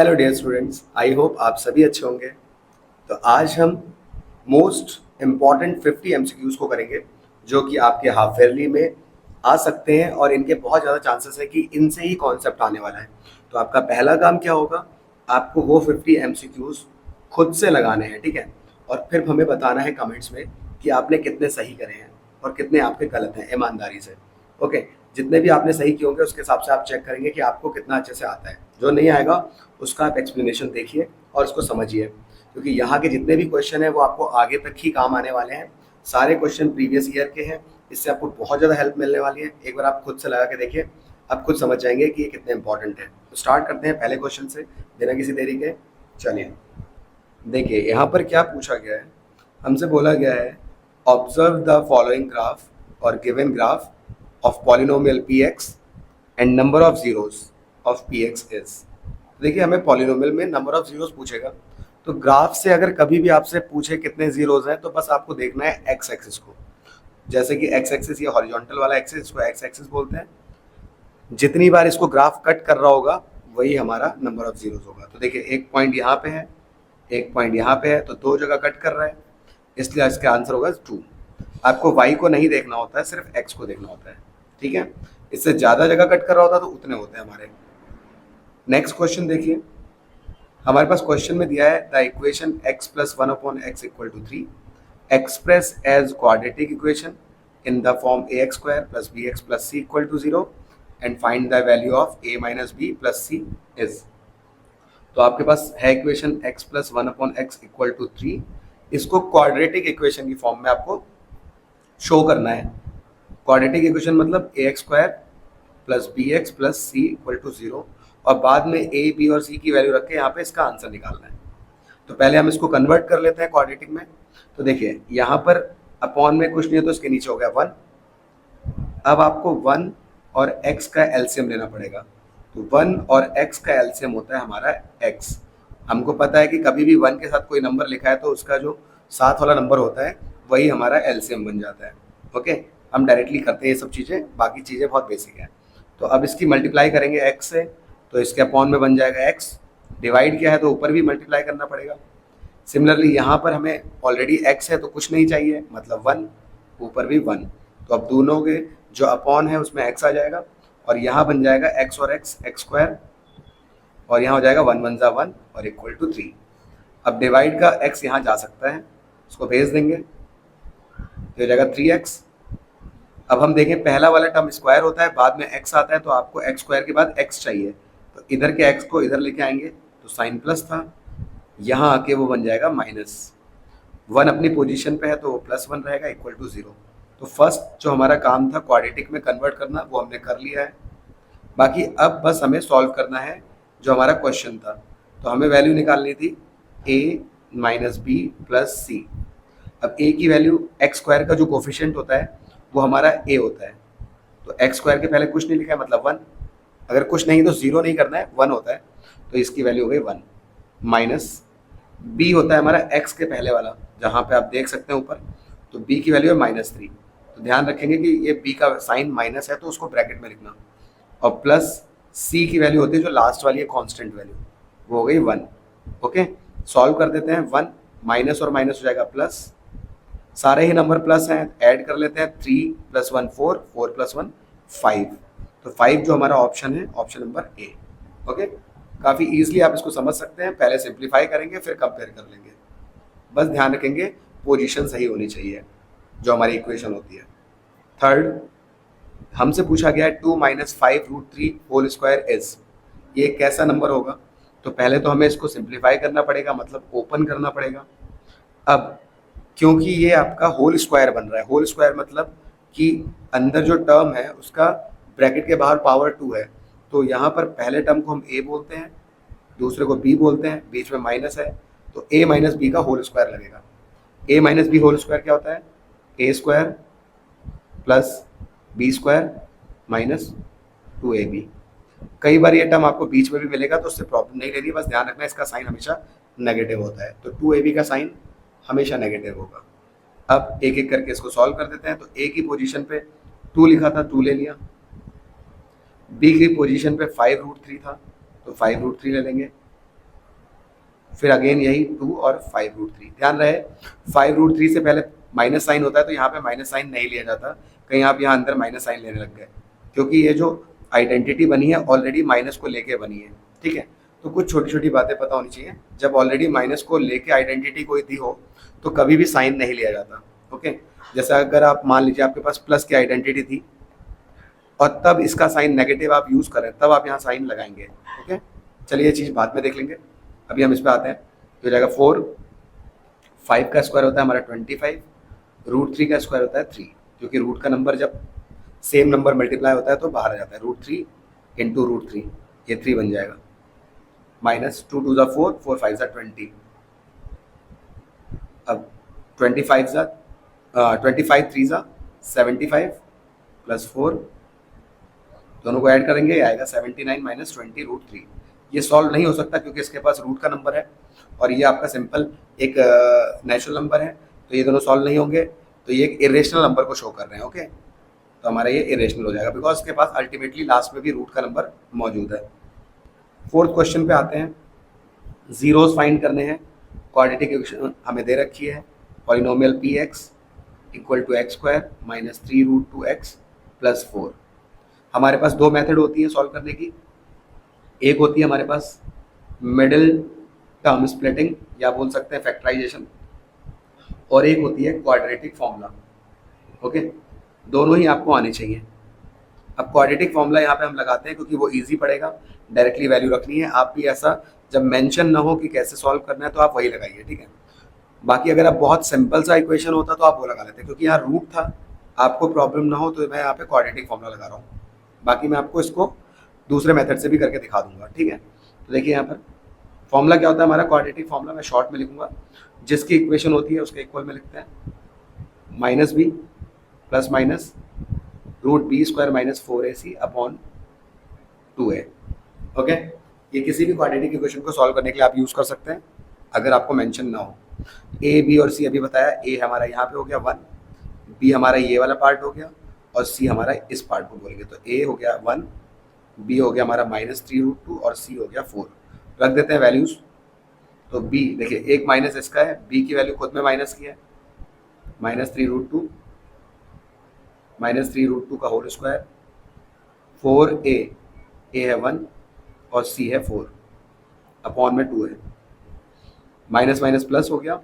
Hello dear students, I hope आप सभी अच्छे होंगे। तो आज हम मोस्ट इम्पॉर्टेंट 50 एमसीक्यूज को करेंगे जो कि आपके हाफ ईयरली में आ सकते हैं और इनके बहुत ज़्यादा चांसेस है कि इनसे ही कॉन्सेप्ट आने वाला है। तो आपका पहला काम क्या होगा, आपको वो 50 एमसीक्यूज खुद से लगाने हैं, ठीक है। और फिर हमें बताना है कमेंट्स में कि आपने कितने सही करे हैं और कितने आपके गलत हैं, ईमानदारी से। ओके, जितने भी आपने सही किए होंगे उसके हिसाब से आप चेक करेंगे कि आपको कितना अच्छे से आता है। जो नहीं आएगा उसका आप एक्सप्लेनेशन देखिए और उसको समझिए, क्योंकि यहाँ के जितने भी क्वेश्चन हैं वो आपको आगे तक ही काम आने वाले हैं। सारे क्वेश्चन प्रीवियस ईयर के हैं, इससे आपको बहुत ज़्यादा हेल्प मिलने वाली है। एक बार आप खुद से लगा के देखिए, आप खुद समझ जाएंगे कि ये कितने इंपॉर्टेंट है। तो स्टार्ट करते हैं पहले क्वेश्चन से बिना किसी देरी के। चलिए देखिए, यहाँ पर क्या पूछा गया है, हमसे बोला गया है ऑब्जर्व द फॉलोइंग ग्राफ और given graph of polynomial p x and number of zeros of P x is. देखिए, हमें पॉलिनोमियल में नंबर ऑफ जीरोज पूछेगा, तो ग्राफ से अगर कभी भी आपसे पूछे कितने जीरोज हैं तो बस आपको देखना है एक्स एक्सिस को। जैसे कि एक्स एक्सिस ये हॉरिजॉन्टल वाला एक्सिस, इसको एक्स एक्सिस बोलते हैं। जितनी बार इसको ग्राफ कट कर रहा होगा वही हमारा नंबर ऑफ जीरोज होगा। तो देखिए, एक पॉइंट यहाँ पे है, एक पॉइंट यहाँ पे है, तो दो जगह कट कर रहा है, इसलिए इसका आंसर होगा 2। आपको y को नहीं देखना होता है, सिर्फ x को देखना होता है, ठीक है। इससे ज़्यादा जगह कट कर रहा होता तो उतने होते हैं हमारे। नेक्स्ट क्वेश्चन देखिए, हमारे पास क्वेश्चन में दिया है the equation x plus 1/x equal to 3 express as quadratic equation in the form ax square plus bx plus c equal to 0 and find the value of a minus b plus c is. तो आपके पास है equation x plus 1/x equal to 3, इसको quadratic equation की form में आपको show करना है। क्वाड्रेटिक इक्वेशन मतलब ax square plus bx plus c equal to 0 और बाद में a, b और c की वैल्यू रख के यहाँ पे इसका आंसर निकालना है। तो पहले हम इसको कन्वर्ट कर लेते हैं क्वाड्रेटिक में। तो देखिए, यहाँ पर अपॉन में कुछ नहीं है तो इसके नीचे हो गया 1। अब आपको 1 और x का एलसीएम लेना पड़ेगा। तो 1 और x का एलसीएम होता है हमारा x। हमको पता है कि कभी भी 1 के साथ कोई नंबर लिखा है तो उसका जो साथ वाला नंबर होता है वही हमारा एलसीएम बन जाता है। ओके, हम डायरेक्टली करते हैं ये सब चीज़ें, बाकी चीज़ें बहुत बेसिक हैं। तो अब इसकी मल्टीप्लाई करेंगे x से, तो इसके अपॉन में बन जाएगा x। डिवाइड किया है तो ऊपर भी मल्टीप्लाई करना पड़ेगा। सिमिलरली यहाँ पर हमें ऑलरेडी x है तो कुछ नहीं चाहिए, मतलब 1, ऊपर भी 1। तो अब दोनों के जो अपॉन है उसमें x आ जाएगा और यहाँ बन जाएगा x और x स्क्वायर, और यहाँ हो जाएगा 1 1 जा 1 और इक्वल टू 3। अब डिवाइड का x यहाँ जा सकता है, उसको भेज देंगे तो हो जाएगा 3x। अब हम देखें, पहला वाला टर्म स्क्वायर होता है, बाद में x आता है, तो आपको x स्क्वायर के बाद x चाहिए, तो इधर के x को इधर लेके आएंगे तो साइन प्लस था, यहाँ आके वो बन जाएगा -1 अपनी पोजीशन पे है तो वो +1 रहेगा इक्वल टू 0। तो फर्स्ट जो हमारा काम था क्वाड्रेटिक में कन्वर्ट करना वो हमने कर लिया है। बाकी अब बस हमें सॉल्व करना है जो हमारा क्वेश्चन था। तो हमें वैल्यू निकालनी थी a माइनस बी प्लस सी। अब a की वैल्यू x स्क्वायर का जो कोफिशिएंट होता है वो हमारा a होता है, तो x स्क्वायर के पहले कुछ नहीं लिखा है मतलब 1। अगर कुछ नहीं तो 0 नहीं करना है, 1 होता है, तो इसकी वैल्यू हो गई 1। माइनस b होता है हमारा x के पहले वाला, जहाँ पे आप देख सकते हैं ऊपर, तो b की वैल्यू है -3। तो ध्यान रखेंगे कि ये b का साइन माइनस है तो उसको ब्रैकेट में लिखना, और प्लस c की वैल्यू होती है जो लास्ट वाली है कांस्टेंट वैल्यू, वो हो गई 1। ओके, सॉल्व कर देते हैं। 1 माइनस और माइनस हो जाएगा प्लस, सारे ही नंबर प्लस हैं, ऐड कर लेते हैं। 3 + 1 4, 4 + 1 5, तो 5 जो हमारा ऑप्शन है, ऑप्शन नंबर ए। ओके, काफ़ी ईजिली आप इसको समझ सकते हैं। पहले सिंप्लीफाई करेंगे फिर कंपेयर कर लेंगे। बस ध्यान रखेंगे पोजीशन सही होनी चाहिए जो हमारी इक्वेशन होती है। थर्ड, हमसे पूछा गया है 2 - 5√3 होल स्क्वायर इज, ये कैसा नंबर होगा। तो पहले तो हमें इसको सिंप्लीफाई करना पड़ेगा, मतलब ओपन करना पड़ेगा। अब क्योंकि ये आपका होल स्क्वायर बन रहा है, होल स्क्वायर मतलब कि अंदर जो टर्म है उसका ब्रैकेट के बाहर पावर 2 है, तो यहाँ पर पहले टर्म को हम a बोलते हैं, दूसरे को b बोलते हैं, बीच में माइनस है, तो a माइनस बी का होल स्क्वायर लगेगा। a minus b whole square क्या होता है, a square plus b square minus 2ab। कई बार ये टर्म आपको बीच में भी मिलेगा तो उससे प्रॉब्लम नहीं लेनी, बस ध्यान रखना इसका साइन हमेशा नेगेटिव होता है, तो 2ab का साइन हमेशा नेगेटिव होगा। अब एक एक करके इसको सॉल्व कर देते हैं। तो a की पोजीशन पे 2 लिखा था, 2 ले लिया। b की पोजीशन पे 5√3 था, तो 5√3 ले लेंगे। फिर अगेन यही 2 और 5√3। ध्यान रहे 5√3 से पहले माइनस साइन होता है, तो यहाँ पे माइनस साइन नहीं लिया जाता, कहीं आप यहाँ अंदर माइनस साइन लेने लग गए, क्योंकि ये जो आइडेंटिटी बनी है ऑलरेडी माइनस को लेके बनी है। ठीक है, तो कुछ छोटी छोटी बातें पता होनी चाहिए। जब ऑलरेडी माइनस को लेके आइडेंटिटी कोई दी हो तो कभी भी साइन नहीं लिया जाता। ओके, जैसा अगर आप मान लीजिए आपके पास प्लस की आइडेंटिटी थी और तब इसका साइन नेगेटिव आप यूज करें, तब आप यहाँ साइन लगाएंगे। ओके, चलिए ये चीज़ बाद में देख लेंगे, अभी हम इस पे आते हैं। तो हो जाएगा 4, 5 का स्क्वायर होता है हमारा 25, √3 का स्क्वायर होता है 3, क्योंकि रूट का नंबर जब सेम नंबर मल्टीप्लाई होता है तो बाहर आ जाता है। √3 इंटू √3, ये 3 बन जाएगा, माइनस 2 2 4, 4 5 20। अब 25 3 75 प्लस 4, दोनों को ऐड करेंगे, ये आएगा 79 माइनस 20 √3। ये सॉल्व नहीं हो सकता क्योंकि इसके पास रूट का नंबर है और ये आपका सिंपल एक नेचुरल नंबर है, तो ये दोनों सॉल्व नहीं होंगे, तो ये एक इरेशनल नंबर को शो कर रहे हैं। ओके, तो हमारा ये इरेशनल हो जाएगा बिकॉज इसके पास अल्टीमेटली लास्ट में भी रूट का नंबर मौजूद है। फोर्थ क्वेश्चन पे आते हैं, जीरोस फाइंड करने हैं। क्वाड्रेटिक इक्वेशन हमें दे रखी है, polynomial p x equal to x square minus 3√2x plus 4। हमारे पास दो मेथड होती है सॉल्व करने की, एक होती है हमारे पास मिडिल टर्म स्प्लिटिंग या बोल सकते हैं फैक्टराइजेशन, और एक होती है क्वाड्रेटिक फॉर्मूला। ओके, दोनों ही आपको आने चाहिए। अब क्वाड्रेटिक फॉर्मूला यहाँ पे हम लगाते हैं क्योंकि वो इजी पड़ेगा, डायरेक्टली वैल्यू रखनी है। आप भी ऐसा जब मेंशन ना हो कि कैसे सॉल्व करना है तो आप वही लगाइए। ठीक है, बाकी अगर आप बहुत सिंपल सा इक्वेशन होता तो आप वो लगा लेते, क्योंकि यहाँ रूट था, आपको प्रॉब्लम ना हो तो मैं यहाँ पे क्वाड्रेटिक फॉर्मूला लगा रहा हूँ। बाकी मैं आपको इसको दूसरे मेथड से भी करके दिखा दूंगा। ठीक है, तो देखिए यहाँ पर फॉर्मूला क्या होता है हमारा, क्वाड्रेटिक फॉर्मूला मैं शॉर्ट में लिखूंगा, जिसकी इक्वेशन होती है उसके इक्वल में लिखते हैं, minus b plus minus √b² minus 4ac upon 2a। Okay, ये किसी भी क्वाड्रेटिक इक्वेशन को सॉल्व करने के लिए आप यूज़ कर सकते हैं अगर आपको मेंशन ना हो। ए बी और सी अभी बताया, ए हमारा यहाँ पे हो गया 1, बी हमारा ये वाला पार्ट हो गया और सी हमारा इस पार्ट को बोलेंगे। तो ए हो गया 1, बी हो गया हमारा माइनस 3√2 और सी हो गया 4। रख देते हैं वैल्यूज़। तो बी देखिए एक माइनस इसका है, बी की वैल्यू खुद में माइनस की है, माइनस 3√2 का होल स्क्वायर, 4a, ए है 1 और सी है 4 अपॉन में 2 है, माइनस माइनस प्लस हो गया,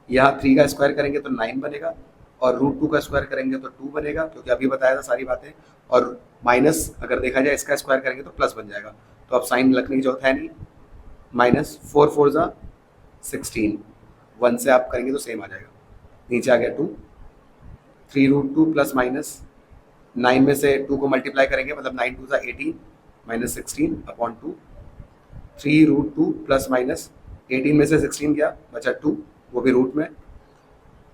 यहाँ 3 का स्क्वायर करेंगे तो 9 बनेगा और √2 का स्क्वायर करेंगे तो 2 बनेगा, क्योंकि अभी बताया था सारी बातें। और माइनस अगर देखा जाए इसका स्क्वायर करेंगे तो प्लस बन जाएगा, तो अब साइन रखने की जरूरत है नहीं। माइनस 4 4 16, 1 से आप करेंगे तो सेम आ जाएगा, नीचे आ गया 2, 3√2 प्लस माइनस 9 में से 2 को मल्टीप्लाई करेंगे, मतलब 9 2 18 माइनस 16 अपॉन 2, 3√2 प्लस माइनस 18 में से 16 गया, बचा 2, वो भी रूट में।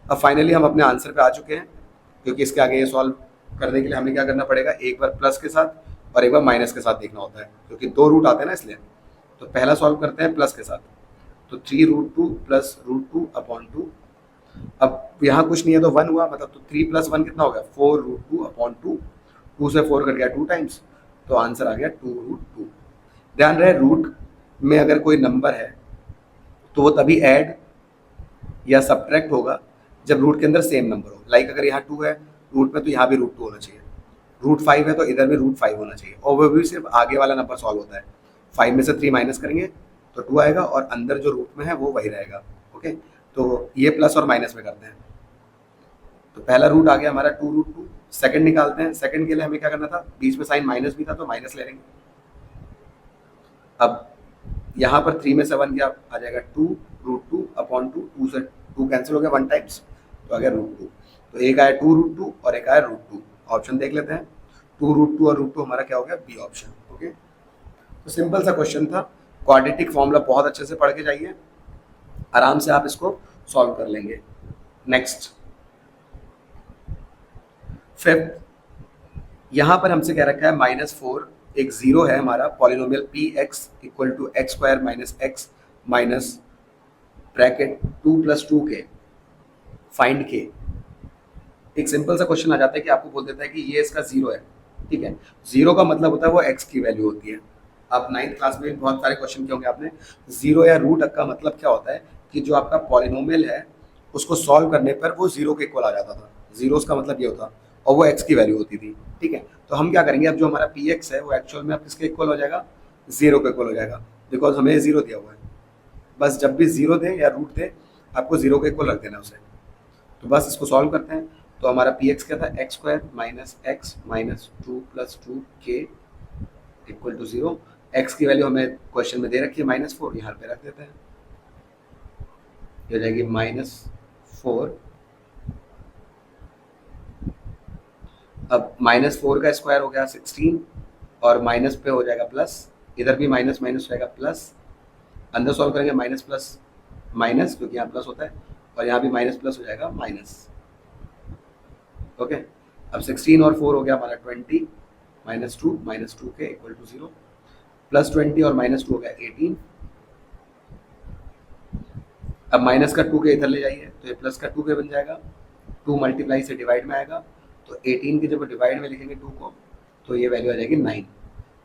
अब फाइनली हम अपने आंसर पे आ चुके हैं, क्योंकि इसके आगे ये सॉल्व करने के लिए हमें क्या करना पड़ेगा, एक बार प्लस के साथ और एक बार माइनस के साथ देखना होता है, क्योंकि दो रूट आते हैं ना इसलिए। तो पहला सॉल्व करते हैं प्लस के साथ, तो 3√2 प्लस √2 अपॉन 2। अब यहाँ कुछ नहीं है तो 1 हुआ, मतलब तो 3 प्लस 1 कितना हो गया, 4√2 अपॉन 2, 2 से 4 कट गया 2 टाइम्स, तो आंसर आ गया 2√2। ध्यान रहे रूट में अगर कोई नंबर है तो वो तभी ऐड या सब्ट्रैक्ट होगा जब रूट के अंदर सेम नंबर हो। लाइक अगर यहाँ 2 है रूट में तो यहाँ भी √2 होना चाहिए, √5 है तो इधर भी √5 होना चाहिए, और वो भी सिर्फ आगे वाला नंबर सॉल्व होता है। 5 में से 3 माइनस करेंगे तो 2 आएगा और अंदर जो रूट में है वो वही रहेगा। ओके, तो ये प्लस और माइनस में करते हैं। तो पहला रूट आ गया हमारा 2√2, सेकंड निकालते हैं। सेकंड के लिए हमें क्या करना था, बीच में साइन माइनस भी था तो माइनस ले लेंगे। अब यहाँ पर 3 में से 1 गया, आ जाएगा 2√2 अपॉन 2, 2 से 2 कैंसिल हो गया 1 टाइम्स, तो आ गया √2। तो एक आया 2√2 और एक आया √2। ऑप्शन देख लेते हैं, 2√2 और √2 हमारा क्या हो गया, बी ऑप्शन। ओके, तो सिंपल सा क्वेश्चन था। क्वाड्रेटिक फॉर्मूला बहुत अच्छे से पढ़ के जाइए, आराम से आप इसको सॉल्व कर लेंगे। नेक्स्ट, फिफ्थ, यहाँ पर हमसे कह रखा है -4, एक जीरो है हमारा, polynomial p x equal to x² minus x minus bracket 2 + 2k, find k। एक सिंपल सा क्वेश्चन आ जाता है कि आपको बोल देता है कि ये इसका जीरो है। ठीक है, जीरो का मतलब होता है वो x की वैल्यू होती है। आप 9th क्लास में भी बहुत सारे क्वेश्चन किए होंगे आपने। जीरो या रूट का मतलब क्या होता है कि जो आपका पॉलिनोमियल है उसको सॉल्व करने पर वो जीरो के इक्वल आ जाता था। जीरोस का मतलब ये होता और वो एक्स की वैल्यू होती थी। ठीक है, तो हम क्या करेंगे, अब जो हमारा पी एक्स है वो एक्चुअल में अब किसके इक्वल हो जाएगा, जीरो के इक्वल हो जाएगा, बिकॉज हमें जीरो दिया हुआ है। बस जब भी जीरो दे या रूट दे आपको जीरो के इक्वल रख देना उसे। तो बस इसको सॉल्व करते हैं। तो हमारा पी एक्स क्या था, x square minus x minus two plus two के इक्वल टू जीरो। एक्स की वैल्यू हमें क्वेश्चन में दे रखी है -4, यहाँ पे रख देते हैं, ये हो जाएगी -4। अब -4 का स्क्वायर हो गया 16 और माइनस पे हो जाएगा प्लस, इधर भी माइनस माइनस हो जाएगा प्लस, अंदर सॉल्व करेंगे माइनस प्लस माइनस क्योंकि यहाँ प्लस होता है, और यहाँ भी माइनस प्लस हो जाएगा माइनस। ओके, अब 16 और 4 हो गया हमारा 20, -2 के इक्वल टू 0, प्लस 20 और -2 हो गया 18। अब माइनस का 2 के इधर ले जाइए तो ये प्लस का 2 के बन जाएगा, 2 मल्टीप्लाई से डिवाइड में आएगा, तो 18 के जब डिवाइड में लिखेंगे 2 को तो ये वैल्यू आ जाएगी 9।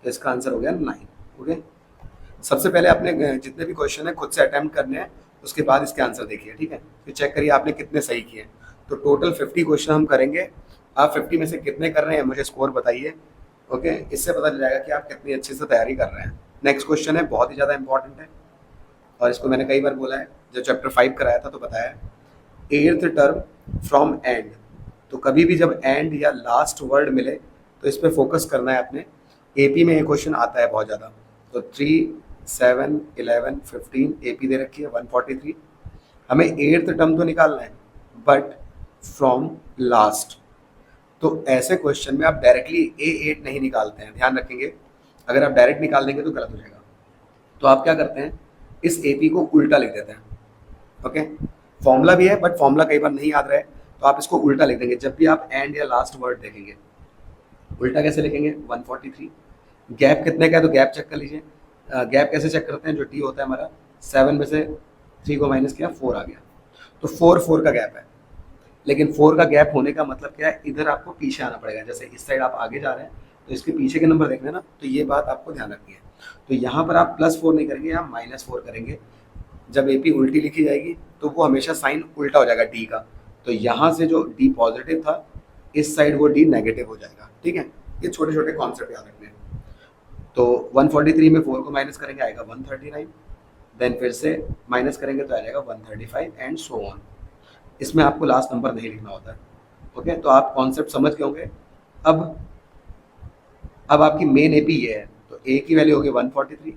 तो इसका आंसर हो गया 9। ओके, सबसे पहले आपने जितने भी क्वेश्चन है खुद से अटेम्प्ट करने हैं, उसके बाद इसके आंसर देखिए। ठीक है, फिर चेक करिए आपने कितने सही किए। तो टोटल 50 क्वेश्चन हम करेंगे, आप 50 में से कितने कर रहे हैं मुझे स्कोर बताइए। ओके, इससे पता चल जाएगा कि आप कितनी अच्छे से तैयारी कर रहे हैं। नेक्स्ट क्वेश्चन है, बहुत ही ज़्यादा इंपॉर्टेंट है और इसको मैंने कई बार बोला है, जब चैप्टर 5 कराया था तो बताया, 8th टर्म फ्रॉम एंड। तो कभी भी जब एंड या लास्ट वर्ड मिले तो इस पर फोकस करना है आपने। एपी में ये क्वेश्चन आता है बहुत ज़्यादा। तो 3, 7, 11, 15 एपी दे रखी है 143। हमें 8th टर्म तो निकालना है बट फ्रॉम लास्ट। तो ऐसे क्वेश्चन में आप डायरेक्टली A8 नहीं निकालते हैं, ध्यान रखेंगे। अगर आप डायरेक्ट निकाल देंगे तो गलत हो जाएगा। तो आप क्या करते हैं, इस एपी को उल्टा लिख देते हैं। ओके, फॉर्मूला भी है बट फॉर्मूला कई बार नहीं याद रहे तो आप इसको उल्टा लिख देंगे जब भी आप एंड या लास्ट वर्ड देखेंगे। उल्टा कैसे लिखेंगे, 143। गैप कितने का है तो गैप चेक कर लीजिए। गैप कैसे चेक करते हैं, जो टी होता है हमारा 7 में से 3 को माइनस किया 4 आ गया, तो 4 का गैप है। लेकिन 4 का गैप होने का मतलब क्या है, इधर आपको पीछे आना पड़ेगा। जैसे इस साइड आप आगे जा रहे हैं तो इसके पीछे के नंबर देखने ना, तो ये बात आपको ध्यान रखनी है। तो यहाँ पर आप +4 नहीं करेंगे, यहाँ -4 करेंगे। जब एपी उल्टी लिखी जाएगी तो वो हमेशा साइन उल्टा हो जाएगा डी का। तो यहाँ से जो डी पॉजिटिव था इस साइड वो डी नेगेटिव हो जाएगा। ठीक है, ये छोटे छोटे कॉन्सेप्ट याद रखने हैं। तो 143 में 4 को माइनस करेंगे आएगा 139, देन फिर से माइनस करेंगे तो आ जाएगा 135 एंड सो ऑन। इसमें आपको लास्ट नंबर नहीं लिखना होता है। ओके, तो आप कॉन्सेप्ट समझ गए होंगे। अब आपकी मेन एपी ये है, तो ए की वैल्यू होगी 143।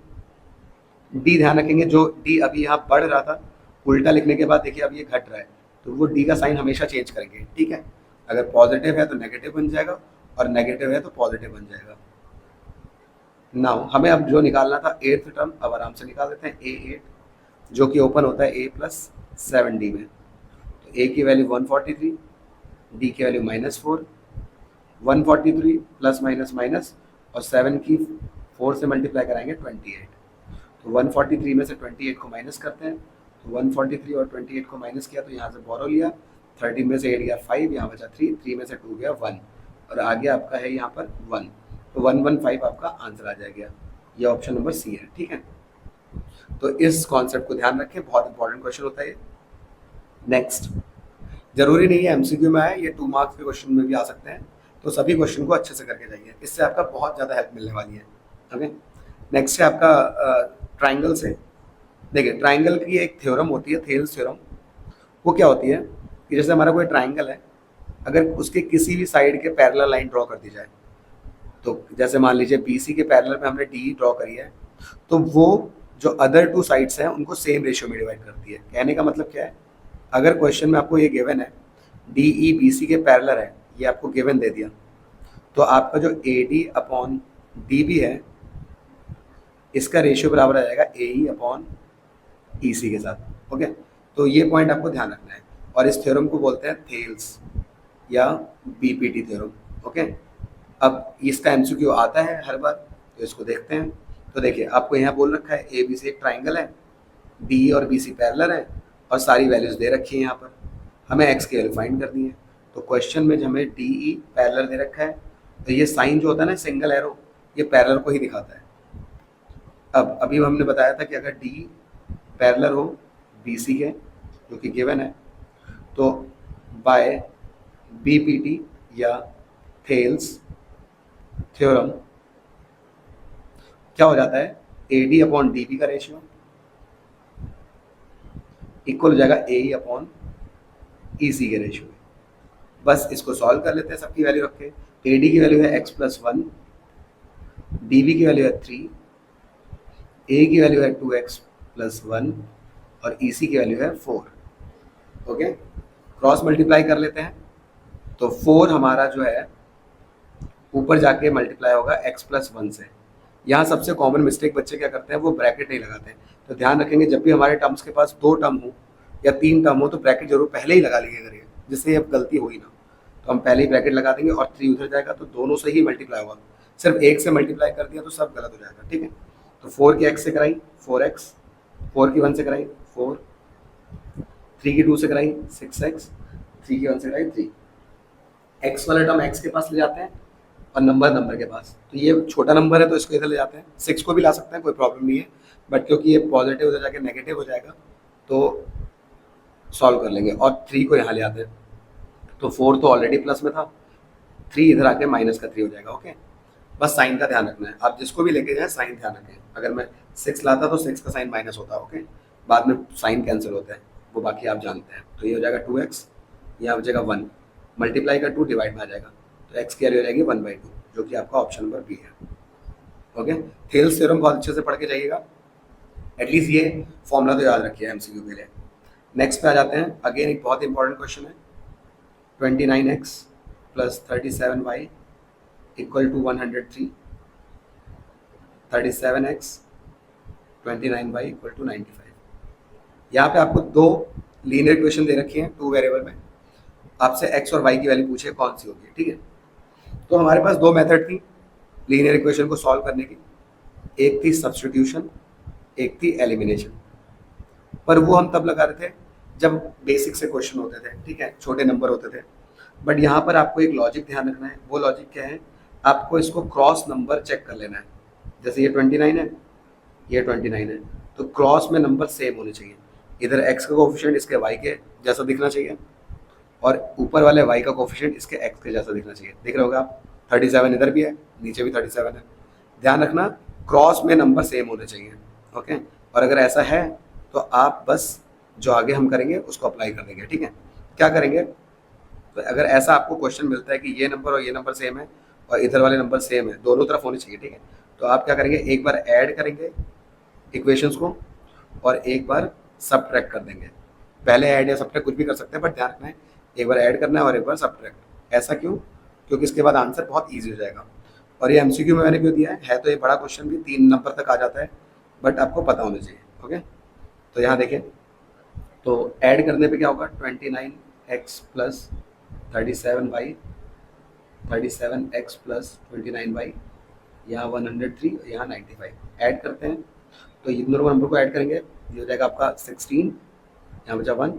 डी ध्यान रखेंगे, जो डी अभी यहाँ बढ़ रहा था उल्टा लिखने के बाद देखिए अब ये घट रहा है, तो वो डी का साइन हमेशा चेंज करेंगे। ठीक है, अगर पॉजिटिव है तो नेगेटिव बन जाएगा और नेगेटिव है तो पॉजिटिव बन जाएगा। नाउ हमें अब जो निकालना था 8th टर्म, अब आराम से निकाल देते हैं। A8 जो कि ओपन होता है A+7D में। तो A की वैल्यू 143, D की वैल्यू -4, 143 प्लस माइनस माइनस और 7 की 4 से मल्टीप्लाई कराएंगे 28। तो 143 में से 28 को माइनस करते हैं, तो 143 और 28 को माइनस किया तो यहाँ से बोरो लिया, 13 में से 8 गया 5, यहाँ बचा 3, 3 में से 2 गया 1 और आगे आपका है यहाँ पर 1, तो 115 आपका आंसर आ जाएगा। ये ऑप्शन नंबर सी है। ठीक है, तो इस कॉन्सेप्ट को ध्यान रखें, बहुत इंपॉर्टेंट क्वेश्चन होता है ये। नेक्स्ट, जरूरी नहीं है एमसीक्यू में आए, ये 2 मार्क्स के क्वेश्चन में भी आ सकते हैं। तो सभी क्वेश्चन को अच्छे से करके जाइए, इससे आपका बहुत ज़्यादा हेल्प मिलने वाली है। ओके, नेक्स्ट है आपका ट्राइंगल से। देखिए, ट्राइंगल की एक थ्योरम होती है, थेल्स थ्योरम। वो क्या होती है कि जैसे हमारा कोई ट्राइंगल है, अगर उसके किसी भी साइड के पैरेलल लाइन ड्रॉ कर दी जाए, तो जैसे मान लीजिए BC के पैरेलल में हमने डी ड्रॉ करी है, तो वो जो अदर 2 साइड्स हैं उनको सेम रेशियो में डिवाइड करती है। कहने का मतलब क्या है, अगर क्वेश्चन में आपको ये गिवन है DE BC के पैरेलल है, ये आपको गिवन दे दिया, तो आपका जो AD/DB है इसका रेशियो बराबर आ जाएगा AE/EC के साथ। ओके, तो ये पॉइंट आपको ध्यान रखना है और इस थ्योरम को बोलते हैं थेल्स या BPT थ्योरम। ओके, अब इसका MCQ आता है हर बार, तो इसको देखते हैं। तो देखिए, आपको यहाँ बोल रखा है ABC एक ट्राइंगल है, DE और BC पैरेलल है और सारी वैल्यूज दे रखी हैं। यहाँ पर हमें x की वैल्यू फाइंड करनी है। तो क्वेश्चन में हमें DE पैरेलल दे रखा है, तो ये साइन जो होता है ना सिंगल एरो, ये पैरेलल को ही दिखाता है। अब अभी हमने बताया था कि अगर डी पैरेलल हो बीसी के, जो कि गिवन है, तो बाय बीपीटी या थेल्स थ्योरम क्या हो जाता है, एडी अपॉन डीबी का रेशियो इक्वल हो जाएगा ए अपॉन ईसी के रेशियो में। बस इसको सॉल्व कर लेते हैं सबकी वैल्यू रख के। एडी की वैल्यू है x+1, डीबी की वैल्यू है 3, ए की वैल्यू है 2x+1 और ईसी की वैल्यू है 4। ओके, क्रॉस मल्टीप्लाई कर लेते हैं तो 4 हमारा जो है ऊपर जाके मल्टीप्लाई होगा x+1 से। यहाँ सबसे कॉमन मिस्टेक बच्चे क्या करते हैं, वो ब्रैकेट नहीं लगाते हैं। तो ध्यान रखेंगे जब भी हमारे टर्म्स के पास 2 टर्म हो या 3 टर्म हो तो ब्रैकेट जरूर पहले ही लगा लीजिए करिए, जिससे अब गलती होगी ना। तो हम पहले ही ब्रैकेट लगा देंगे और 3 उधर जाएगा तो दोनों से ही मल्टीप्लाई होगा। सिर्फ एक से मल्टीप्लाई कर दिया तो सब गलत हो जाएगा, ठीक है। तो 4 की x से कराई 4x, 4 की 1 से कराई 4, 3 की 2 से कराई 6x, 3 की 1 से कराई 3। x वाला टर्म x के पास ले जाते हैं और नंबर के पास, तो ये छोटा नंबर है तो इसको इधर ले जाते हैं। 6 को भी ला सकते हैं, कोई प्रॉब्लम नहीं है, बट क्योंकि ये पॉजिटिव उधर जाके नेगेटिव हो जाएगा तो सॉल्व कर लेंगे। और 3 को यहाँ ले आते हैं, तो 4 तो ऑलरेडी प्लस में था, 3 इधर आके -3 हो जाएगा। ओके, बस साइन का ध्यान रखना है, आप जिसको भी लेके जाए साइन ध्यान रखें। अगर मैं 6 लाता तो 6 का साइन माइनस होता। ओके, बाद में साइन कैंसिल होता है, वो बाकी आप जानते हैं। तो ये हो जाएगा 2x, यहाँ हो जाएगा 1, मल्टीप्लाई का 2 डिवाइड में आ जाएगा, तो x की वैल्यू हो जाएगी 1/2, जो कि आपका ऑप्शन नंबर बी है। ओके, थेल्स थ्योरम बहुत अच्छे से पढ़ के जाइएगा, एटलीस्ट ये फॉर्मूला तो याद रखिए एमसीक्यू के लिए। नेक्स्ट पे आ जाते हैं। अगेन एक बहुत इंपॉर्टेंट क्वेश्चन है, 29x + 37y = 103, 37x 29y = 95। यहाँ पे आपको 2 लीनियर इक्वेशन दे रखी हैं 2 वेरिएबल में, आपसे x और y की वैल्यू पूछे कौन सी होगी, ठीक है। तो हमारे पास 2 मेथड थी लीनियर इक्वेशन को सॉल्व करने की, एक थी सब्स्टिट्यूशन, एक थी एलिमिनेशन। पर वो हम तब लगा रहे थे जब बेसिक से क्वेश्चन होते थे, ठीक है, छोटे नंबर होते थे। बट यहाँ पर आपको एक लॉजिक ध्यान रखना है। वो लॉजिक क्या है, आपको इसको क्रॉस नंबर चेक कर लेना है। जैसे ये 29 है, ये 29 है, तो क्रॉस में नंबर सेम होने चाहिए। इधर x का कोफिशिएंट इसके y के जैसा दिखना चाहिए और ऊपर वाले y का कोफिशिएंट इसके x के जैसा दिखना चाहिए। देख रहे होगा आप, 37 इधर भी है, नीचे भी 37 है। ध्यान रखना क्रॉस में नंबर सेम होने चाहिए। ओके, और अगर ऐसा है तो आप बस जो आगे हम करेंगे उसको अप्लाई कर देंगे, ठीक है। क्या करेंगे, तो अगर ऐसा आपको क्वेश्चन मिलता है कि ये नंबर और ये नंबर सेम है और इधर वाले नंबर सेम है, दोनों तरफ होने चाहिए, ठीक है, तो आप क्या करेंगे, एक बार ऐड करेंगे इक्वेशंस को और एक बार सबट्रैक्ट कर देंगे। पहले ऐड या सबट्रैक्ट कुछ भी कर सकते हैं, बट ध्यान रखना है एक बार ऐड करना है और एक बार सबट्रैक्ट। ऐसा क्यों, क्योंकि इसके बाद आंसर बहुत ईजी हो जाएगा। और ये एमसीक्यू में मैंने क्यों दिया है तो ये बड़ा क्वेश्चन भी 3 नंबर तक आ जाता है, बट आपको पता होना चाहिए। ओके, तो यहाँ देखें, तो ऐड करने पे क्या होगा, 29x + 37y, 37x + 29y, यहाँ 103, यहाँ 95। ऐड करते हैं तो इन दोनों नंबर को ऐड करेंगे, ये हो जाएगा आपका 16, यहाँ बचा 1,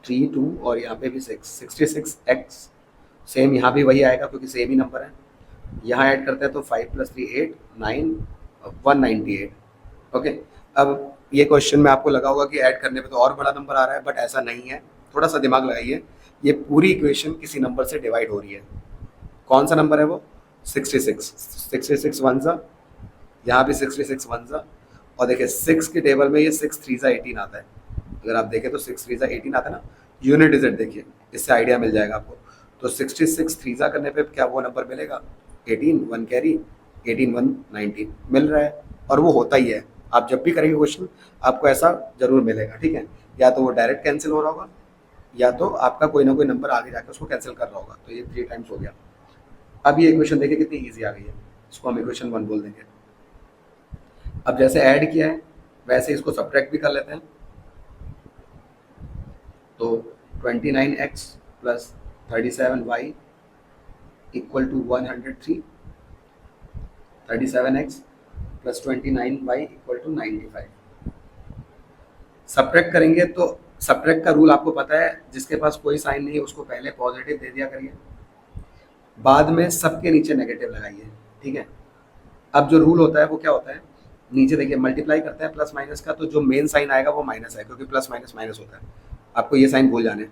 3, 2 और यहाँ पे भी 6, 66x। सेम यहाँ भी वही आएगा क्योंकि सेम ही नंबर है। यहाँ ऐड करते हैं तो 5 + 3 8, 9, 198। ओके, अब ये क्वेश्चन में आपको लगा होगा कि ऐड करने पे तो और बड़ा नंबर आ रहा है, बट ऐसा नहीं है। थोड़ा सा दिमाग लगाइए, ये पूरी इक्वेशन किसी नंबर से डिवाइड हो रही है। कौन सा नंबर है वो, 66। 66 वन सा, यहाँ भी 66 वन सा, और देखिए 6 के टेबल में ये 6 3 सा 18 आता है। अगर आप देखें तो 6 3 सा 18 आता है ना, यूनिट डिजिट देखिए, इससे आइडिया मिल जाएगा आपको। तो 66 3 सा करने पे क्या वो नंबर मिलेगा, 18, 1 कैरी, 18 1 19 मिल रहा है, और वो होता ही है। आप जब भी करेंगे क्वेश्चन आपको ऐसा जरूर मिलेगा, ठीक है। या तो वो डायरेक्ट कैंसिल हो रहा होगा या तो आपका कोई ना कोई नंबर आगे जाकर उसको कैंसिल कर रहा होगा। तो ये 3 टाइम्स हो गया। अब ये इक्वेशन देखिए कितनी ईजी आ गई है, इसको हम इक्वेशन 1 बोल देंगे। अब जैसे ऐड किया है वैसे इसको सब्ट्रैक्ट भी कर लेते हैं। तो 29x + 37y = 103, 37x + 29y = 95। Subtract करेंगे तो सब्ट्रैक्ट का रूल आपको पता है, जिसके पास कोई साइन नहीं है उसको पहले पॉजिटिव दे दिया करिए, बाद में सबके नीचे नेगेटिव लगाइए, ठीक है। अब जो रूल होता है वो क्या होता है, नीचे देखिए मल्टीप्लाई करते हैं प्लस माइनस का, तो जो मेन साइन आएगा वो माइनस है, क्योंकि प्लस माइनस माइनस होता है। आपको ये साइन भूल जाने हैं।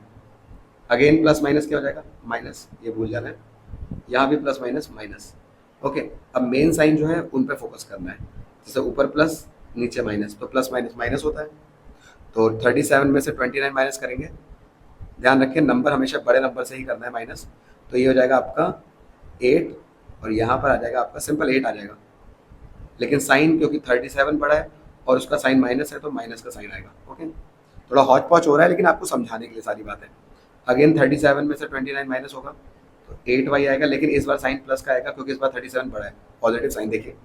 अगेन प्लस माइनस क्या हो जाएगा, माइनस, ये भूल जाना है। यहाँ भी प्लस माइनस माइनस। ओके, अब मेन साइन जो है उन पे फोकस करना है। जैसे ऊपर प्लस नीचे माइनस, तो प्लस माइनस माइनस होता है। तो 37 में से 29 माइनस करेंगे। ध्यान रखें नंबर हमेशा बड़े नंबर से ही करना है माइनस। तो ये हो जाएगा आपका 8, और यहाँ पर आ जाएगा आपका सिंपल 8 आ जाएगा। लेकिन साइन क्योंकि 37 बड़ा है और उसका साइन माइनस है, तो माइनस का साइन आएगा। ओके, थोड़ा हौच पौच हो रहा है लेकिन आपको समझाने के लिए सारी बातें। अगेन 37 में से 29 माइनस होगा तो 8y आएगा, लेकिन इस बार साइन प्लस का आएगा क्योंकि इस बार 37 बड़ा है, पॉजिटिव साइन देखिए।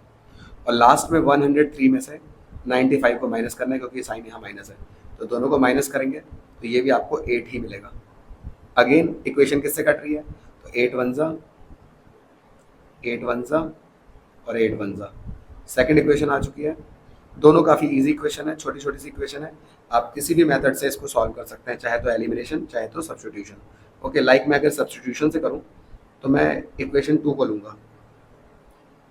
और लास्ट में 103 में से 95 को माइनस करना है क्योंकि साइन यहाँ माइनस है, तो दोनों को माइनस करेंगे तो ये भी आपको 8 ही मिलेगा। अगेन इक्वेशन किससे कट रही है, तो 8 वन ज़ा, 8 वन ज़ा और 8 वन ज़ा। सेकेंड इक्वेशन आ चुकी है। दोनों काफ़ी इजी इक्वेशन है, छोटी छोटी सी इक्वेशन है। आप किसी भी मेथड से इसको सॉल्व कर सकते हैं, चाहे तो एलिमिनेशन चाहे तो सब्स्टिट्यूशन। ओके, लाइक मैं अगर सब्स्टिट्यूशन से करूं तो मैं इक्वेशन 2 को लूँगा।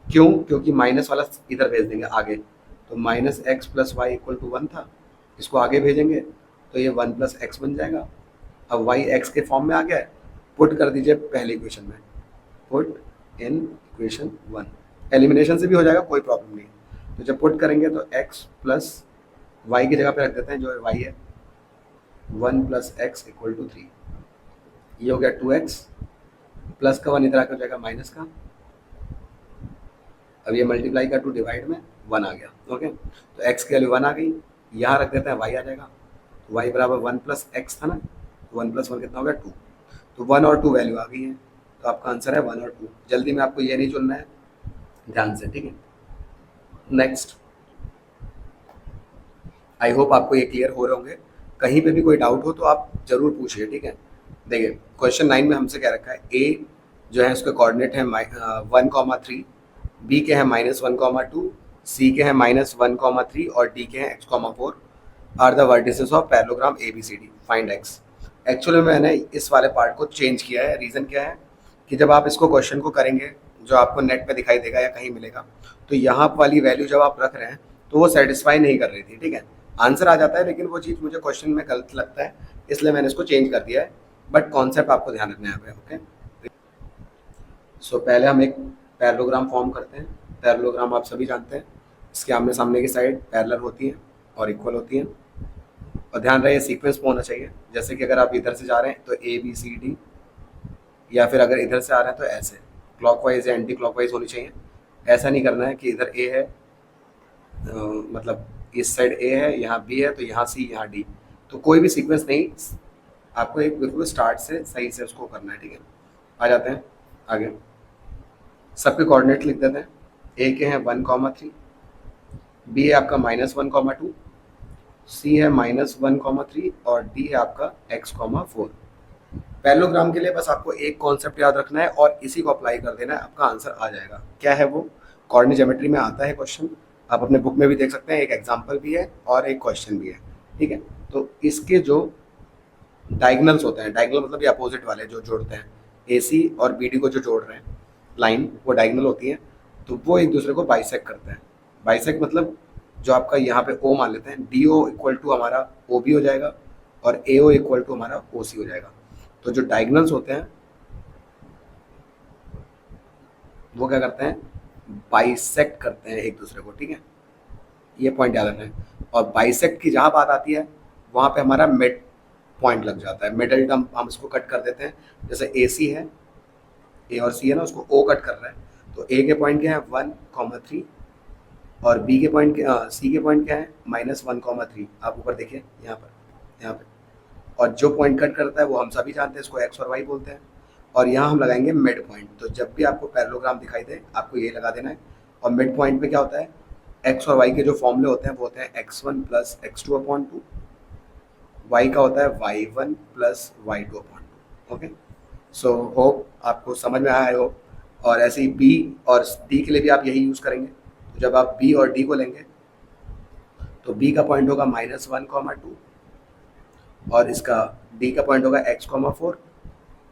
क्यों, क्योंकि माइनस वाला इधर भेज देंगे आगे, तो minus x plus y equal to 1 था, इसको आगे भेजेंगे तो ये 1 प्लस एक्स बन जाएगा। अब वाई एक्स के फॉर्म में आ गया है, पुट कर दीजिए पहले इक्वेशन में, पुट इन इक्वेशन 1। एलिमिनेशन से भी हो जाएगा, कोई प्रॉब्लम नहीं। तो जब पुट करेंगे तो x प्लस वाई की जगह पे रख देते हैं, जो y है 1 प्लस एक्स इक्वल टू 3। ये हो गया 2x, प्लस का 1 इधर आकर हो जाएगा माइनस का। अब ये मल्टीप्लाई का 2 डिवाइड में 1 आ गया। ओके, तो x की वैल्यू 1 आ गई, यहाँ रख देते हैं y आ जाएगा। तो y बराबर 1 प्लस एक्स था ना, तो 1 प्लस 1 कितना हो गया 2। तो 1 और 2 वैल्यू आ गई है, तो आपका आंसर है 1 और 2। जल्दी में आपको ये नहीं चुनना है, ध्यान से, ठीक है। नेक्स्ट, आई होप आपको ये क्लियर हो रहे होंगे। कहीं पे भी कोई डाउट हो तो आप जरूर पूछिए, ठीक है। देखिए क्वेश्चन 9 में हमसे क्या रखा है, ए जो है उसके कोऑर्डिनेट है 1,3, बी के हैं -1,2, सी के हैं -1,3 और डी के हैं x,4 are the vertices of parallelogram ABCD, find x। Actually मैंने इस वाले पार्ट को चेंज किया है। रीज़न क्या है कि जब आप इसको क्वेश्चन को करेंगे, जो आपको नेट पे दिखाई देगा या कहीं मिलेगा, तो यहाँ वाली वैल्यू जब आप रख रहे हैं तो वो सेटिस्फाई नहीं कर रही थी, ठीक है। आंसर आ जाता है लेकिन वो चीज़ मुझे क्वेश्चन में गलत लगता है, इसलिए मैंने इसको चेंज कर दिया है। बट कॉन्सेप्ट आपको ध्यान रखना है यहाँ पे। ओके, सो पहले हम एक पैरेललोग्राम फॉर्म करते हैं। पैरेललोग्राम आप सभी जानते हैं, इसके आमने सामने की साइड पैरेलल होती है और इक्वल होती है। और ध्यान रहे सीक्वेंस में होना चाहिए, जैसे कि अगर आप इधर से जा रहे हैं तो ABCD, या फिर अगर इधर से आ रहे हैं तो ऐसे क्लॉकवाइज या एंटी क्लॉकवाइज होनी चाहिए। ऐसा नहीं करना है कि इधर A है, मतलब इस साइड A है, यहाँ B है तो यहाँ C यहाँ D, तो कोई भी सीक्वेंस नहीं। आपको एक बिल्कुल स्टार्ट से सही से उसको करना है, ठीक है। आ जाते हैं आगे, सबके कोऑर्डिनेट लिख देते हैं। A के हैं 1,3, B है आपका -1,2, C है -1,3 और D है आपका x,4। पैरेललोग्राम के लिए बस आपको एक कॉन्सेप्ट याद रखना है और इसी को अप्लाई कर देना है, आपका आंसर आ जाएगा। क्या है वो, कोऑर्डिनेट ज्योमेट्री में आता है क्वेश्चन, आप अपने बुक में भी देख सकते हैं, एक एग्जांपल भी है और एक क्वेश्चन भी है, ठीक है। तो इसके जो डायगोनल्स होते हैं, डायगोनल मतलब ये अपोजिट वाले जो जोड़ते हैं, AC और BD को जो जोड़ रहे हैं लाइन, वो डायगोनल होती है, तो वो एक दूसरे को बाइसेक्ट करते हैं। बाइसेक्ट मतलब जो आपका यहाँ पे O मान लेते हैं, DO इक्वल टू हमारा OB हो जाएगा और AO इक्वल टू हमारा OC हो जाएगा। तो जो डायगोनल्स होते हैं वो क्या करते हैं, बाइसेक्ट करते हैं एक दूसरे को, ठीक है। ये पॉइंट याद रखना है। और बाइसेक्ट की जहाँ बात आती है वहाँ पे हमारा मिड पॉइंट लग जाता है, मिडल टर्म हम इसको कट कर देते हैं। जैसे AC है, A और C है ना, उसको O कट कर रहा है, तो A के पॉइंट क्या है 1,3 और B के पॉइंट C के पॉइंट क्या है -1,3। आप ऊपर देखिए यहाँ पे, और जो पॉइंट कट करता है वो हम सभी जानते हैं, इसको x और y बोलते हैं। और यहाँ हम लगाएंगे मिड पॉइंट। तो जब भी आपको पैरेललोग्राम दिखाई दे आपको ये लगा देना है। और मिड पॉइंट पे क्या होता है, x और y के जो फॉर्मूले होते हैं वो होते हैं x1 प्लस x2/2, y का होता है y1 plus y2/2। Okay, so hope आपको समझ में आया हो। और ऐसे ही b और d के लिए भी आप यही यूज़ करेंगे। तो जब आप b और d को लेंगे तो b का पॉइंट होगा -1,2 और इसका D का पॉइंट होगा x,4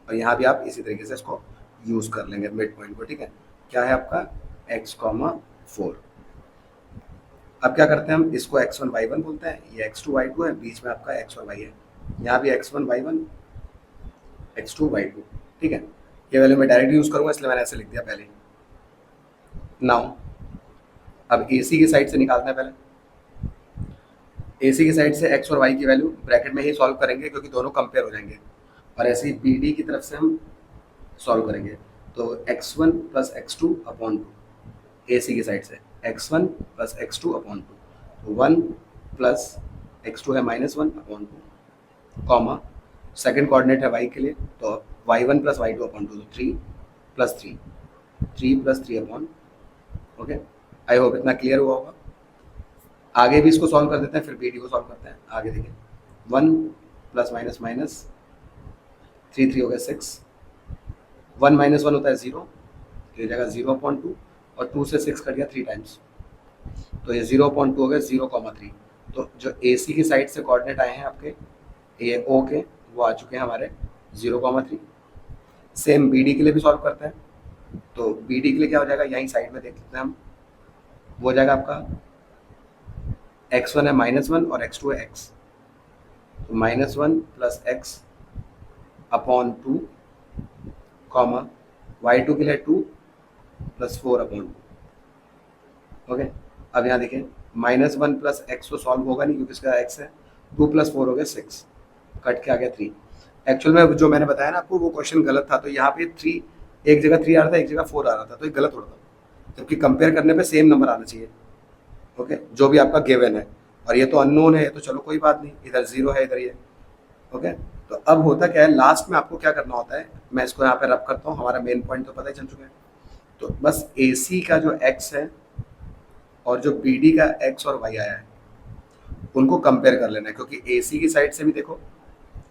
और यहाँ भी आप इसी तरीके से इसको यूज़ कर लेंगे मिड पॉइंट को, ठीक है। क्या है आपका x,4। अब क्या करते हैं हम, इसको x1 y1 बोलते हैं, ये x2 y2 है, बीच में आपका x और y है, यहाँ भी x1 y1 x2 y2, ठीक है। ये वैल्यू मैं डायरेक्ट यूज करूंगा इसलिए मैंने ऐसे लिख दिया पहले। नाउ अब AC की साइड से निकालना है, पहले AC की साइड से x और y की वैल्यू ब्रैकेट में ही सॉल्व करेंगे क्योंकि दोनों कंपेयर हो जाएंगे, और ऐसे ही BD की तरफ से हम सॉल्व करेंगे। तो x1 plus x2 upon two, AC की साइड से x1 plus x2 upon two, तो 1 प्लस x2 है -1 upon two, comma second coordinate है y के लिए, तो y1 plus y2 upon two, तो 3 plus 3, 3 plus 3 upon, okay. I hope इतना क्लियर हुआ होगा। आगे भी इसको सॉल्व कर देते हैं, फिर BD को सॉल्व करते हैं। आगे देखिए 1 प्लस माइनस माइनस 3, 3 हो गया 6, 1 माइनस 1 होता है 0, तो ये जाएगा 0/2, और 2 से 6 कट गया 3 टाइम्स, तो ये 0/2 हो गया 0,3। तो जो AC की साइड से कोऑर्डिनेट आए हैं आपके ये O के, वो आ चुके हैं हमारे 0,3। सेम BD के लिए भी सॉल्व करते हैं, तो BD के लिए क्या हो जाएगा, यहीं साइड में देख लेते हैं हम, वो हो जाएगा आपका x1 है -1 और x2 है x, तो -1 plus x upon 2, comma y2 के लिए 2 प्लस 4 अपॉन 2, ओके। अब यहाँ देखिए -1 प्लस x तो सॉल्व होगा नहीं क्योंकि इसका x है, 2 प्लस 4 हो गया 6, कट के आ गया 3। एक्चुअल में जो मैंने बताया ना आपको वो क्वेश्चन गलत था, तो यहाँ पे 3 एक जगह 3 आ रहा था, एक जगह 4 आ रहा था, तो ये गलत हो रहा था, जबकि कंपेयर करने पे सेम नंबर आना चाहिए, ओके, जो भी आपका गिवन है। और ये तो अननोन है, तो चलो कोई बात नहीं, इधर 0 है, इधर ये, ओके। तो अब होता क्या है, लास्ट में आपको क्या करना होता है, मैं इसको यहाँ पे रब करता हूँ, हमारा मेन पॉइंट तो पता ही चल चुका है। तो बस AC का जो x है और जो BD का x और y आया है उनको कंपेयर कर लेना है, क्योंकि AC की साइड से भी देखो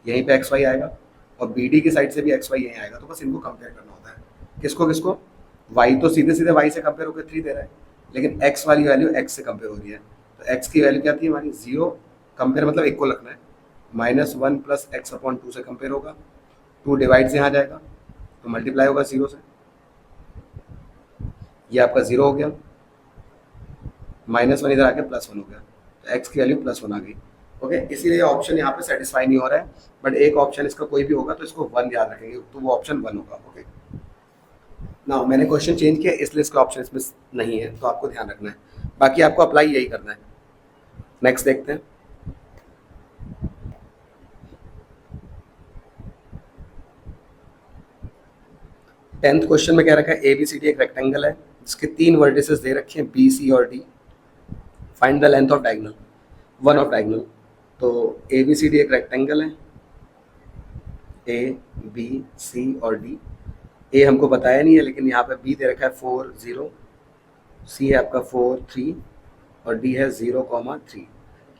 यहीं पे x y आएगा और BD की साइड से भी x y यहीं आएगा, तो बस इनको कंपेयर करना होता है। किसको किसको, y तो सीधे सीधे y से कंपेयर होकर 3 दे रहा है, लेकिन x वाली वैल्यू x से कंपेयर हो रही है, तो x की वैल्यू क्या थी हमारी 0, कंपेयर मतलब इक्वल रखना है, -1 प्लस x अपॉन 2 से कंपेयर होगा, 2 डिवाइड से यहाँ जाएगा तो मल्टीप्लाई होगा 0 से, ये आपका 0 हो गया, -1 इधर आके +1 हो गया, तो x की वैल्यू +1 आ गई, ओके। इसीलिए ऑप्शन यहाँ पे सेटिस्फाई नहीं हो रहा है, बट एक ऑप्शन इसका कोई भी होगा तो इसको 1 याद रखेंगे, तो वो ऑप्शन 1 होगा, ओके। ना मैंने क्वेश्चन चेंज किया इसलिए इसका ऑप्शन इसमें नहीं है, तो आपको ध्यान रखना है, बाकी आपको अप्लाई यही करना है। नेक्स्ट देखते हैं। टेंथ क्वेश्चन में क्या रखा है, ABCD एक रेक्टेंगल है जिसके 3 वर्टिसेस दे रखे हैं B, C और D, find the length of diagonal, one of diagonal. तो ABCD एक रेक्टेंगल है, A, B, C और D। A हमको बताया नहीं है, लेकिन यहाँ पे B दे रखा है 4, 0, C है आपका 4, 3 और D है 0,3।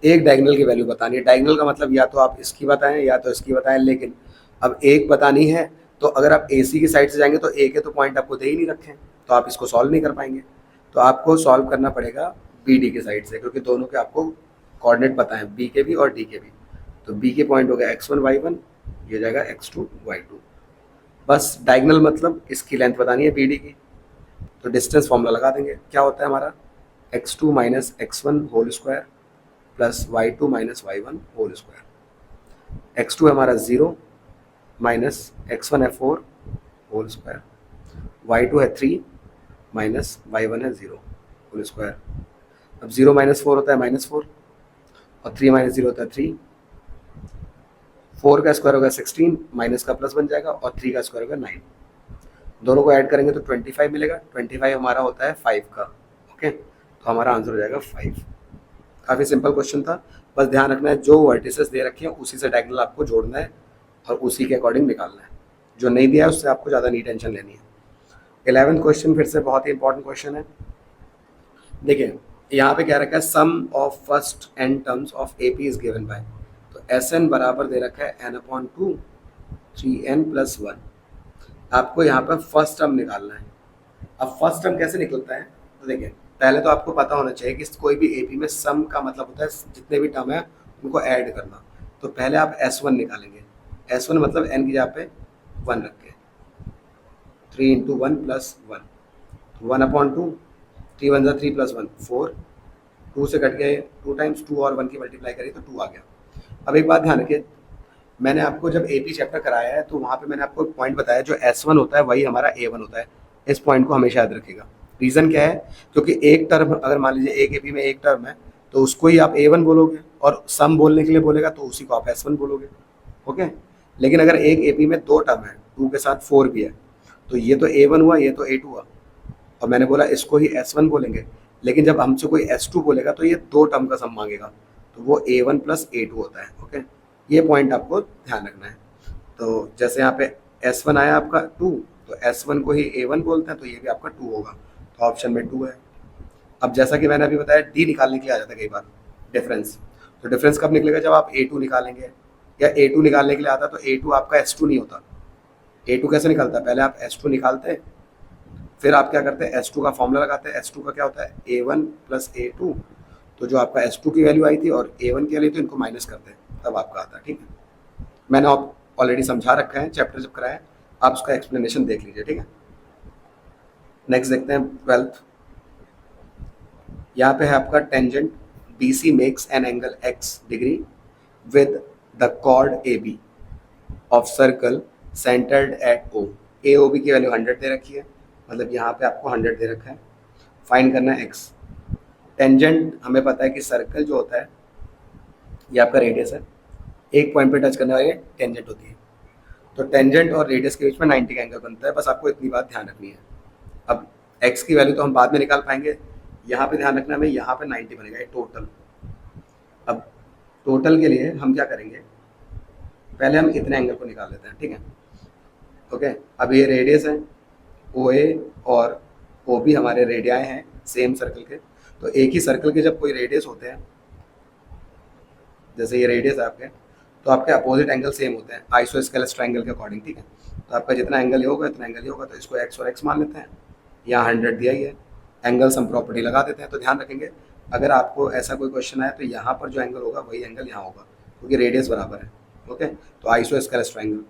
एक डायगोनल की वैल्यू बतानी है। डायगोनल का मतलब या तो आप इसकी बताएं या तो इसकी बताएं, लेकिन अब एक बतानी है, तो अगर आप AC की साइड से जाएंगे तो A के तो पॉइंट आपको दे ही नहीं रखे हैं, तो आप इसको सॉल्व नहीं कर पाएंगे, तो आपको सॉल्व करना पड़ेगा BD की साइड से, क्योंकि दोनों के आपको कोऑर्डिनेट पता है, B के भी और D के भी। तो B के पॉइंट हो गया x1 y1, ये जाएगा x2 y2। बस डायगोनल मतलब इसकी लेंथ बतानी है BD की, तो डिस्टेंस फॉर्मूला लगा देंगे। क्या होता है हमारा, x2 minus x1 whole square plus y2 minus y1 whole square. x2 है हमारा 0 माइनस x1 है 4 होल स्क्वायर, y2 है 3 माइनस y1 है 0 होल स्क्वायर। अब 0 माइनस 4 होता है -4 और 3 माइनस 0 होता है 3, 4 का स्क्वायर होगा 16, माइनस का प्लस बन जाएगा और 3 का स्क्वायर होगा 9, दोनों को ऐड करेंगे तो 25 मिलेगा। 25 हमारा होता है 5 का, ओके, तो हमारा आंसर हो जाएगा 5। काफ़ी सिंपल क्वेश्चन था, बस ध्यान रखना है जो वर्टिसेस दे रखे हैं उसी से डायगोनल आपको जोड़ना है और उसी के अकॉर्डिंग निकालना है, जो नहीं दिया है उससे आपको ज़्यादा नहीं टेंशन लेनी है। 11th क्वेश्चन फिर से बहुत ही इंपॉर्टेंट क्वेश्चन है। देखिए यहाँ पे क्या रखा है, sum of first n terms of AP is given by, तो SN बराबर दे रखा है n/2 3n + 1। आपको यहाँ पर फर्स्ट टर्म निकालना है। अब फर्स्ट टर्म कैसे निकलता है, तो देखिए पहले तो आपको पता होना चाहिए कि कोई भी AP में सम का मतलब होता है जितने भी टर्म है उनको ऐड करना। तो पहले आप S1 निकालेंगे, S1 मतलब n की जगह पे 1 रख के, 3 × 1 + 1, 1/2, 3 × 1 = 3 + 1 4, 2 से कट गए, 2 टाइम्स 2 और 1 की मल्टीप्लाई करी तो 2 आ गया। अब एक बात ध्यान रखिए, मैंने आपको जब एपी चैप्टर कराया है तो वहाँ पे मैंने आपको एक पॉइंट बताया, जो S1 होता है वही हमारा A1 होता है। इस पॉइंट को हमेशा याद रखिएगा। रीज़न क्या है, क्योंकि एक टर्म अगर मान लीजिए एक एपी में एक टर्म है तो उसको ही आप A1 बोलोगे, और सम बोलने के लिए बोलेगा तो उसी को आप S1 बोलोगे। ओके, लेकिन अगर एक एपी में 2 टर्म है, 2 के साथ 4 भी है, तो ये तो A1 हुआ, ये तो A2 हुआ, और मैंने बोला इसको ही S1 बोलेंगे। लेकिन जब हमसे कोई S2 बोलेगा तो ये 2 टर्म का सम मांगेगा, तो वो A1 प्लस A2 होता है। ओके, ये पॉइंट आपको ध्यान रखना है। तो जैसे यहाँ पे S1 आया आपका 2, तो S1 को ही A1 बोलते हैं, तो ये भी आपका 2 होगा, तो ऑप्शन में 2 है। अब जैसा कि मैंने अभी बताया, डी निकालने के लिए आ जाता है कई बार डिफरेंस। तो डिफरेंस कब निकलेगा, जब आप A2 निकालेंगे, या A2 निकालने के लिए आता है तो A2 आपका S2 नहीं होता। A2 कैसे निकलता है, पहले आप S2 निकालते हैं, फिर आप क्या करते हैं, S2 का फॉर्मूला लगाते हैं। S2 का क्या होता है, A1 प्लस A2, तो जो आपका S2 की वैल्यू आई थी और A1 की वैल्यू थी, इनको माइनस करते हैं, तब आपका आता है। ठीक है, मैंने आप ऑलरेडी समझा रखा है चैप्टर जब कराया है, आप उसका एक्सप्लेनेशन देख लीजिए। ठीक है, नेक्स्ट देखते हैं 12th। यहाँ पे है आपका tangent BC makes an angle x degree with the chord AB of circle centred at O। AOB की वैल्यू 100 दे रखी है, मतलब यहाँ पे आपको 100 दे रखा है। फाइंड करना है x। टेंजेंट हमें पता है कि सर्कल जो होता है ये आपका रेडियस है, एक पॉइंट पे टच करने वाली टेंजेंट होती है। तो टेंजेंट और रेडियस के बीच में 90 का एंगल बनता है, बस आपको इतनी बात ध्यान रखनी है। अब x की वैल्यू तो हम बाद में निकाल पाएंगे, यहाँ पे ध्यान रखना हमें, यहाँ पे 90 बनेगा ये टोटल। अब टोटल के लिए हम क्या करेंगे, पहले हम इतने एंगल को निकाल लेते हैं। ठीक है, ओके, अब ये रेडियस है, OA और OB हमारे रेडियाएं हैं सेम सर्कल के। तो एक ही सर्कल के जब कोई रेडियस होते हैं, जैसे ये रेडियस है आपके, तो आपके अपोजिट एंगल सेम होते हैं आइसोस्केलेस ट्रायंगल के अकॉर्डिंग। ठीक है, तो आपका जितना एंगल ये होगा इतना एंगल ये होगा, तो इसको x और x मान लेते हैं। यहाँ 100 दिया ही है, एंगल सम प्रॉपर्टी लगा देते हैं। तो ध्यान रखेंगे, अगर आपको ऐसा कोई क्वेश्चन आया तो यहाँ पर जो एंगल होगा वही एंगल यहाँ होगा, क्योंकि रेडियस बराबर है। ओके, तो isosceles triangle,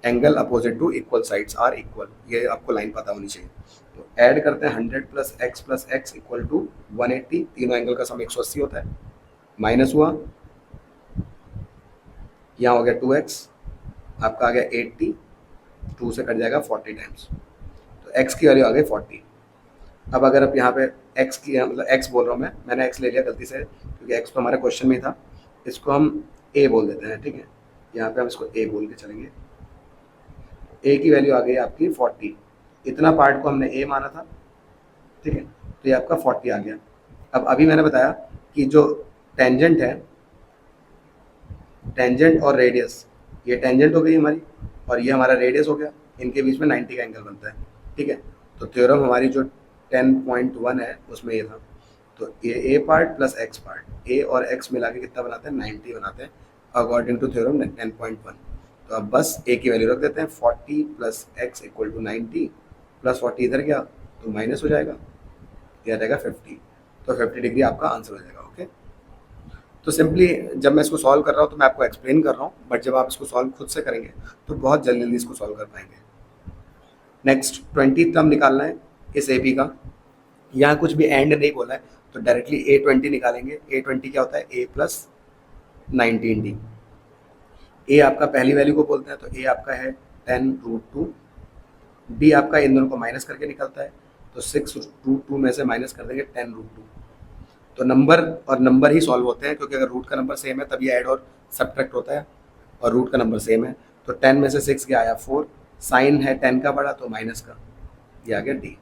angle opposite to equal sides are equal, ये आपको लाइन पता होनी चाहिए। तो ऐड करते हैं 100 प्लस एक्स इक्वल टू 180, तीनों एंगल का सम 180 होता है, माइनस हुआ, यहाँ हो गया 2x, आपका आ गया 80, 2 से कट जाएगा 40 टाइम्स, तो x की वैल्यू आ गई 40। अब अगर आप यहाँ पे x की, मतलब x बोल रहा हूँ मैंने x ले लिया गलती से, क्योंकि x तो हमारे क्वेश्चन में ही था, इसको हम a बोल देते हैं। ठीक है, यहाँ पे हम इसको a बोल के चलेंगे। a की वैल्यू आ गई आपकी 40, इतना पार्ट को हमने a माना था। ठीक है, तो ये आपका 40 आ गया। अब अभी मैंने बताया कि जो टेंजेंट है, टेंजेंट और रेडियस, ये टेंजेंट हो गई हमारी और ये हमारा रेडियस हो गया, इनके बीच में 90 का एंगल बनता है। ठीक है, तो थ्योरम हमारी जो 10.1 है उसमें ये था। तो ये ए पार्ट प्लस एक्स पार्ट, ए और एक्स मिला के कितना बनाते हैं, 90 बनाते हैं अकॉर्डिंग टू थ्योरम 10.1। तो अब बस ए की वैल्यू रख देते हैं, 40 plus x equal to 90, plus 40 इधर गया तो माइनस हो जाएगा, ये आ जाएगा 50, तो 50 डिग्री आपका आंसर हो जाएगा। ओके, तो सिंपली जब मैं इसको सॉल्व कर रहा हूँ तो मैं आपको एक्सप्लेन कर रहा हूँ, बट जब आप इसको सॉल्व खुद से करेंगे तो बहुत जल्दी जल्दी इसको सॉल्व कर पाएंगे। नेक्स्ट 20 टर्म निकालना है इस ए पी का, यहाँ कुछ भी एंड नहीं बोला है, तो डायरेक्टली A20 निकालेंगे। A20 क्या होता है, A प्लस 19D। ए आपका पहली वैल्यू को बोलते हैं, तो ए आपका है 10√2, डी आपका इन दोनों को माइनस करके निकलता है, तो 6√2 में से माइनस कर देंगे 10√2। तो नंबर और नंबर ही सॉल्व होते हैं, क्योंकि अगर रूट का नंबर सेम है तभी ऐड और सब्ट्रैक्ट होता है, और रूट का नंबर सेम है। तो 10 में से 6 गया आया 4, साइन है 10 का बड़ा तो माइनस का, ये आ गया डी।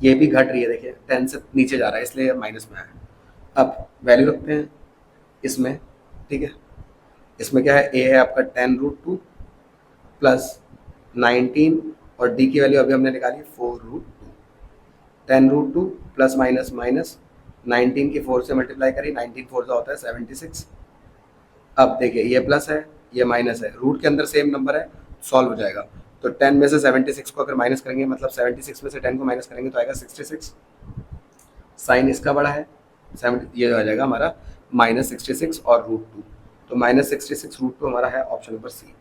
ये भी घट रही है, देखिए 10 से नीचे जा रहा है इसलिए माइनस में आया। अब वैल्यू रखते हैं इसमें। ठीक है, इसमें क्या है, ए है आपका 10√2 प्लस 19, और डी की वैल्यू अभी हमने निकाली 4√2। 10√2 प्लस माइनस माइनस, 19 की 4 से मल्टीप्लाई करी, 19 4 का होता है 76। अब देखिए ये प्लस है ये माइनस है, रूट के अंदर सेम नंबर है, सॉल्व हो जाएगा। तो 10 में से 76 को अगर माइनस करेंगे, मतलब 76 में से 10 को माइनस करेंगे तो आएगा 66। साइन इसका बड़ा है, ये आ जाएगा हमारा -66 और √2, तो -66 √2 हमारा है option number C.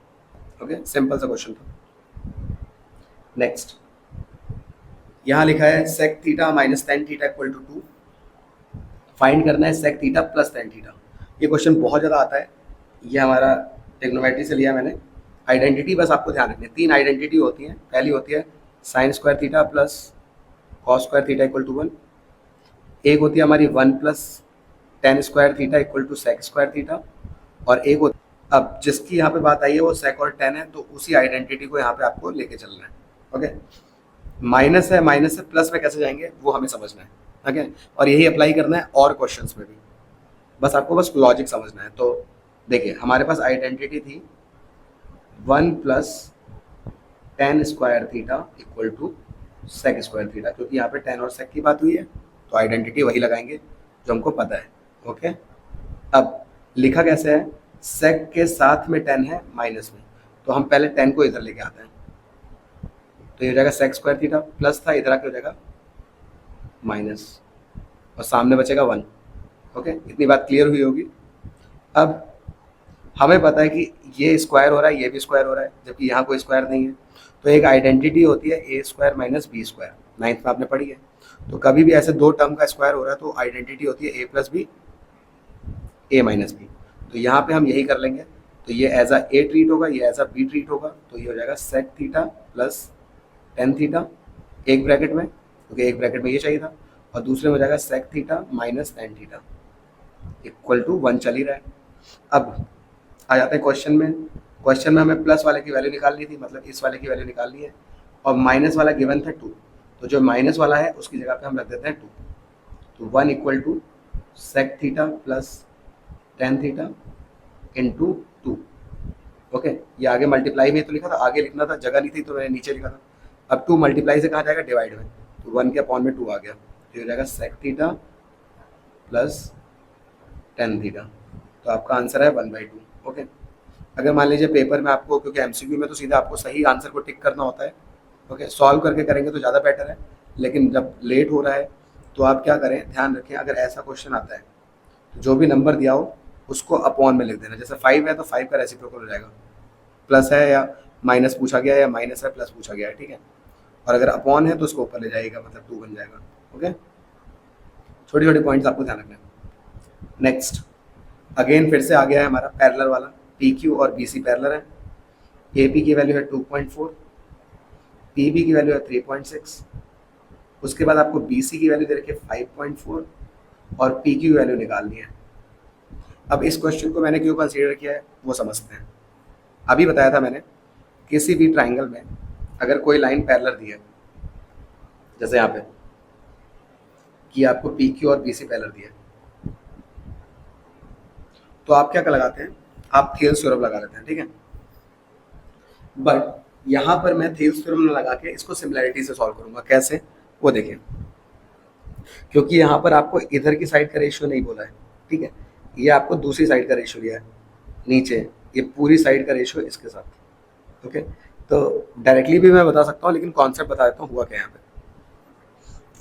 Okay, simple सा क्वेश्चन था। नेक्स्ट यहाँ लिखा है sec theta minus tan theta equal to 2। फाइंड करना है sec theta plus tan theta. ये क्वेश्चन बहुत ज़्यादा आता है, ये हमारा ट्रिग्नोमेट्री से लिया मैंने। आइडेंटिटी बस आपको ध्यान रखनी है, 3 आइडेंटिटी होती हैं। पहली होती है sine square theta plus cos square theta equal to 1। एक होती है हमारी 1 plus tan square theta equal to sec square theta. और एक होती, अब जिसकी यहाँ पे बात आई है वो सेक और टेन है, तो उसी आइडेंटिटी को यहाँ पे आपको लेके चलना है। ओके, माइनस है, माइनस से प्लस में कैसे जाएंगे वो हमें समझना है। ओके, और यही अप्लाई करना है और क्वेश्चंस में भी, बस आपको बस लॉजिक समझना है। तो देखिए हमारे पास आइडेंटिटी थी 1 plus tan square theta equal to sec square theta, क्योंकि यहाँ पे टेन और सेक की बात हुई है तो आइडेंटिटी वही लगाएंगे जो हमको पता है। ओके, अब लिखा कैसे है, सेक के साथ में टेन है माइनस में, तो हम पहले टेन को इधर लेके आते हैं, तो ये हो जाएगा सेक स्क्वायर थीटा प्लस था, इधर आके हो जाएगा माइनस, और सामने बचेगा 1। ओके, इतनी बात क्लियर हुई होगी। अब हमें पता है कि ये स्क्वायर हो रहा है, ये भी स्क्वायर हो रहा है, जबकि यहाँ कोई स्क्वायर नहीं है, तो एक आइडेंटिटी होती है A square minus B square, 9th में आपने पढ़ी है। तो कभी भी ऐसे दो टर्म का स्क्वायर हो रहा है तो आइडेंटिटी होती है A plus B, A minus B. तो यहाँ पे हम यही कर लेंगे, तो ये एज अ ए ट्रीट होगा, ये एज अ बी ट्रीट होगा, तो ये हो जाएगा sec theta plus tan theta एक ब्रैकेट में, क्योंकि एक ब्रैकेट में ये चाहिए था, और दूसरे में हो जाएगा sec theta minus tan theta equal to 1 चल ही रहा है। अब आ जाते हैं क्वेश्चन में। क्वेश्चन में हमें प्लस वाले की वैल्यू निकालनी थी, मतलब इस वाले की वैल्यू निकालनी है, और माइनस वाला गिवन था 2, तो जो माइनस वाला है उसकी जगह पे हम रख देते हैं 2। तो 1 equal to sec theta plus tan theta into 2। Okay, ये आगे मल्टीप्लाई में तो लिखा था, आगे लिखना था, जगह नहीं थी तो मैंने नीचे लिखा था। अब 2 मल्टीप्लाई से कहाँ जाएगा, डिवाइड में, तो 1 के अपॉन में 2 आ गया, तो हो जाएगा sec theta plus tan theta. तो आपका आंसर है 1/2। ओके, अगर मान लीजिए पेपर में आपको, क्योंकि एमसीक्यू में तो सीधा आपको सही आंसर को टिक करना होता है, ओके, सॉल्व करके करेंगे तो ज़्यादा बेटर है, लेकिन जब लेट हो रहा है तो आप क्या करें, ध्यान रखें, अगर ऐसा क्वेश्चन आता है तो जो भी नंबर दिया हो उसको अपॉन में लिख देना। जैसे 5 है तो 5 का रेसिप्रोकल हो जाएगा, प्लस है या माइनस पूछा गया है, या माइनस है प्लस पूछा गया है, ठीक है। और अगर अपॉन है तो उसको ऊपर ले जाइएगा, मतलब 2 बन जाएगा। ओके, छोटी छोटी पॉइंट्स आपको ध्यान रखना है। नेक्स्ट, अगेन फिर से आ गया है हमारा पैरेलल वाला, पी क्यू और बी सी पैरेलल है। ए पी की वैल्यू है 2.4, पी बी की वैल्यू है 3.6, उसके बाद आपको बी सी की वैल्यू दे रखी है 5.4, और पी की वैल्यू निकालनी है। अब इस क्वेश्चन को मैंने क्यों कंसीडर किया है वो समझते हैं। अभी बताया था मैंने, किसी भी ट्राइंगल में अगर कोई लाइन पैरेलल दी है, जैसे यहाँ पे कि आपको पी क्यू और बी सी पैरेलल दिया है, तो आप क्या लगाते हैं, आप थेल्स थ्योरम लगा लेते हैं, ठीक है। बट यहाँ पर मैं थेल्स थ्योरम लगा के इसको सिमिलैरिटी से सॉल्व करूंगा। कैसे, वो देखें, क्योंकि यहाँ पर आपको इधर की साइड का रेशियो नहीं बोला है, ठीक है, ये आपको दूसरी साइड का रेशियो दिया है, नीचे ये पूरी साइड का रेशियो इसके साथ। ओके, तो डायरेक्टली भी मैं बता सकता हूँ, लेकिन कॉन्सेप्ट बता देता हूँ हुआ क्या यहाँ पे।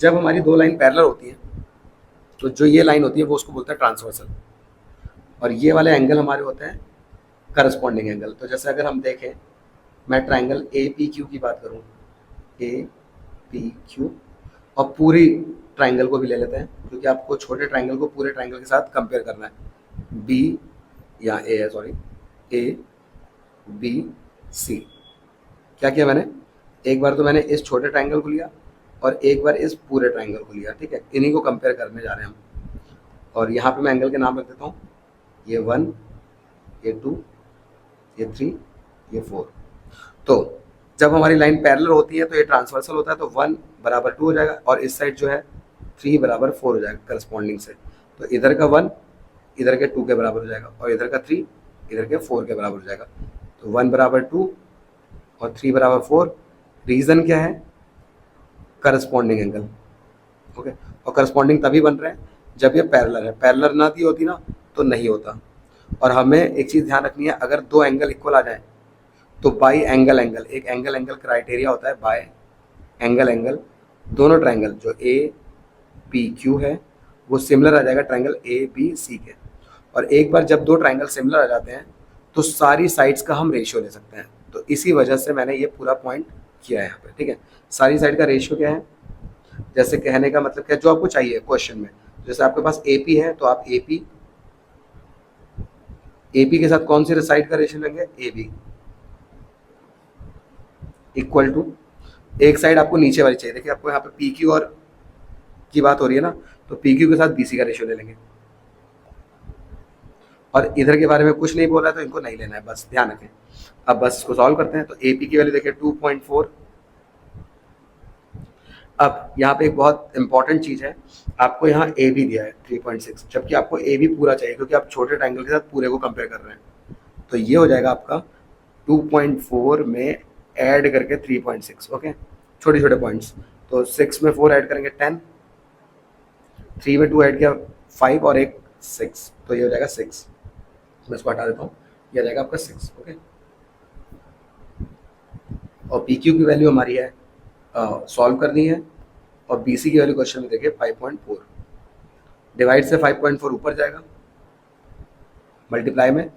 जब हमारी दो लाइन पैरेलल होती है तो जो ये लाइन होती है वो उसको बोलते हैं ट्रांसवर्सल, और ये वाले एंगल हमारे होते हैं करस्पॉन्डिंग एंगल। तो जैसे अगर हम देखें, मैं ट्राइंगल ए पी क्यू की बात करूँ, ए पी क्यू, और पूरी ट्राइंगल को भी ले लेते हैं, क्योंकि आपको छोटे ट्राइंगल को पूरे ट्राइंगल के साथ कंपेयर करना है। बी या ए है, सॉरी, ए बी सी। क्या किया मैंने, एक बार तो मैंने इस छोटे ट्राइंगल को लिया और एक बार इस पूरे ट्राइंगल को लिया, ठीक है, इन्हीं को कंपेयर करने जा रहे हैं हम। और यहाँ पे मैं एंगल के नाम रख देता हूँ, ये 1, ये 2, ये 3, ये 4। तो जब हमारी लाइन पैरेलल होती है तो ये ट्रांसवर्सल होता है, तो 1 बराबर 2 हो जाएगा, और इस साइड जो है 3 बराबर 4 हो जाएगा करस्पॉन्डिंग से। तो इधर का 1 इधर के 2 के बराबर हो जाएगा, और इधर का 3 इधर के 4 के बराबर हो जाएगा। तो 1 बराबर 2 और 3 बराबर 4। रीज़न क्या है, करस्पॉन्डिंग एंगल। ओके, और करस्पॉन्डिंग तभी बन रहे हैं जब ये पैरेलल है, पैरेलल ना दी होती ना तो नहीं होता। और हमें एक चीज़ ध्यान रखनी है, अगर दो एंगल इक्वल आ जाए तो बाई एंगल एंगल, एक एंगल एंगल क्राइटेरिया होता है, बाय एंगल एंगल दोनों ट्राइंगल जो ए पी क्यू है वो सिमिलर आ जाएगा ट्राइंगल ए बी सी के। और एक बार जब दो ट्राइंगल सिमिलर आ जाते हैं तो सारी साइड्स का हम रेशियो ले सकते हैं। तो इसी वजह से मैंने ये पूरा पॉइंट किया है यहाँ पे, ठीक है। सारी साइड का रेशियो क्या है, जैसे कहने का मतलब क्या, जो आपको चाहिए क्वेश्चन में, जैसे आपके पास AP है तो आप AP के साथ कौन सी साइड का रेशियो लेंगे, AB इक्वल टू, एक साइड आपको नीचे वाली चाहिए। देखिए आपको यहाँ पे PQ और की बात हो रही है ना, तो PQ के साथ BC का रेशियो ले लेंगे। और इधर के बारे में कुछ नहीं बोला है तो इनको नहीं लेना है, बस ध्यान रखें। अब बस इसको सॉल्व करते हैं। तो AP की वैल्यू देखिए 2.4। अब यहाँ पे एक बहुत इंपॉर्टेंट चीज़ है, आपको यहाँ AB दिया है 3.6, जबकि आपको AB पूरा चाहिए क्योंकि आप छोटे ट्रायंगल के साथ पूरे को कंपेयर कर रहे हैं। तो ये हो जाएगा आपका 2.4 में ऐड करके 3.6। ओके, छोटे छोटे पॉइंट्स। तो 6 में 4 ऐड करेंगे 10, 3 में 2 ऐड किया 5 और एक 6, तो ये हो जाएगा 6। मैं इसको हटा देता हूँ, ये आ जाएगा आपका 6। ओके, और PQ की वैल्यू हमारी है सॉल्व करनी है, और BC की वैल्यू क्वेश्चन में देखिए 5.4। डिवाइड से 5.4 ऊपर जाएगा, मल्टीप्लाई में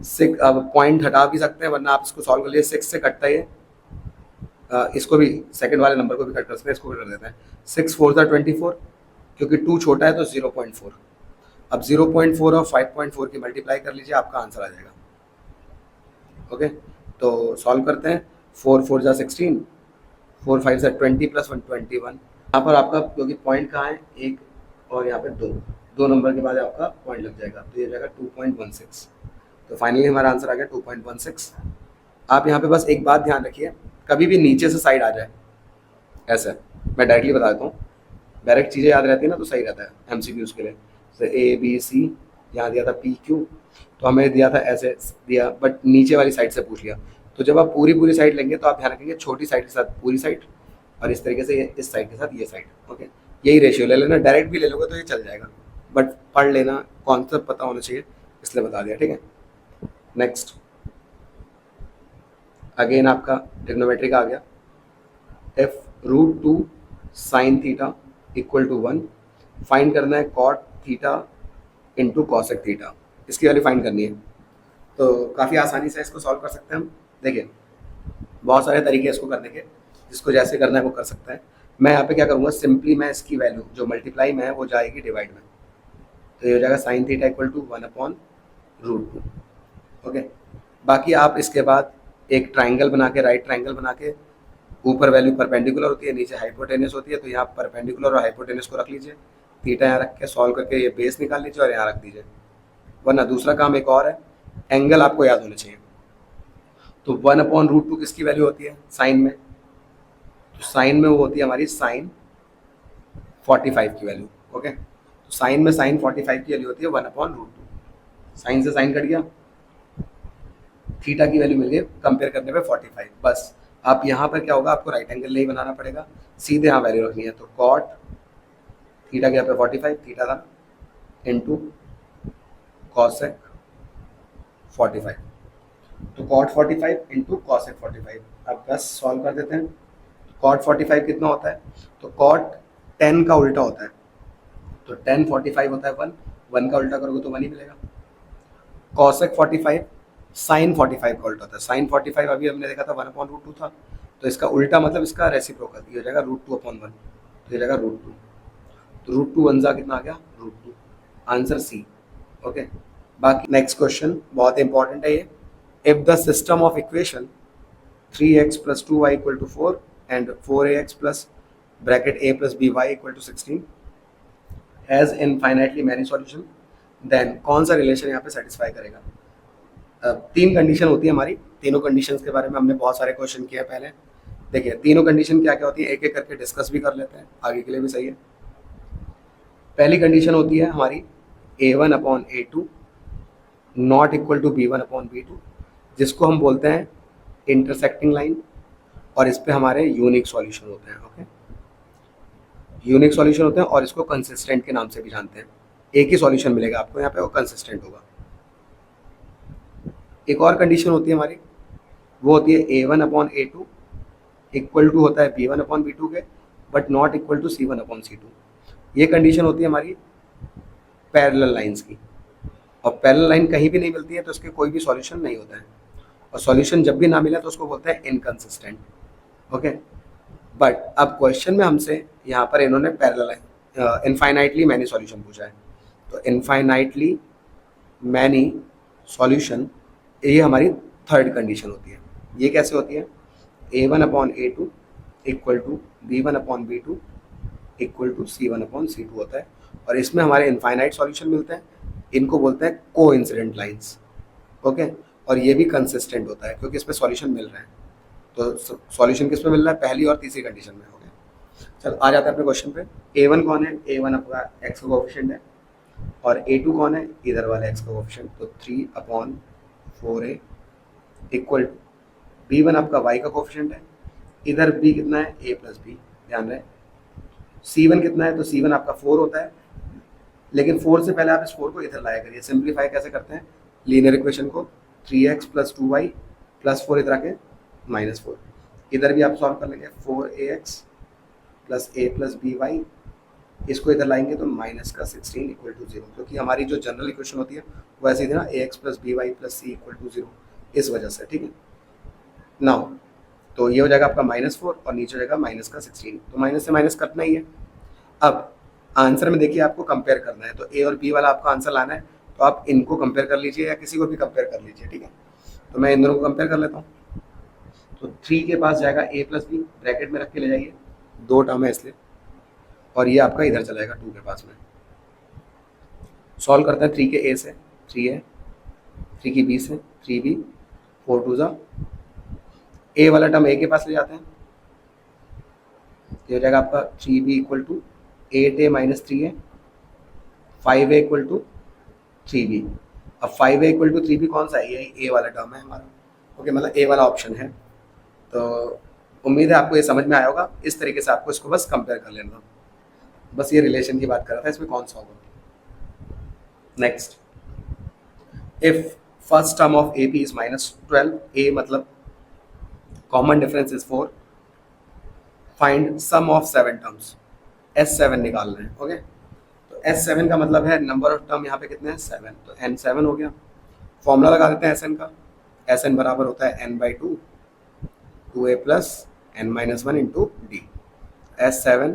6। अब पॉइंट हटा भी सकते हैं वरना आप इसको सॉल्व कर लिए, 6 से कटता है ये। इसको भी सेकंड वाले नंबर को भी कट कर सकते हैं, इसको भी कर देते हैं। 6 4 24, क्योंकि 2 छोटा है तो 0.4। अब 0.4 और 5.4 की मल्टीप्लाई कर लीजिए, आपका आंसर आ जाएगा। ओके, तो सॉल्व करते हैं। 4 4 जा 16, 4 5 जा 20 प्लस 1 21। यहाँ पर आपका क्योंकि पॉइंट कहाँ है, एक और यहाँ पे दो नंबर के बाद आपका पॉइंट लग जाएगा, तो ये जाएगा 2.16। तो फाइनली हमारा आंसर आ गया 2.16। आप यहाँ पे बस एक बात ध्यान रखिए, कभी भी नीचे से साइड आ जाए ऐसे, मैं डायरेक्टली बता देता हूँ, डायरेक्ट चीज़ें याद रहती है ना तो सही रहता है MCQs के लिए। जैसे ABC यहाँ दिया था PQ, तो हमें दिया था ऐसे दिया, बट नीचे वाली साइड से पूछ लिया। तो जब आप पूरी साइड लेंगे तो आप ध्यान रखेंगे छोटी साइड के साथ पूरी साइड, और इस तरीके से इस साइड के साथ ये साइड। ओके, यही रेशियो ले लेना, डायरेक्ट भी ले लोगे तो ये चल जाएगा, बट पढ़ लेना, कॉन्सेप्ट पता होना चाहिए, इसलिए बता दिया। ठीक है, नेक्स्ट अगेन आपका ट्रिग्नोमेट्री का आ गया। f√2 sine theta equal to 1, find करना है cot theta into cosec theta, इसकी वैल्यू फाइंड करनी है। तो काफ़ी आसानी से इसको सॉल्व कर सकते हैं हम। देखिए बहुत सारे तरीके हैं इसको करने के, जिसको जैसे करना है वो कर सकता है। मैं यहाँ पे क्या करूँगा, सिंपली मैं इसकी वैल्यू जो मल्टीप्लाई में है वो जाएगी डिवाइड में, तो ये हो जाएगा sine theta equal to 1/√2। Okay, बाकी आप इसके बाद एक ट्राइंगल बना के, राइट ट्राइंगल बना के, ऊपर वैल्यू परपेंडिकुलर होती है, नीचे हाइपोटेनस होती है, तो यहाँ परपेंडिकुलर और हाइपोटेनस को रख लीजिए, थीटा यहाँ रख के सॉल्व करके ये बेस निकाल लीजिए और यहाँ रख दीजिए। वरना दूसरा काम एक और है, एंगल आपको याद होने चाहिए। तो 1/√2 किसकी वैल्यू होती है, साइन में, तो साइन में वो होती है हमारी साइन 45 की वैल्यू। ओके, तो साइन में साइन 45 की वैल्यू होती है 1/√2। साइन से साइन कट गया, थीटा की वैल्यू मिल गई कंपेयर करने पे 45। बस आप यहाँ पर क्या होगा, आपको राइट एंगल नहीं बनाना पड़ेगा, सीधे यहाँ वैल्यू रखनी है। तो कॉट थीटा के यहाँ पे 45 थीटा था इंटू कॉसेक 45, तो कॉट 45 इंटू कॉसेक 45। अब बस सॉल्व कर देते हैं। कॉट 45 कितना होता है, तो कॉट 10 का उल्टा होता है, तो 10 45 होता है 1, 1 का उल्टा करोगे तो 1 ही मिलेगा। कॉसेक 45 साइन 45 का उल्टा होता है, साइन 45 अभी हमने देखा था 1/√2 था, तो इसका उल्टा मतलब इसका रेसिप्रोकल, ये हो जाएगा √2/1, तो ये जाएगा √2, तो √2 1 जा कितना आ गया, √2। Answer C। ओके, बाकी नेक्स्ट क्वेश्चन बहुत इंपॉर्टेंट है ये। If the system of equation 3x + 2y = 4 and 4ax plus bracket a + by = 16 has infinitely many solution, then कौन सा रिलेशन यहाँ पे सेटिस्फाई करेगा। तीन कंडीशन होती है हमारी, तीनों कंडीशंस के बारे में हमने बहुत सारे क्वेश्चन किए पहले। देखिए तीनों कंडीशन क्या क्या होती है, एक एक करके डिस्कस भी कर लेते हैं, आगे के लिए भी सही है। पहली कंडीशन होती है हमारी a1/a2 not equal to b1/b2, जिसको हम बोलते हैं इंटरसेक्टिंग लाइन, और इस पे हमारे यूनिक सॉल्यूशन होते हैं। ओके, यूनिक सॉल्यूशन होते हैं और इसको कंसिस्टेंट के नाम से भी जानते हैं। एक ही सॉल्यूशन मिलेगा आपको यहाँ पे, वो कंसिस्टेंट होगा। एक और कंडीशन होती है हमारी, वो होती है a1/a2 इक्वल टू होता है b1/b2 के, but not equal to c1/c2। ये कंडीशन होती है हमारी पैरेलल लाइंस की, और पैरेलल लाइन कहीं भी नहीं मिलती है तो इसके कोई भी सॉल्यूशन नहीं होता है, और सॉल्यूशन जब भी ना मिले तो उसको बोलते हैं इनकंसिस्टेंट। ओके, बट अब क्वेश्चन में हमसे यहाँ पर इन्होंने पैरेलल इनफाइनाइटली मैनी सॉल्यूशन पूछा है, तो इनफाइनाइटली मैनी सॉल्यूशन ये हमारी थर्ड कंडीशन होती है। ये कैसे होती है? A1/A2 equal to B1/B2 equal to C1/C2 होता है, और इसमें हमारे इनफाइनाइट सॉल्यूशन मिलते हैं, इनको बोलते हैं कोइंसिडेंट लाइंस। ओके, और ये भी कंसिस्टेंट होता है क्योंकि इसमें सॉल्यूशन मिल रहा है। तो सॉल्यूशन किस में मिल रहा है? पहली और तीसरी कंडीशन में हो गया। चल आ जाते हैं अपने क्वेश्चन पे। A1 कौन है? A1 आपका एक्स का कोएफिशिएंट है, और A2 कौन है? इधर वाला एक्स का कोएफिशिएंट, तो 3/4a इक्वल B1 आपका वाई का कोएफिशिएंट है, इधर B कितना है? a+b। ध्यान रहे C1 कितना है? तो C1 आपका 4 होता है, लेकिन 4 से पहले आप इस 4 को इधर लाया करिए। सिंप्लीफाई कैसे करते हैं? लीनियर इक्वेशन को 3x + 2y + 4 इधर आके -4, इधर भी आप सॉल्व कर लेंगे 4ax + a + by, इसको इधर लाएंगे तो -16 = 0, क्योंकि हमारी जो जनरल इक्वेशन होती है वो ऐसी थी ना, ax + by + c = 0, इस वजह से। ठीक है, नाउ तो ये हो जाएगा आपका -4 और नीचे हो जाएगा -16, तो माइनस से माइनस कटना ही है। अब आंसर में देखिए आपको कंपेयर करना है, तो ए और बी वाला आपका आंसर लाना है, तो आप इनको कंपेयर कर लीजिए या किसी को भी कंपेयर कर लीजिए। ठीक है, तो मैं इन दोनों को कंपेयर कर लेता हूँ। तो 3 के पास जाएगा a + b, ब्रैकेट में रख के ले जाइए, 2 टर्म है इसलिए, और ये आपका इधर चला जाएगा 2 के पास में। सॉल्व करते हैं 3 के a से 3 है, 3 की b से 3b, 4 2 जा, a वाला टर्म a के पास ले जाते हैं, ये हो जाएगा आपका 3b = 8a - 3a, 5a = 3b। अब 5a = 3b कौन सा है? ये a वाला टर्म है हमारा। ओके, मतलब a वाला ऑप्शन है। तो उम्मीद है आपको ये समझ में आया होगा। इस तरीके से आपको इसको बस कंपेयर कर लेना, बस ये रिलेशन की बात कर रहा था, इसमें कौन सा होगा। Next, if first term of AP is -12, a मतलब common difference is 4, find sum of 7 terms, S7 निकाल रहे हैं। ओके, तो S7 का मतलब है नंबर ऑफ टर्म यहाँ पे कितने हैं? 7, तो N7 हो गया। फॉर्मूला लगा देते हैं Sn का, Sn बराबर होता है n/2 2a + n - 1 × d। S7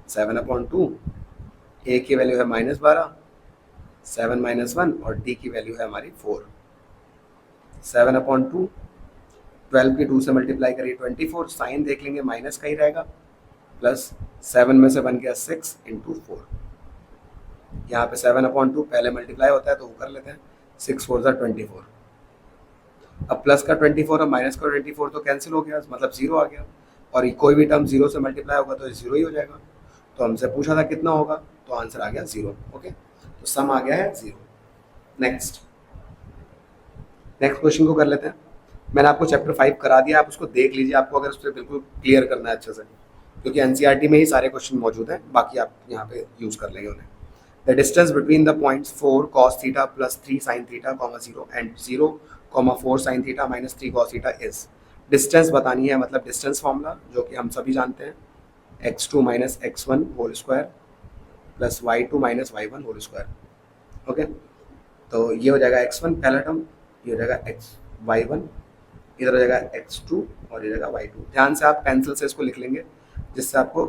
7/2, a की वैल्यू है -12, 7 - 1, और d की वैल्यू है हमारी 4। 7/2, 12 की 2 से मल्टीप्लाई करिए 24, साइन देख लेंगे माइनस का ही रहेगा, प्लस 7 में से बन गया 6 × 4। यहाँ पे 7/2 पहले मल्टीप्लाई होता है तो वो कर लेते हैं, 6 4 = 24। अब प्लस का 24 और माइनस का 24 तो कैंसिल हो गया, मतलब 0 आ गया, और कोई भी टर्म 0 से मल्टीप्लाई होगा तो 0 ही हो जाएगा। तो हमसे पूछा था कितना होगा, तो आंसर आ गया 0। ओके, तो सम आ गया है 0। नेक्स्ट क्वेश्चन को कर लेते हैं। मैंने आपको चैप्टर 5 करा दिया, आप उसको देख लीजिए, आपको अगर उस पर बिल्कुल क्लियर करना है अच्छे से, क्योंकि एनसीईआरटी में ही सारे क्वेश्चन मौजूद हैं, बाकी आप यहाँ पे यूज़ कर लेंगे उन्हें। The distance between the points 4 cos theta + 3 sin theta, 0 and 0, 4 sin theta - 3 cos theta is. Distance बतानी है, मतलब डिस्टेंस फॉर्मूला जो कि हम सभी जानते हैं, x2 - x1 whole square + y2 - y1 whole square. Okay, तो ये हो जाएगा x1 पहला टर्म, ये हो जाएगा y1, इधर हो जाएगा x2 और ये हो जाएगा y2। ध्यान से आप पेंसिल से इसको लिख लेंगे जिससे आपको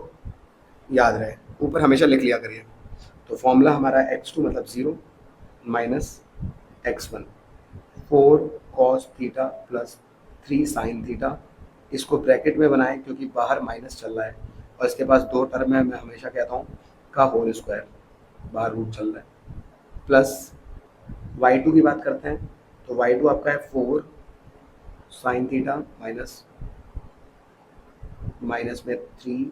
याद रहे, ऊपर हमेशा लिख लिया करिए। तो फॉर्मूला हमारा x2 मतलब 0 - x1, 4 cos theta + 3 sin theta, इसको ब्रैकेट में बनाएं क्योंकि बाहर माइनस चल रहा है, और इसके पास 2 टर्म है, मैं हमेशा कहता हूँ, का होल स्क्वायर, बाहर रूट चल रहा है, प्लस y2 की बात करते हैं, तो y2 आपका है 4 sin थीटा माइनस में 3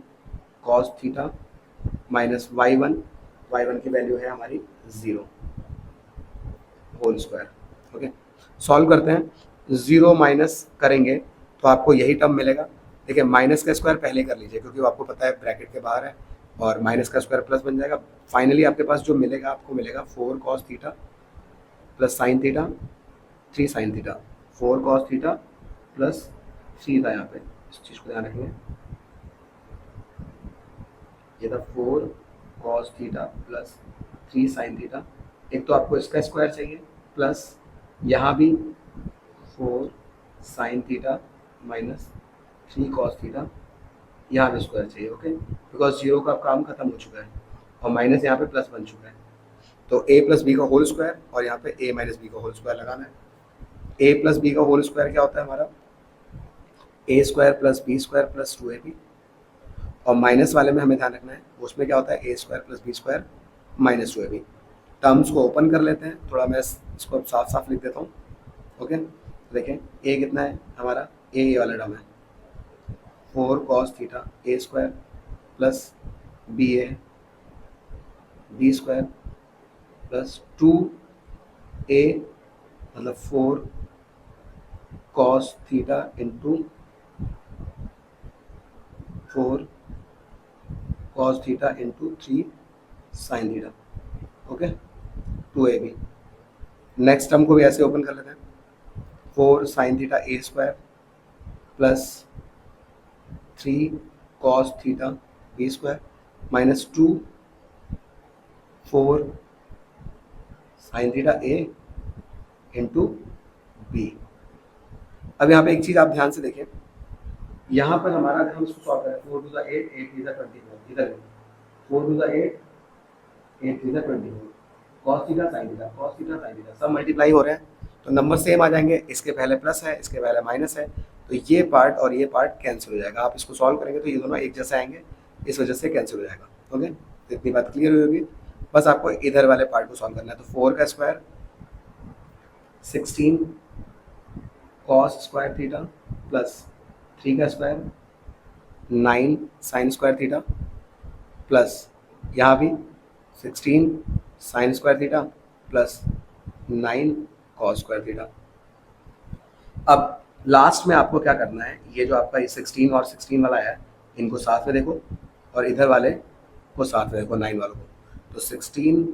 cos थीटा माइनस y1 की वैल्यू है हमारी 0 होल स्क्वायर। ओके, सॉल्व करते हैं, 0 माइनस करेंगे तो आपको यही टर्म मिलेगा। देखिए, माइनस का स्क्वायर पहले कर लीजिए क्योंकि आपको पता है ब्रैकेट के बाहर है, और माइनस का स्क्वायर प्लस बन जाएगा। फाइनली आपके पास जो मिलेगा, आपको मिलेगा 4 cos theta + sin theta 3 sin theta, 4 cos theta + 3 था, यहाँ पे इस चीज़ को ध्यान रखिए, ये था 4 cos थीटा + 3 sin थीटा। एक तो आपको इसका स्क्वायर चाहिए, प्लस यहाँ भी 4 sin थीटा - 3 cos थीटा, यहाँ भी स्क्वायर चाहिए। ओके, बिकॉज 0 का काम खत्म हो चुका है, और माइनस यहाँ पे प्लस बन चुका है, तो ए प्लस बी का होल स्क्वायर और यहाँ पे ए माइनस बी का होल स्क्वायर लगाना है। ए प्लस बी का होल स्क्वायर क्या होता है हमारा, A square plus B square plus 2ab, और माइनस वाले में हमें ध्यान रखना है उसमें क्या होता है A square plus B square minus 2ab। Terms को ओपन कर लेते हैं, थोड़ा मैं इसको अब साफ साफ लिख देता हूँ। ओके, देखें ए कितना है हमारा, ए वाला टर्म है 4 cos theta A square plus B A B square plus 2a मतलब 4 cos theta into 4 cos theta into 3 sin theta. Okay, 2ab। Next term को भी ऐसे ओपन कर लेते हैं, 4 sin theta A square plus 3 cos theta B square minus 2 4 sin theta A into B. अब यहाँ पे एक चीज़ आप ध्यान से देखें, यहाँ पर हमारा अगर हम इसको सॉल्व करें 4 to 8 8 3 24, इधर 4 to 8 8 3 24, cos theta sin theta cos theta sin theta सब मल्टीप्लाई हो रहे हैं, तो नंबर सेम आ जाएंगे। इसके पहले प्लस है, इसके पहले माइनस है, तो ये पार्ट और ये पार्ट कैंसिल हो जाएगा। आप इसको सॉल्व करेंगे तो ये दोनों एक जैसे आएंगे, इस वजह से कैंसिल हो जाएगा। ओके, तो इतनी बात क्लियर हुई होगी। बस आपको इधर वाले पार्ट को सॉल्व करना है, तो 4 का square 16 cos square theta plus 3 का square 9 sin square theta plus यहाँ भी 16 sin square theta plus 9 cos square theta. अब लास्ट में आपको क्या करना है, ये जो आपका ये 16 और 16 वाला है इनको साथ में देखो और इधर वाले को साथ में देखो 9 वालों को। तो 16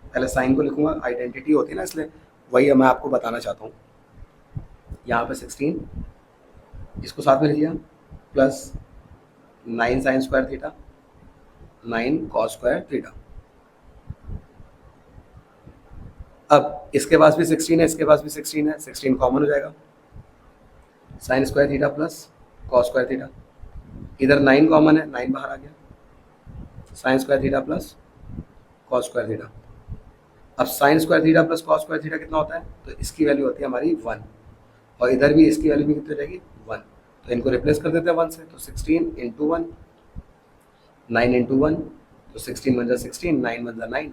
पहले साइन को लिखूंगा, आइडेंटिटी होती है ना, इसलिए वही मैं आपको बताना चाहता हूँ। यहाँ पे 16 इसको साथ में लिख दिया plus 9 sin square theta 9 cos square theta. अब इसके पास भी 16 है, इसके पास भी 16 है, 16 कॉमन हो जाएगा, sin square theta plus cos square theta. इधर 9 कॉमन है, 9 बाहर आ गया, sin square theta plus cos square theta. अब sin square theta plus cos square theta कितना होता है, तो इसकी वैल्यू होती है हमारी 1, और इधर भी इसकी वैल्यू भी कितनी हो जाएगी 1, तो इनको रिप्लेस कर देते हैं 1 से। तो 16 इंटू 1 9 इंटू 1, तो 16 बन जाए 16, 9 बन जाए 9,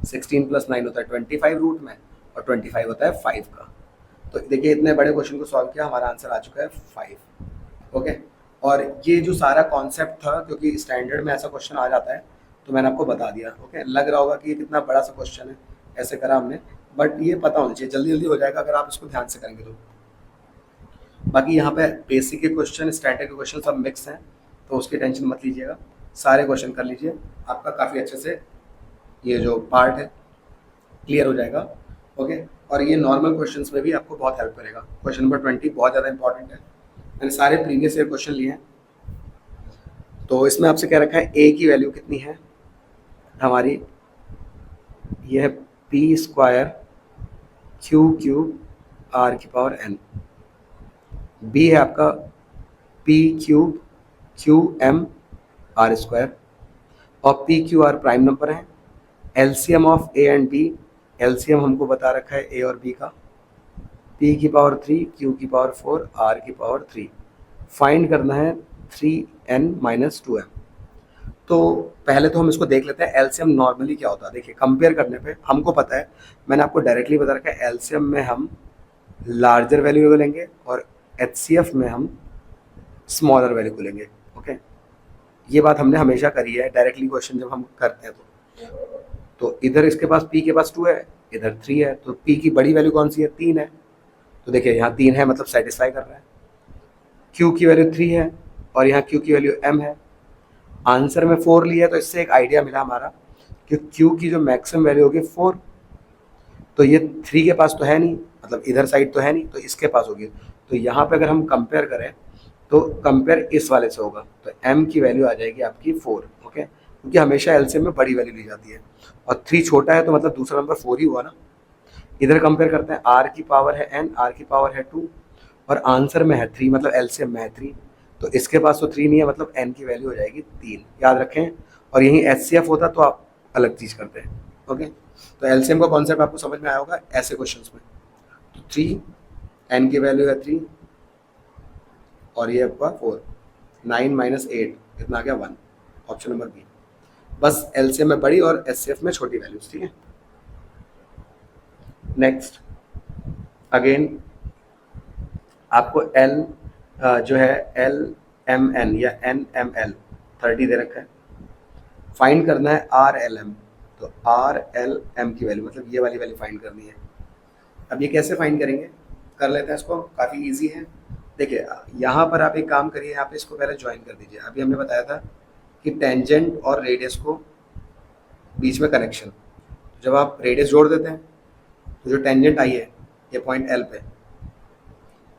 16 प्लस 9 होता है 25 रूट में, और 25 होता है 5 का। तो देखिए इतने बड़े क्वेश्चन को सॉल्व किया, हमारा आंसर आ चुका है 5। ओके, और ये जो सारा कॉन्सेप्ट था, क्योंकि स्टैंडर्ड में ऐसा क्वेश्चन आ जाता है तो मैंने आपको बता दिया। ओके, लग रहा होगा कि ये कितना बड़ा सा क्वेश्चन है, ऐसे करा हमने, बट ये पता होना चाहिए, जल्दी जल्दी हो जाएगा अगर आप इसको ध्यान से करेंगे तो। बाकी यहाँ पे बेसिक के क्वेश्चन, स्टैंडर्ड के क्वेश्चन सब मिक्स हैं, तो उसकी टेंशन मत लीजिएगा, सारे क्वेश्चन कर लीजिए, आपका काफ़ी अच्छे से ये जो पार्ट है क्लियर हो जाएगा। ओके, और ये नॉर्मल क्वेश्चंस में भी आपको बहुत हेल्प करेगा। क्वेश्चन नंबर 20 बहुत ज़्यादा इंपॉर्टेंट है, मैंने सारे प्रीवियस ईयर क्वेश्चन लिए हैं। तो इसमें आपसे कह रखा है ए की वैल्यू कितनी है हमारी, ये है P square Q cube R की पावर एन। बी है आपका P cube Q M R square, और P Q R prime number है। LCM of A and B, LCM हमको बता रखा है ए और बी का, पी की पावर 3 क्यू की पावर 4 आर की पावर 3। फाइंड करना है 3n माइनस 2m। तो पहले तो हम इसको देख लेते हैं एलसीएम नॉर्मली क्या होता है। देखिए कंपेयर करने पे हमको पता है, मैंने आपको डायरेक्टली बता रखा है एलसीएम में हम लार्जर वैल्यू को लेंगे और एचसीएफ में हम स्मॉलर वैल्यू को लेंगे। ओके, ये बात हमने हमेशा करी है डायरेक्टली क्वेश्चन जब हम करते हैं तो इधर इसके पास p के पास 2 है, इधर 3 है, तो p की बड़ी वैल्यू कौन सी है, 3 है, तो देखिए यहाँ 3 है मतलब सेटिस्फाई कर रहा है। q की वैल्यू 3 है और यहाँ q की वैल्यू m है। आंसर में 4 लिया है, तो इससे एक आइडिया मिला हमारा कि q की जो मैक्सिमम वैल्यू होगी 4, तो ये 3 के पास तो है नहीं, मतलब इधर साइड तो है नहीं, तो इसके पास होगी। तो यहाँ पे अगर हम कंपेयर करें तो कंपेयर इस वाले से होगा, तो m की वैल्यू आ जाएगी आपकी 4। ओके, क्योंकि हमेशा एलसीएम में बड़ी वैल्यू ली जाती है, और 3 छोटा है तो मतलब दूसरा नंबर 4 ही हुआ ना। इधर कंपेयर करते हैं, r की पावर है n, r की पावर है 2, और आंसर में है 3, मतलब एलसीएम में है 3, तो इसके पास तो 3 नहीं है, मतलब n की वैल्यू हो जाएगी 3, याद रखें। और यहीं HCF होता तो आप अलग चीज़ करते हैं। ओके, तो एलसीएम का कॉन्सेप्ट आपको समझ में आया होगा ऐसे क्वेश्चंस में। तो 3, n की वैल्यू है 3 और ये आपका 4, 9 माइनस 8 कितना आ गया 1, ऑप्शन नंबर बी। बस एलसीएम में बड़ी और एचसीएफ में छोटी वैल्यूज, ठीक है। नेक्स्ट अगेन आपको एल जो है LMN या NML 30 दे रखा है, फाइंड करना है RLM। तो RLM की वैल्यू मतलब ये वाली वैल्यू फाइंड करनी है। अब ये कैसे फाइंड करेंगे, कर लेते हैं इसको, काफ़ी इजी है। देखिए यहाँ पर आप एक काम करिए, यहाँ पे इसको पहले ज्वाइन कर दीजिए। अभी हमने बताया था कि टेंजेंट और रेडियस को बीच में कनेक्शन, जब आप रेडियस जोड़ देते हैं तो जो टेंजेंट आई है ये पॉइंट L पे,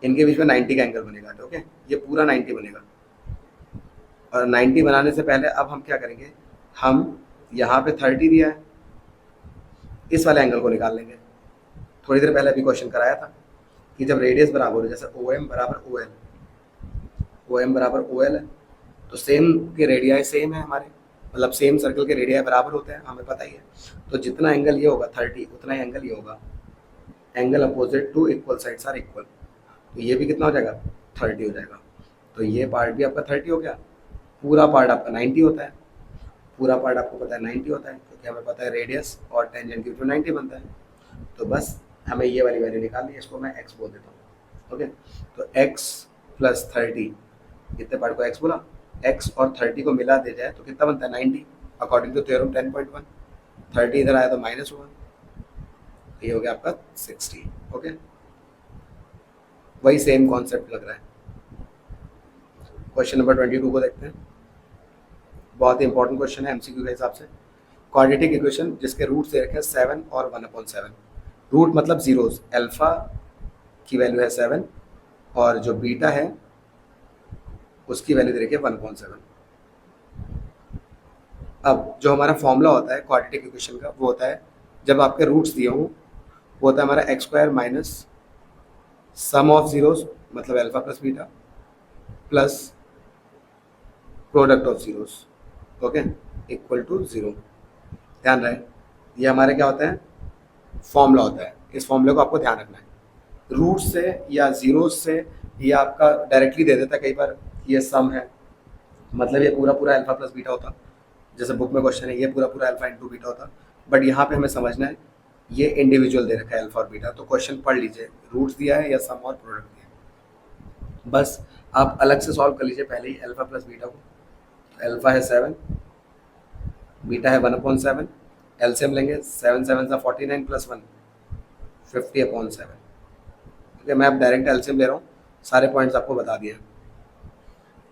इनके बीच में 90 का एंगल बनेगा। ओके, ये पूरा 90 बनेगा। और 90 बनाने से पहले अब हम क्या करेंगे, हम यहाँ पे 30 दिया है, इस वाले एंगल को निकाल लेंगे। थोड़ी देर पहले अभी क्वेश्चन कराया था कि जब रेडियस बराबर हो, जैसे OM बराबर OL, OM बराबर OL है, तो सेम के रेडियाई सेम है हमारे, मतलब सेम सर्कल के रेडियाई बराबर होते हैं, हमें पता ही है। तो जितना एंगल ये होगा 30, उतना ही एंगल ये होगा। Angle opposite to equal sides are equal, तो ये भी कितना हो जाएगा 30 हो जाएगा। तो ये पार्ट भी आपका 30 हो गया, पूरा पार्ट आपका 90 होता है। पूरा पार्ट आपको पता है 90 होता है क्योंकि हमें पता है रेडियस और टेंजेंट के बीच में 90 बनता है। तो बस हमें ये वाली वैल्यू निकालनी है, इसको मैं x बोल देता हूँ। ओके, तो x प्लस 30, कितने पार्ट को x बोला, x और 30 को मिला दे जाए तो कितना बनता है 90, अकॉर्डिंग टू थ्योरम 10.1। 30 इधर आया तो -1, ये हो गया आपका 60। ओके, वही सेम कॉन्सेप्ट लग रहा है। क्वेश्चन नंबर 22 को देखते हैं, बहुत ही इंपॉर्टेंट क्वेश्चन है एमसीक्यू के हिसाब से। क्वाड्रेटिक इक्वेशन जिसके रूट दे रखे हैं 7 और 1/7। रूट मतलब जीरोस, अल्फा की वैल्यू है 7 और जो बीटा है उसकी वैल्यू दे रखी है 1/7। अब जो हमारा फॉर्मूला होता है क्वाड्रेटिक इक्वेशन का, वो होता है जब आपके रूट्स दिए हों, वो होता है हमारा x² minus sum of zeros मतलब alpha plus beta plus product of zeros, okay, equal to 0। ध्यान रहे ये हमारे क्या होता है, फॉर्मूला होता है। इस फॉर्मूले को आपको ध्यान रखना है। रूट से या जीरोस से ये आपका डायरेक्टली दे देता है कई बार, ये सम है मतलब ये पूरा पूरा अल्फा प्लस बीटा होता, जैसे बुक में क्वेश्चन है ये पूरा पूरा अल्फा इंटू बीटा होता। बट यहाँ पे हमें समझना है ये इंडिविजुअल दे रखा है अल्फा और बीटा, तो क्वेश्चन पढ़ लीजिए रूट्स दिया है या सम और प्रोडक्ट दिया है, बस आप अलग से सॉल्व कर लीजिए पहले ही अल्फा प्लस बीटा को। अल्फा है 7, बीटा है 1/7, एलसीएम लेंगे 7 7 सा 49 प्लस 1 50/7। ओके, मैं अब डायरेक्ट एलसीएम ले रहा हूँ, सारे पॉइंट्स आपको बता दिए।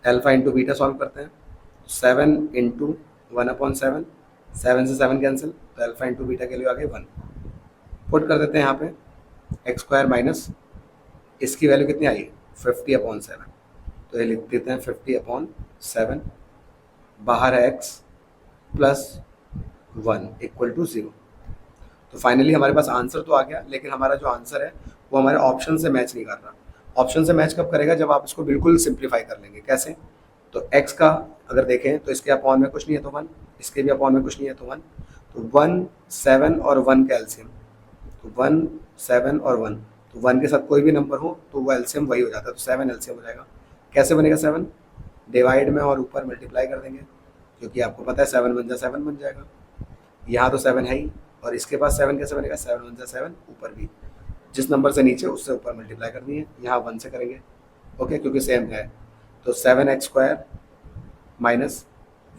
अल्फा इंटू बीटा सॉल्व करते हैं, 7 इंटू 1/7, 7 से 7 कैंसिल, तो अल्फा इंटू बीटा के लिए आ गए 1। पुट कर देते हैं यहाँ पे x² माइनस इसकी वैल्यू कितनी आई 50/7, तो ये लिख देते हैं 50/7, बाहर है x प्लस 1 इक्वल टू 0। तो फाइनली हमारे पास आंसर तो आ गया, लेकिन हमारा जो आंसर है वो हमारे ऑप्शन से मैच नहीं कर रहा। ऑप्शन से मैच कब करेगा, जब आप इसको बिल्कुल सिंप्लीफाई कर लेंगे। कैसे, तो x का अगर देखें तो इसके अपॉन में कुछ नहीं है तो 1, इसके भी अपॉन में कुछ नहीं है तो 1, तो 1 7 और 1 का एलसीएम, तो 1 7 और 1, तो 1 के साथ कोई भी नंबर हो तो वो एलसीएम वही हो जाता है, तो 7 एलसीएम हो जाएगा। कैसे बनेगा 7, डिवाइड में और ऊपर मल्टीप्लाई कर देंगे, क्योंकि आपको पता है 7 1 7 बन जाएगा। यहाँ तो 7 है ही, और इसके पास 7 कैसे बनेगा, 7 1 7, ऊपर भी जिस नंबर से नीचे उससे ऊपर मल्टीप्लाई करनी है, यहाँ 1 से करेंगे। ओके, क्योंकि सेम है, तो 7x² minus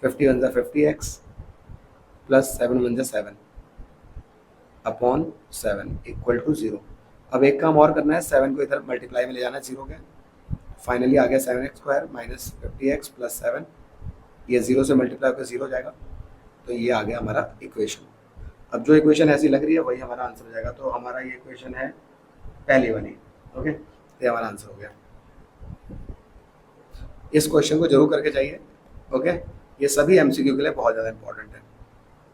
50 1 50x plus 7 1 7 upon 7 equal to 0। अब एक काम और करना है, 7 को इधर मल्टीप्लाई में ले जाना है 0 के, फाइनली आ गया 7x² माइनस 50x प्लस 7, ये 0 से मल्टीप्लाई होकर 0 हो जाएगा, तो ये आ गया हमारा इक्वेशन। अब जो इक्वेशन ऐसी लग रही है वही हमारा आंसर हो जाएगा, तो हमारा ये इक्वेशन है पहली वाली। ओके, ये हमारा आंसर हो गया। इस क्वेश्चन को जरूर करके जाइए। ओके, ये सभी एमसीक्यू के लिए बहुत ज़्यादा इंपॉर्टेंट है।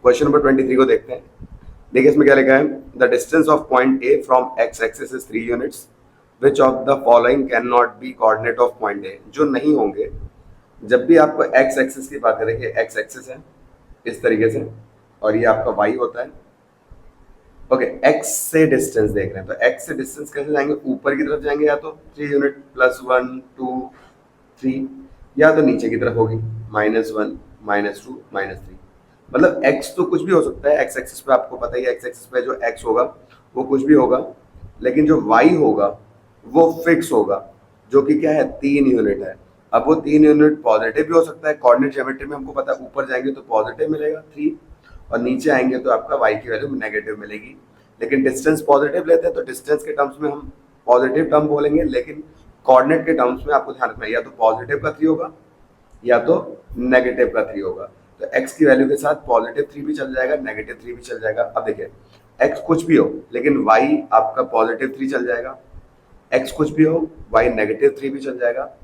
क्वेश्चन नंबर 23 को देखते हैं। देखिए इसमें क्या लिखा है, the distance of point A from x axis is 3 units, which of the following can not be coordinate of point A. जो नहीं होंगे, जब भी आपको एक्स एक्सिस की बात करेंगे, एक्स एक्सिस है इस तरीके से, और ये आपका y होता है। ओके, x से डिस्टेंस देख रहे हैं, तो x से डिस्टेंस कैसे जाएंगे, ऊपर की तरफ जाएंगे, या तो 3 यूनिट +1 2 3, या तो नीचे की तरफ होगी -1 -2 -3। मतलब x तो कुछ भी हो सकता है, x एक्सिस पे आपको पता ही है, x एक्सिस पे जो x होगा वो कुछ भी होगा, लेकिन जो y होगा वो फिक्स होगा, जो कि क्या है, 3 यूनिट है। अब वो 3 यूनिट पॉजिटिव भी हो सकता है, कोऑर्डिनेट ज्योमेट्री में हमको पता है ऊपर जाएंगे तो पॉजिटिव मिलेगा 3, और नीचे आएंगे तो आपका y की वैल्यू नेगेटिव मिलेगी। लेकिन डिस्टेंस पॉजिटिव लेते हैं तो डिस्टेंस के टर्म्स में हम पॉजिटिव टर्म बोलेंगे, लेकिन कोऑर्डिनेट के टर्म्स में आपको ध्यान रखना है, या तो पॉजिटिव का 3 होगा या तो नेगेटिव का 3 होगा। तो x की वैल्यू के साथ पॉजिटिव 3 भी चल जाएगा, नेगेटिव 3 भी चल जाएगा। अब देखिए, x कुछ भी हो लेकिन y आपका पॉजिटिव 3 चल जाएगा, x कुछ भी हो y नेगेटिव 3 भी चल जाएगा,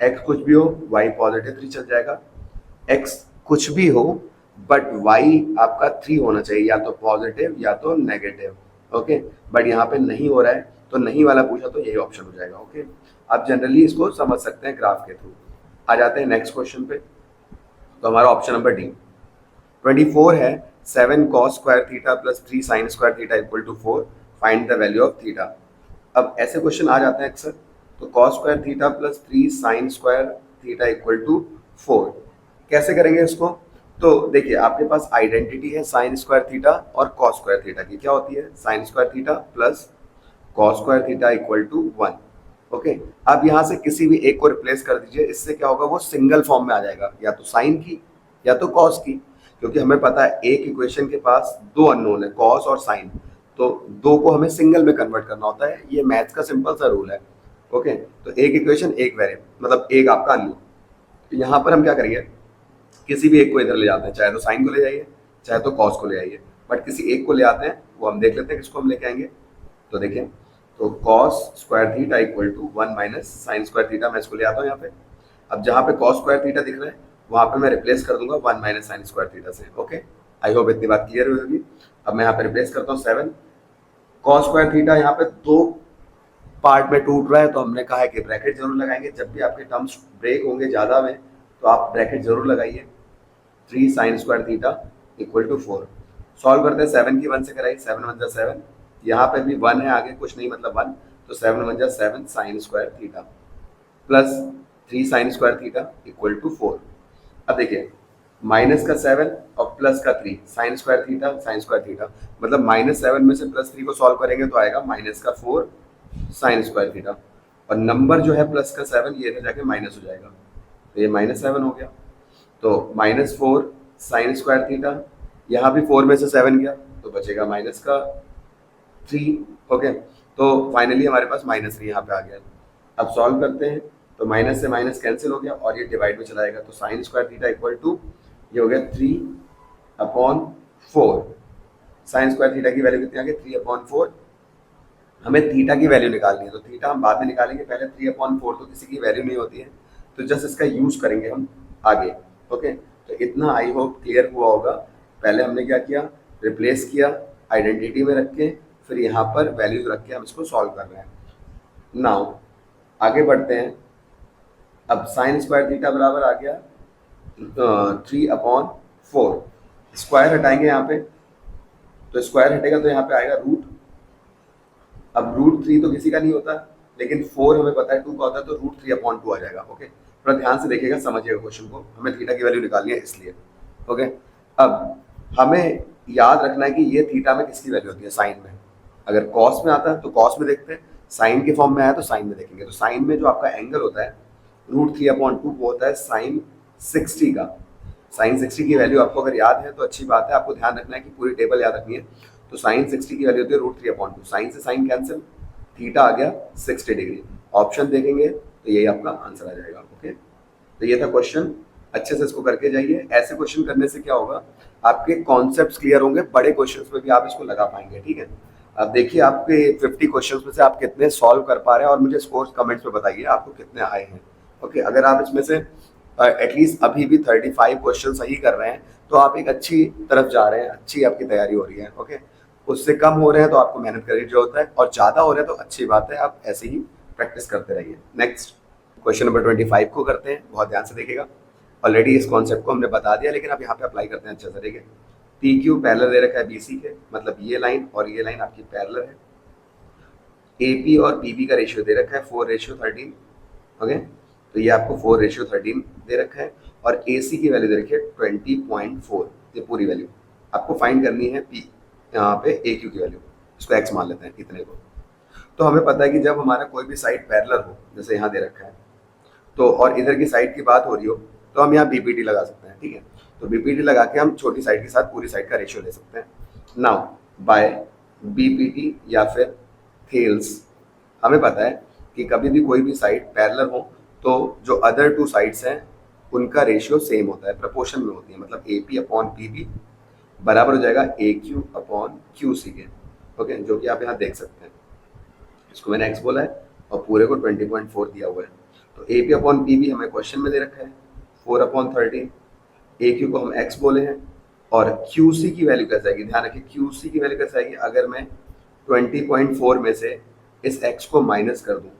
x कुछ भी हो y पॉजिटिव 3 चल जाएगा, x कुछ भी हो बट y आपका 3 होना चाहिए, या तो पॉजिटिव या तो नेगेटिव। ओके, बट यहाँ पे नहीं हो रहा है, तो नहीं वाला पूछा तो यही ऑप्शन हो जाएगा। ओके, आप जनरली इसको समझ सकते हैं ग्राफ के थ्रू। आ जाते हैं नेक्स्ट क्वेश्चन पे। तो हमारा ऑप्शन नंबर डी 24 है, 7 cos square theta plus 3 sin square theta equal to 4, find the value of theta. अब ऐसे क्वेश्चन आ जाते हैं अक्सर, तो cos square theta plus 3 sin square theta equal to 4, कैसे करेंगे इसको। तो देखिए, आपके पास आइडेंटिटी है sin स्क्वायर थीटा और cos स्क्वायर थीटा की, क्या होती है, sin square theta plus cos square theta equal to 1। Okay, आप यहाँ से किसी भी एक को रिप्लेस कर दीजिए, इससे क्या होगा, वो सिंगल फॉर्म में आ जाएगा, या तो साइन की या तो कॉस की, क्योंकि हमें पता है एक इक्वेशन के पास दो अननोन है, कॉस और साइन, तो दो को हमें सिंगल में कन्वर्ट करना होता है, ये मैथ्स का सिंपल सा रूल है। ओके, तो एक इक्वेशन एक वेरिएबल, मतलब एक आपका अननोन। तो यहाँ पर हम क्या करेंगे, किसी भी एक को इधर ले जाते हैं, चाहे तो साइन को ले जाइए चाहे तो कॉस को ले जाइए, बट किसी एक को ले आते हैं, वो हम देख लेते हैं किसको हम लेके आएंगे। तो देखिए, तो cos square theta equal to 1 minus sine square theta, मैं इसको ले आता हूँ यहाँ पे। अब जहाँ पे cos स्क्वायर थीटा दिख रहा है वहाँ पे मैं रिप्लेस कर दूंगा 1 माइनस साइन स्क्वायर थीटा से। ओके, आई होप इतनी बात क्लियर हुई होगी। अब मैं यहाँ पे रिप्लेस करता हूँ 7, cos स्क्वायर थीटा यहाँ पे दो पार्ट में टूट रहा है, तो हमने कहा है कि ब्रैकेट जरूर लगाएंगे, जब भी आपके टर्म्स ब्रेक होंगे ज़्यादा में तो आप ब्रैकेट जरूर लगाइए। 3 sine square theta equal to 4, solve करते हैं, 7 की 1 से कराई, 7 1 जा 7, यहाँ पे भी 1 है आगे, कुछ नहीं मतलब 1, तो 7 1 जा 7 sine square theta plus 3 sine square theta equal to 4। अब देखिए, माइनस का 7 और प्लस का 3 साइन स्क्वायर थीटा, मतलब -7 में से +3 को सॉल्व करेंगे तो आएगा माइनस का 4 साइन स्क्वायर थीटा, और नंबर जो है प्लस का 7 ये इधर जाके माइनस हो जाएगा, तो ये -7 हो गया। तो -4 साइन स्क्वायर थीटा, यहाँ भी 4 में से 7 गया तो बचेगा माइनस का 3। ओके, तो फाइनली हमारे पास -3 यहाँ पे आ गया। अब सॉल्व करते हैं, तो माइनस से माइनस कैंसिल हो गया और ये डिवाइड में चला जाएगा, तो sine square theta equal to ये हो गया 3/4। साइन स्क्वायर थीटा की वैल्यू कितनी आ गई, 3/4। हमें थीटा की वैल्यू निकालनी है, तो थीटा हम बाद में निकालेंगे, पहले 3/4 तो किसी की वैल्यू नहीं होती है, तो जस्ट इसका यूज करेंगे हम आगे। ओके, तो इतना आई होप क्लियर हुआ होगा। पहले हमने क्या किया, रिप्लेस किया आइडेंटिटी में रख के, फिर यहाँ पर वैल्यूज रख के हम इसको सॉल्व कर रहे हैं। नाउ आगे बढ़ते हैं। अब साइन स्क्वायर थीटा बराबर आ गया 3/4, स्क्वायर हटाएंगे यहाँ पे, तो स्क्वायर हटेगा तो यहाँ पे आएगा रूट। अब √3 तो किसी का नहीं होता, लेकिन 4 हमें पता है 2 का होता है, तो √3/2 आ जाएगा। ओके, थोड़ा ध्यान से देखिएगा, समझिएगा क्वेश्चन को, हमें थीटा की वैल्यू निकालनी है इसलिए। ओके, अब हमें याद रखना है कि ये थीटा में किसकी वैल्यू होती है, साइन में। अगर कॉस में आता है तो कॉस में देखते हैं, साइन के फॉर्म में आया तो साइन में देखेंगे। तो साइन में जो आपका एंगल होता है √3/2 वो होता है साइन 60 का। साइन 60 की वैल्यू आपको अगर याद है तो अच्छी बात है, आपको ध्यान रखना है कि पूरी टेबल याद रखनी है। तो साइन 60 की वैल्यू होती है √3/2, साइन से साइन कैंसिल, थीटा आ गया 60 डिग्री। ऑप्शन देखेंगे तो यही आपका आंसर आ जाएगा। ओके, तो ये था क्वेश्चन, अच्छे से इसको करके जाइए। ऐसे क्वेश्चन करने से क्या होगा, आपके कॉन्सेप्ट्स क्लियर होंगे, बड़े क्वेश्चंस में भी आप इसको लगा पाएंगे। ठीक है, अब देखिए आपके 50 क्वेश्चंस में से आप कितने सॉल्व कर पा रहे हैं, और मुझे स्कोर्स कमेंट्स में बताइए आपको कितने आए हैं। ओके, अगर आप इसमें से एटलीस्ट अभी भी 35 क्वेश्चन सही कर रहे हैं तो आप एक अच्छी तरफ जा रहे हैं, अच्छी आपकी तैयारी हो रही है। ओके, उससे कम हो रहे हैं तो आपको मेहनत करने की जरूरत है, और ज़्यादा हो रहे हैं तो अच्छी बात है, आप ऐसे ही प्रैक्टिस करते रहिए। नेक्स्ट क्वेश्चन नंबर 25 को करते हैं, बहुत ध्यान से देखिएगा। ऑलरेडी इस कॉन्सेप्ट को हमने बता दिया, लेकिन अब यहाँ पे अप्लाई करते हैं अच्छे तरीके। पी क्यू पैरेलल दे रखा है बी सी के, मतलब ये लाइन और ये लाइन आपकी पैरेलल है। ए पी और पी बी का रेशियो दे रखा है 4:13, ओके, तो ये आपको 4:13 दे रखा है। और ए सी की वैल्यू दे रखी है 20.4, ये पूरी वैल्यू आपको फाइंड करनी है। पी यहाँ पे ए क्यू की वैल्यू, इसको एक्स मान लेते हैं इतने को। तो हमें पता है कि जब हमारा कोई भी साइड पैरेलल हो, जैसे यहाँ दे रखा है, तो और इधर की साइड की बात हो रही हो, तो हम यहाँ बीपीटी लगा सकते हैं, ठीक है। तो बीपीटी लगा के हम छोटी साइड के साथ पूरी साइड का रेशियो ले सकते हैं। नाउ बाय बीपीटी या फिर थेल्स हमें पता है कि कभी भी कोई भी साइड पैरेलल हो तो जो अदर टू साइड्स हैं उनका रेशियो सेम होता है, प्रपोर्शन में होती है। मतलब A P upon P B बराबर हो जाएगा A Q upon Q C के, ओके, जो कि आप यहाँ देख सकते हैं। इसको मैंने एक्स बोला है और पूरे को 20.4 दिया हुआ है। तो A P upon P B हमें क्वेश्चन में दे रखा है 4/13, ए क्यू को हम एक्स बोले हैं, और क्यू सी की वैल्यू कैसे आएगी, ध्यान रखिए क्यू सी की वैल्यू कैसे आएगी, अगर मैं 20.4 में से इस x को माइनस कर दूं,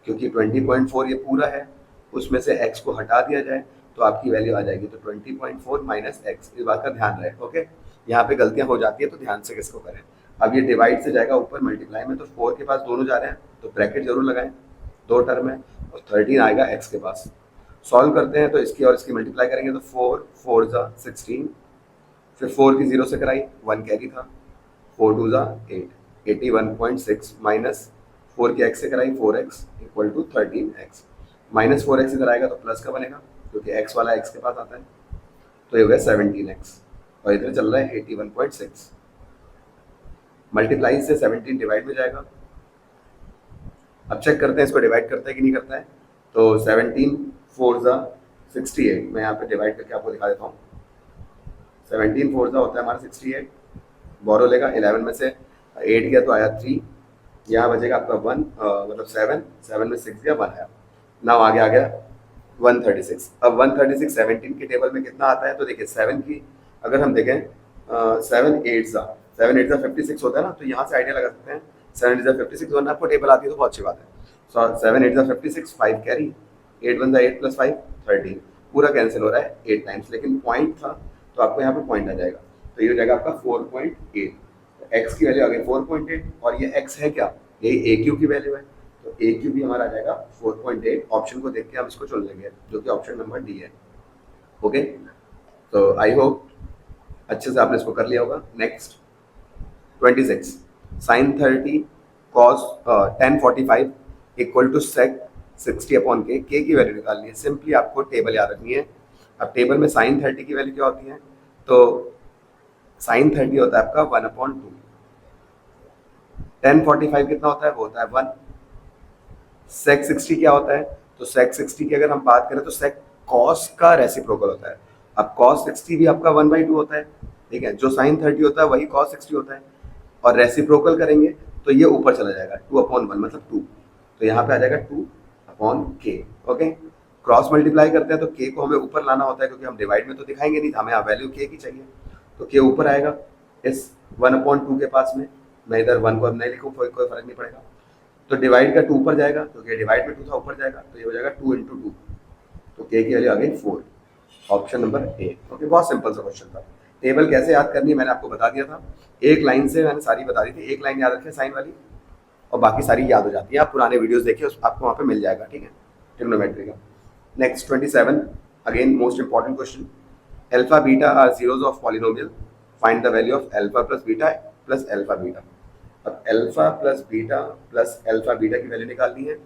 क्योंकि 20.4 ये पूरा है, उसमें से x को हटा दिया जाए तो आपकी वैल्यू आ जाएगी। तो 20.4 माइनस एक्स, इस बात का ध्यान रहे, ओके। यहाँ पे गलतियाँ हो जाती है तो ध्यान से किसको करें। अब ये डिवाइड से जाएगा ऊपर मल्टीप्लाई में, तो 4 के पास दोनों जा रहे हैं तो ब्रैकेट जरूर लगाएं, दो टर्म है, और 13 आएगा x के पास। सॉल्व करते हैं तो इसकी और इसकी मल्टीप्लाई करेंगे तो 4 4 जा 16, फिर 4 की 0 से कराई, 1 कैरी था, 4 2 जा 8, 81.6 माइनस 4 की x से कराई 4x equal to 13x, minus 4x इधर आएगा तो प्लस का बनेगा क्योंकि x वाला x के पास आता है, तो ये हो गया 17x, और इधर चल रहा है 81.6। मल्टीप्लाई से 17 डिवाइड में जाएगा। अब चेक करते हैं इसको डिवाइड करता है कि नहीं करता है। तो 17 4 जा 68, मैं यहाँ पे डिवाइड करके आपको दिखा देता हूँ। 17 4 जा होता है हमारा 68, बोरो लेगा 11 में से 8 गया तो आया 3, यहाँ बचेगा आपका 1, मतलब 7 में 6 गया 1 आया। नाउ आगे आ गया 136। अब 136 17 के टेबल में कितना आता है, तो देखिए 7 की अगर हम देखें 7 8 जा 56 होता है ना, तो यहाँ से आइडिया लगा सकते हैं 7 8 जा 56, वरना आपको टेबल आती है तो बहुत अच्छी बात है। सो 7 8 जा 56, 5 कैरी, 8 1 जा 8 प्लस 5 13, पूरा कैंसिल हो रहा है 8 टाइम्स, लेकिन पॉइंट था तो आपको यहाँ पे पॉइंट आ जाएगा, तो ये हो जाएगा आपका 4.8। एक्स की वैल्यू आ गई 4.8, और ये एक्स है क्या, यही ए क्यू की वैल्यू है, तो ए क्यू भी हमारा आ जाएगा 4.8। ऑप्शन को देख के हम इसको चुन लेंगे, जो कि ऑप्शन नंबर डी है, ओके। तो आई होप अच्छे से आपने इसको कर लिया होगा। Next 26, sin 30 cos 1045 equal to sec 60 upon K की वैल्यू निकालनी है। सिंपली आपको टेबल याद रखनी है। अब टेबल में sin 30 की वैल्यू क्या होती है, तो sin 30 होता है आपका 1/2, 1045 कितना होता है, वो होता है 1। sec 60 क्या होता है, तो sec 60 की अगर हम बात करें तो sec cos का रेसिप्रोकल होता है। अब cos 60 भी आपका 1/2 होता है, ठीक है, जो sin 30 होता है वही cos 60 होता है, और रेसिप्रोकल करेंगे तो ये ऊपर चला जाएगा 2/1 मतलब 2, तो यहाँ पे आ जाएगा 2/k, ओके। क्रॉस मल्टीप्लाई करते हैं तो k को हमें ऊपर लाना होता है, क्योंकि हम डिवाइड में तो दिखाएंगे नहीं, हमें वैल्यू k की चाहिए, तो k ऊपर आएगा इस 1/2 के पास में। मैं इधर 1 को अब नहीं लिखूँ, कोई फर्क नहीं पड़ेगा। तो डिवाइड का 2 ऊपर जाएगा, क्योंकि डिवाइड में 2 था, ऊपर जाएगा, तो ये हो जाएगा 2 × 2, तो k की वैल्यू आ गई 4, ऑप्शन नंबर ए, ओके। बहुत सिंपल सा क्वेश्चन था। टेबल कैसे याद करनी है मैंने आपको बता दिया था, एक लाइन से मैंने सारी बता दी थी। एक लाइन याद रखें साइन वाली, और बाकी सारी याद हो जाती है। आप पुराने वीडियोस देखिए, आपको वहाँ पे मिल जाएगा, ठीक है, ट्रिग्नोमेट्री का। Next 27, again most important question, alpha beta are zeros of polynomial, find the value of alpha plus beta plus alpha beta. अब alpha plus beta plus alpha beta की वैल्यू निकालनी है।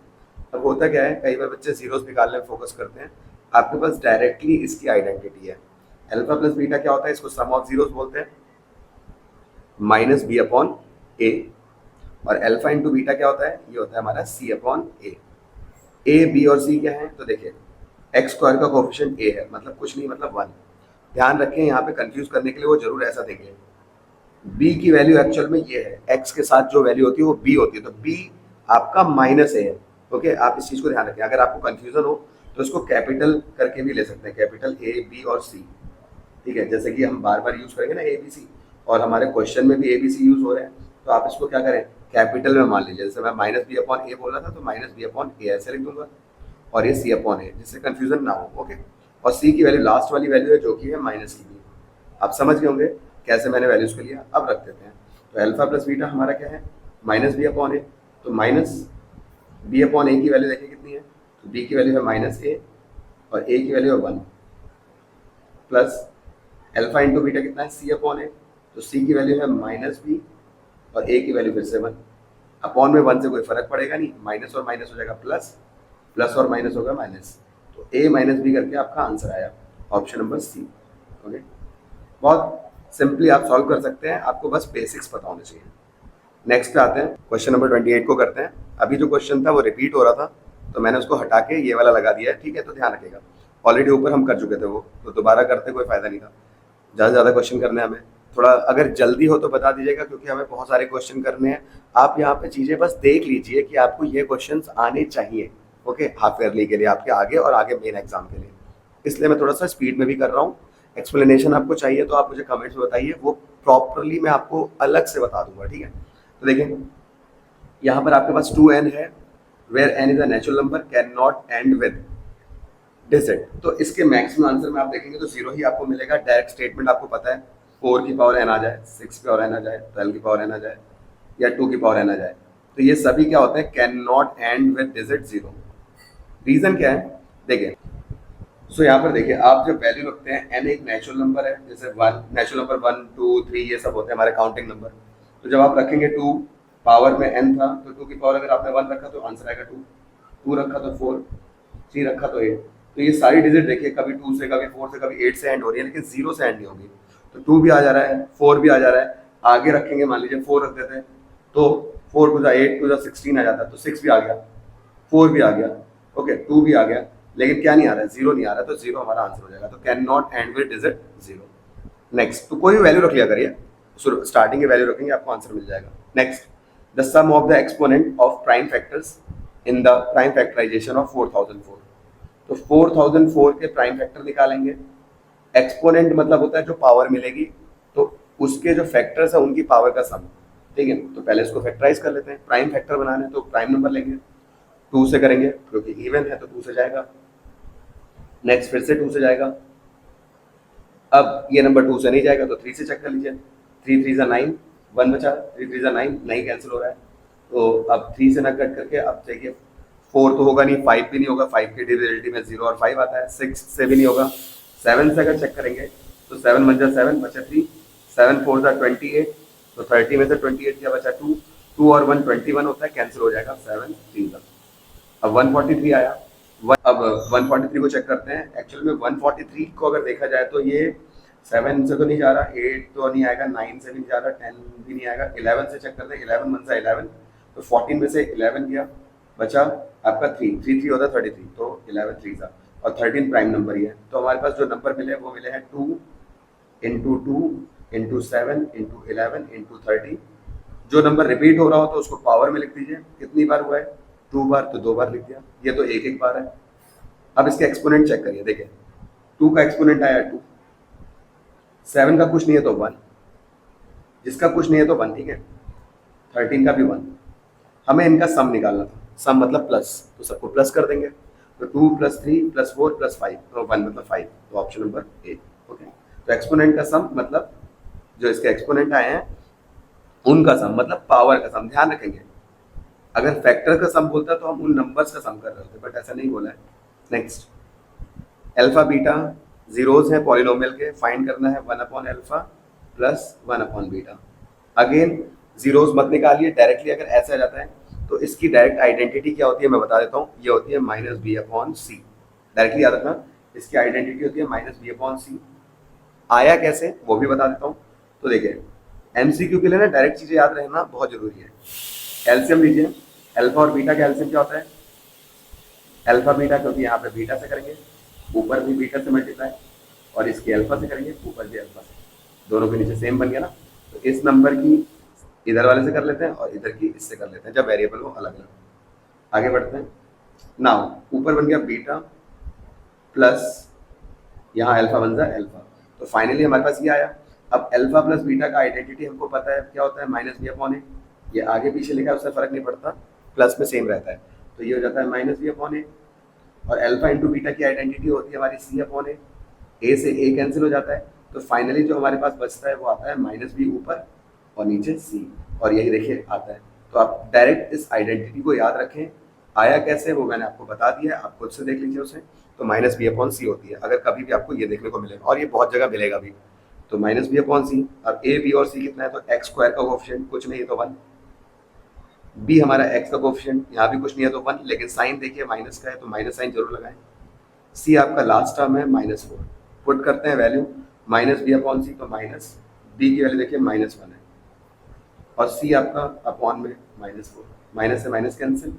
अब होता क्या है, कई बार बच्चे जीरोस निकालने में फोकस करते हैं, आपके पास डायरेक्टली इसकी आइडेंटिटी है। अल्फा प्लस बीटा क्या होता है, इसको सम ऑफ जीरोस बोलते हैं, माइनस बी अपॉन ए, और अल्फा इंटू बीटा क्या होता है, ये होता है हमारा सी अपॉन ए। ए बी और सी क्या है, तो देखिए एक्स स्क्वायर का कोफिशिएंट ए है, मतलब कुछ नहीं, मतलब 1। ध्यान रखें यहाँ पे कंफ्यूज करने के लिए वो जरूर ऐसा देंगे, बी की वैल्यू एक्चुअल में ये है, एक्स के साथ जो वैल्यू होती है वो बी होती है, तो बी आपका माइनस ए है, ओके। आप इस चीज को ध्यान रखें, अगर आपको कंफ्यूजन हो तो इसको कैपिटल करके भी ले सकते हैं, कैपिटल ए बी और सी, ठीक है, जैसे कि हम बार बार यूज करेंगे ना ए बी सी, और हमारे क्वेश्चन में भी ए बी सी यूज हो रहे हैं, तो आप इसको क्या करें, कैपिटल में मान लीजिए। जैसे मैं माइनस बी अपॉन ए बोल रहा था, तो माइनस बी अपॉन ए ऐसे लिख दूंगा, और ये सी अपॉन ए, जिससे कंफ्यूजन ना हो, ओके। और सी की वैल्यू लास्ट वाली वैल्यू है जो कि है माइनस की भी। आप समझ गए होंगे कैसे मैंने वैल्यूज को लिया। अब रख देते हैं, तो अल्फा प्लस बीटा हमारा क्या है, माइनस बी अपॉन ए। तो माइनस बी अपॉन ए की वैल्यू देखिए कितनी है, तो बी की वैल्यू है माइनस ए और ए की वैल्यू है 1, प्लस अल्फा इंटू बीटा कितना है, सी अपॉन ए। तो सी की वैल्यू है माइनस बी और ए की वैल्यू फिर से 1। अपॉन में 1 से कोई फर्क पड़ेगा नहीं, माइनस और माइनस हो जाएगा प्लस, प्लस और माइनस होगा माइनस। तो ए माइनस बी करके आपका आंसर आया ऑप्शन नंबर सी। ओके, बहुत सिंपली आप सॉल्व कर सकते हैं, आपको बस बेसिक्स पता होने चाहिए। नेक्स्ट पे आते हैं, क्वेश्चन नंबर 28 को करते हैं। अभी जो क्वेश्चन था वो रिपीट हो रहा था, तो मैंने उसको हटा के ये वाला लगा दिया है, ठीक है। तो ध्यान रखिएगा, ऑलरेडी ऊपर हम कर चुके थे वो, तो दोबारा करते कोई फायदा नहीं था। ज़्यादा से ज़्यादा क्वेश्चन करने हैं हमें, थोड़ा अगर जल्दी हो तो बता दीजिएगा, क्योंकि हमें बहुत सारे क्वेश्चन करने हैं। आप यहाँ पे चीज़ें बस देख लीजिए कि आपको ये क्वेश्चंस आने चाहिए, ओके, हाफ ईयरली के लिए, आपके आगे और आगे मेन एग्जाम के लिए। इसलिए मैं थोड़ा सा स्पीड में भी कर रहा हूँ। एक्सप्लेनेशन आपको चाहिए तो आप मुझे कमेंट्स में बताइए, वो प्रॉपरली मैं आपको अलग से बता दूंगा, ठीक है। तो देखिए यहाँ पर आपके पास 2n है, where n is a natural number can not end with digit. तो इसके मैक्सिमम आंसर में आप देखेंगे तो 0 ही आपको मिलेगा। डायरेक्ट स्टेटमेंट आपको पता है, 4 की पावर n आ जाए, 6 की पावर n आ जाए, 12 की पावर n आ जाए या 2 की पावर n आ जाए, तो ये सभी क्या होते हैं, can not end with digit 0। Reason क्या है, देखिए सो यहाँ पर देखिए, आप जब वैल्यू रखते हैं, n एक नेचुरल नंबर है, जैसे 1 नेचुरल नंबर 1 2 3 ये सब होते हैं हमारे काउंटिंग नंबर। तो जब आप रखेंगे 2 पावर में n था, तो 2 की पावर अगर आपने 1 रखा तो आंसर आएगा 2, 2 रखा तो 4, 3 रखा तो 8। तो ये सारी डिजिट देखिए, कभी 2 से, कभी 4 से, कभी 8 से एंड हो रही है, लेकिन 0 से एंड नहीं होगी। तो 2 भी आ जा रहा है, 4 भी आ जा रहा है, आगे रखेंगे, मान लीजिए 4 रख देते हैं, तो 4 टू 8 टू 16 आ जाता है, तो 6 भी आ गया, 4 भी आ गया, ओके, 2 भी आ गया, लेकिन क्या नहीं आ रहा है, 0 नहीं आ रहा है, तो 0 हमारा आंसर हो जाएगा। तो can not end with digit 0। Next, तो कोई भी वैल्यू रख लिया करिए, स्टार्टिंग की वैल्यू रखेंगे, आपको आंसर मिल जाएगा। Next, the sum of the exponent of prime factors in the prime factorization of 4004। तो 4004 के प्राइम फैक्टर निकालेंगे। एक्सपोनेंट मतलब होता है जो पावर मिलेगी, तो उसके जो फैक्टर्स है उनकी पावर का सम, ठीक है। तो पहले इसको फैक्टराइज कर लेते हैं। प्राइम फैक्टर बनाने तो प्राइम नंबर लेंगे, 2 से करेंगे क्योंकि इवन है तो 2 से जाएगा। नेक्स्ट फिर से 2 से जाएगा। अब ये नंबर 2 से नहीं जाएगा तो 3 से चेक कर लीजिए, 3 3 9, 1 बचा, 3 3 9, नहीं कैंसिल हो रहा है, तो अब 3 से ना कट करके अब देखिए 4 तो होगा नहीं, 5 भी नहीं होगा, 5 के डिविजिबिलिटी में 0 और 5 आता है, 6 से भी नहीं होगा, 7 से अगर चेक करेंगे तो 7 बन जा 7 बचा 3, 7 4 जा 28, तो 30 में से 28 क्या बचा 2, 2 और 1 21 होता है, कैंसिल हो जाएगा 7 3 का। अब 143 आया, अब 143 को चेक करते हैं। एक्चुअल में 143 को अगर देखा जाए तो ये 7 से तो नहीं जा रहा, 8 तो नहीं आएगा, 9 से भी नहीं जा रहा, 10 भी नहीं आएगा, 11 से चेक करते हैं, 11 1 सा 11, तो 14 में से 11 गया, बचा आपका 3 3 3 होता है 33, तो 11 3 था, और 13 प्राइम नंबर ही है। तो हमारे पास जो नंबर मिले वो मिले हैं 2 इंटू 2 इंटू 7 इंटू 11 इंटू 30। जो नंबर रिपीट हो रहा हो तो उसको पावर में लिख दीजिए, कितनी बार हुआ है, 2 बार, तो 2 बार लिख दिया, ये तो एक एक बार है। अब इसके एक्सपोनेंट चेक करिए, देखिए 2 का एक्सपोनेंट आया 2, 7 का कुछ नहीं है तो 1, जिसका कुछ नहीं है तो 1, ठीक है, 13 का भी 1। हमें इनका सम निकालना था, सम मतलब प्लस, तो सबको प्लस कर देंगे, तो 2 + 3 + 4 + 5, तो 1 मतलब 5, तो ऑप्शन नंबर ए। ओके, तो एक्सपोनेंट का सम मतलब जो इसके एक्सपोनेंट आए हैं उनका सम मतलब पावर का सम। ध्यान रखेंगे, अगर फैक्टर का सम बोलता तो हम उन नंबर्स का सम कर रहे होते, बट ऐसा नहीं बोला है। नेक्स्ट, अल्फा बीटा जीरोज हैं पॉलिनोमियल के, फाइंड करना है 1/अल्फा प्लस 1/बीटा। अगेन जीरोज मत निकालिए डायरेक्टली, अगर ऐसा आ जाता है तो इसकी डायरेक्ट आइडेंटिटी क्या होती है मैं बता देता हूँ, ये होती है -b/c। डायरेक्टली याद रखना, इसकी आइडेंटिटी होती है -b/c। आया कैसे वो भी बता देता हूँ। तो देखिए एमसीक्यू के लिए ना डायरेक्ट चीजें याद रहना बहुत जरूरी है। एलसीएम लीजिए, अल्फा और बीटा का एलसीएम क्या होता है, अल्फा बीटा, क्योंकि यहाँ पे बीटा से करेंगे, ऊपर भी बीटा से मल्टीप्लाई, और इसके अल्फा से करेंगे, ऊपर भी अल्फा से, दोनों के नीचे सेम बन गया ना। तो इस नंबर की इधर वाले से कर लेते हैं और इधर की इससे कर लेते हैं, जब वेरिएबल हो अलग अलग। आगे बढ़ते हैं। नाउ ऊपर बन गया बीटा प्लस यहाँ अल्फा बन जाए अल्फा, तो फाइनली हमारे पास ये आया। अब अल्फा प्लस बीटा का आइडेंटिटी हमको पता है क्या होता है, -b/a। ये आगे पीछे लिखा है उससे फर्क नहीं पड़ता, प्लस में सेम रहता है, तो ये हो जाता है -b/a। और अल्फा इंटू बीटा की आइडेंटिटी होती है हमारी सी अपॉन ए से ए कैंसिल हो जाता है, तो फाइनली जो हमारे पास बचता है वो आता है माइनस बी ऊपर और नीचे सी, और यही देखिए आता है। तो आप डायरेक्ट इस आइडेंटिटी को याद रखें, आया कैसे वो मैंने आपको बता दिया है, आप खुद से देख लीजिए उसे। तो माइनस बी अपॉन सी होती है, अगर कभी भी आपको ये देखने को मिलेगा, और ये बहुत जगह मिलेगा भी। तो माइनस बी अपॉन सी, अब ए बी और सी कितना है, तो एक्स स्क्वायर का कोएफिशिएंट कुछ नहीं तो 1, बी हमारा एक्स का कोएफिशिएंट यहाँ भी कुछ नहीं है तो 1, लेकिन साइन देखिए माइनस का है तो माइनस साइन जरूर लगाएं। सी आपका लास्ट टर्म है -4, पुट करते हैं वैल्यू माइनस बी अपॉन सी, तो माइनस बी की वैल्यू देखिए -1 है, और सी आपका अपॉन में -4, माइनस से माइनस कैंसिल,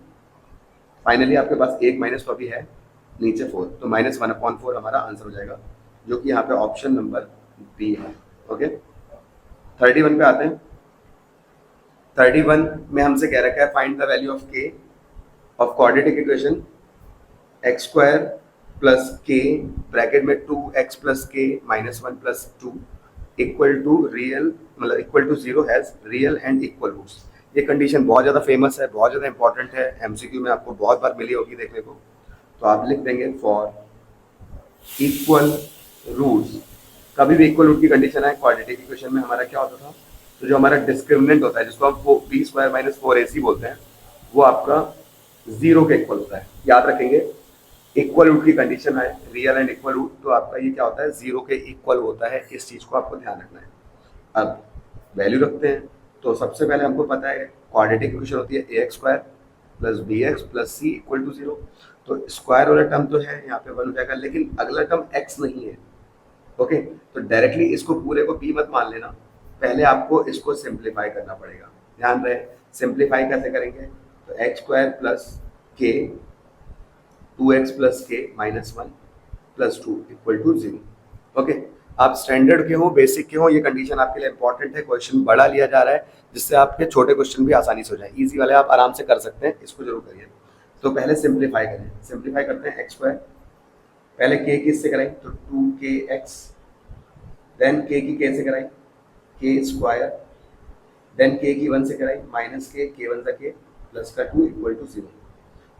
फाइनली आपके पास एक माइनस तो अभी है नीचे 4, तो -1/4 हमारा आंसर हो जाएगा, जो कि यहाँ पे ऑप्शन नंबर बी है। ओके, 31 पे आते हैं। 31 में हमसे कह रखा है find the value of K of quadratic equation X square plus K bracket में 2x प्लस के -1 प्लस 2 इक्वल टू रियल, मतलब equal to 0 has real and equal roots. ये कंडीशन बहुत ज़्यादा फेमस है, बहुत ज़्यादा इंपॉर्टेंट है, एमसीक्यू में आपको बहुत बार मिली होगी देखने को। तो आप लिख देंगे फॉर इक्वल रूट्स, कभी भी इक्वल रूट की कंडीशन है क्वाड्रेटिक इक्वेशन में हमारा क्या होता था, तो जो हमारा डिस्क्रिमिनेंट होता है जिसको हम बी स्क्वायर माइनस 4ac बोलते हैं, वो आपका 0 के इक्वल होता है। याद रखेंगे इक्वल रूट की कंडीशन है रियल एंड इक्वल रूट, तो आपका ये क्या होता है 0 के इक्वल होता है, इस चीज़ को आपको ध्यान रखना है। अब वैल्यू रखते हैं, तो सबसे पहले हमको पता है क्वाड्रेटिक इक्वेशन होती है ax square plus bx plus c equal to 0, तो स्क्वायर वाला टर्म तो है यहाँ पे 1 हो जाएगा, लेकिन अगला टर्म x नहीं है। ओके, तो डायरेक्टली इसको पूरे को b मत मान लेना, पहले आपको इसको सिंप्लीफाई करना पड़ेगा। ध्यान रहे सिंप्लीफाई कैसे करेंगे, तो एक्स स्क्वायर प्लस के 2x प्लस के -1 प्लस 2 इक्वल टू 0। ओके, आप स्टैंडर्ड के हो बेसिक के हो, ये कंडीशन आपके लिए इंपॉर्टेंट है, क्वेश्चन बड़ा लिया जा रहा है जिससे आपके छोटे क्वेश्चन भी आसानी से हो जाए, इजी वाले आप आराम से कर सकते हैं, इसको जरूर करिए। तो पहले सिंप्लीफाई करें, सिंप्लीफाई करते हैं एक्स स्क्वायर, पहले के की इससे कराई तो 2kx, देन के की के से कराई के स्क्वायर, देन के की 1 से कराई माइनस के 1 के प्लस का 2 इक्वल टू 0।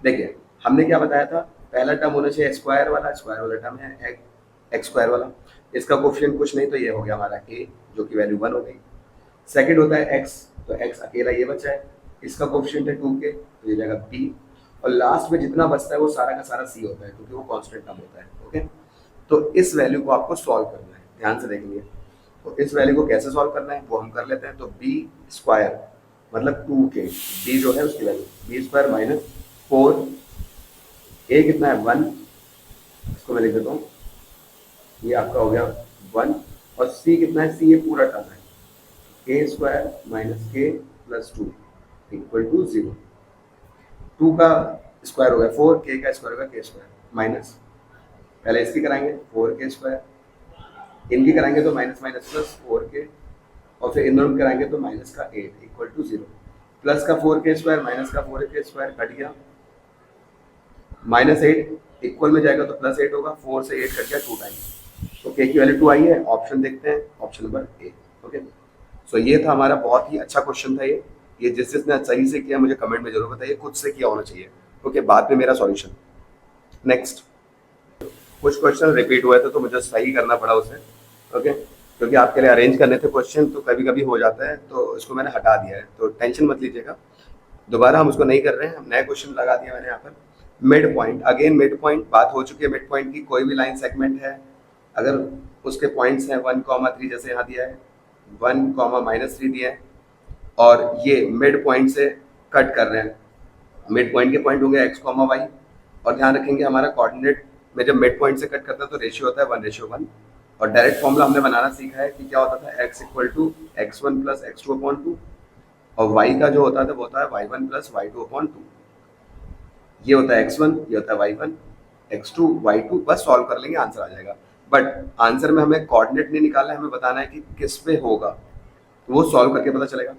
देखिए हमने क्या बताया था, पहला टर्म होना चाहिए स्क्वायर वाला टर्म है एक्स स्क्वायर वाला, इसका कोएफिशिएंट कुछ नहीं तो ये हो गया हमारा a, जो कि वैल्यू 1 हो गई। सेकंड होता है x, तो x अकेला ये बचा है, इसका कोएफिशिएंट है 2k, तो ये जाएगा b, और लास्ट में जितना बचता है वो सारा का सारा c होता है, क्योंकि वो कांस्टेंट टर्म होता है। ओके, तो इस वैल्यू को आपको सॉल्व करना है, ध्यान से देखेंगे। तो इस वैल्यू को कैसे सॉल्व करना है वो हम कर लेते हैं। तो b स्क्वायर मतलब 2k, b जो है उसकी value b square minus 4, a कितना है 1, इसको मैं लिख देता हूँ, ये आपका हो गया 1, और c कितना है, c ये पूरा टर्म है, k स्क्वायर माइनस के प्लस 2 इक्वल टू 0। 2 का स्क्वायर हो गया 4, k का स्क्वायर होगा k स्क्वायर, माइनस पहले इसकी कराएंगे 4k स्क्वायर, इनकी कराएंगे तो माइनस माइनस प्लस 4k, और फिर इन दोनों कराएंगे तो माइनस का 8 इक्वल टू 0, प्लस का 4k स्क्वायर माइनस का 4k स्क्वायर कट गया, -8 इक्वल में जाएगा तो +8 होगा, 4 से 8 कट गया 2 टाइम्स, तो k की वैल्यू 2 आई है। ऑप्शन देखते हैं, ऑप्शन नंबर ए। ओके, सो ये था हमारा बहुत ही अच्छा क्वेश्चन था ये जिसने सही से किया मुझे कमेंट में जरूर बताइए, खुद से किया होना चाहिए। ओके, बाद में मेरा सॉल्यूशन। नेक्स्ट, कुछ क्वेश्चन रिपीट हुए थे तो मुझे सही करना पड़ा उसे। ओके, क्योंकि आपके लिए अरेंज करने थे क्वेश्चन, तो कभी कभी हो जाता है, तो इसको मैंने हटा दिया है, तो टेंशन मत लीजिएगा, दोबारा हम उसको नहीं कर रहे हैं, हम नया क्वेश्चन लगा दिया मैंने यहाँ पर। Mid point, again mid point, बात हो चुकी है मिड पॉइंट की। कोई भी लाइन सेगमेंट है, अगर उसके पॉइंट्स हैं 1,3 जैसे यहाँ दिया है, 1,-3 दिया है, और ये मिड पॉइंट से कट कर रहे हैं, मिड पॉइंट के पॉइंट होंगे x, y, और ध्यान रखेंगे हमारा कोऑर्डिनेट में जब मिड पॉइंट से कट करता है तो रेशियो होता है 1:1, और डायरेक्ट फॉर्मूला हमने बनाना सीखा है कि क्या होता था, x equal to x1 plus x2/2, और y का जो होता था वो होता है y1 प्लस y2/2। ये होता है x1, ये होता है y1, x2, y2, बस सॉल्व कर लेंगे आंसर आ जाएगा। बट आंसर में हमें कोऑर्डिनेट नहीं निकालना है, हमें बताना है कि किस पे होगा, तो वो सॉल्व करके पता चलेगा।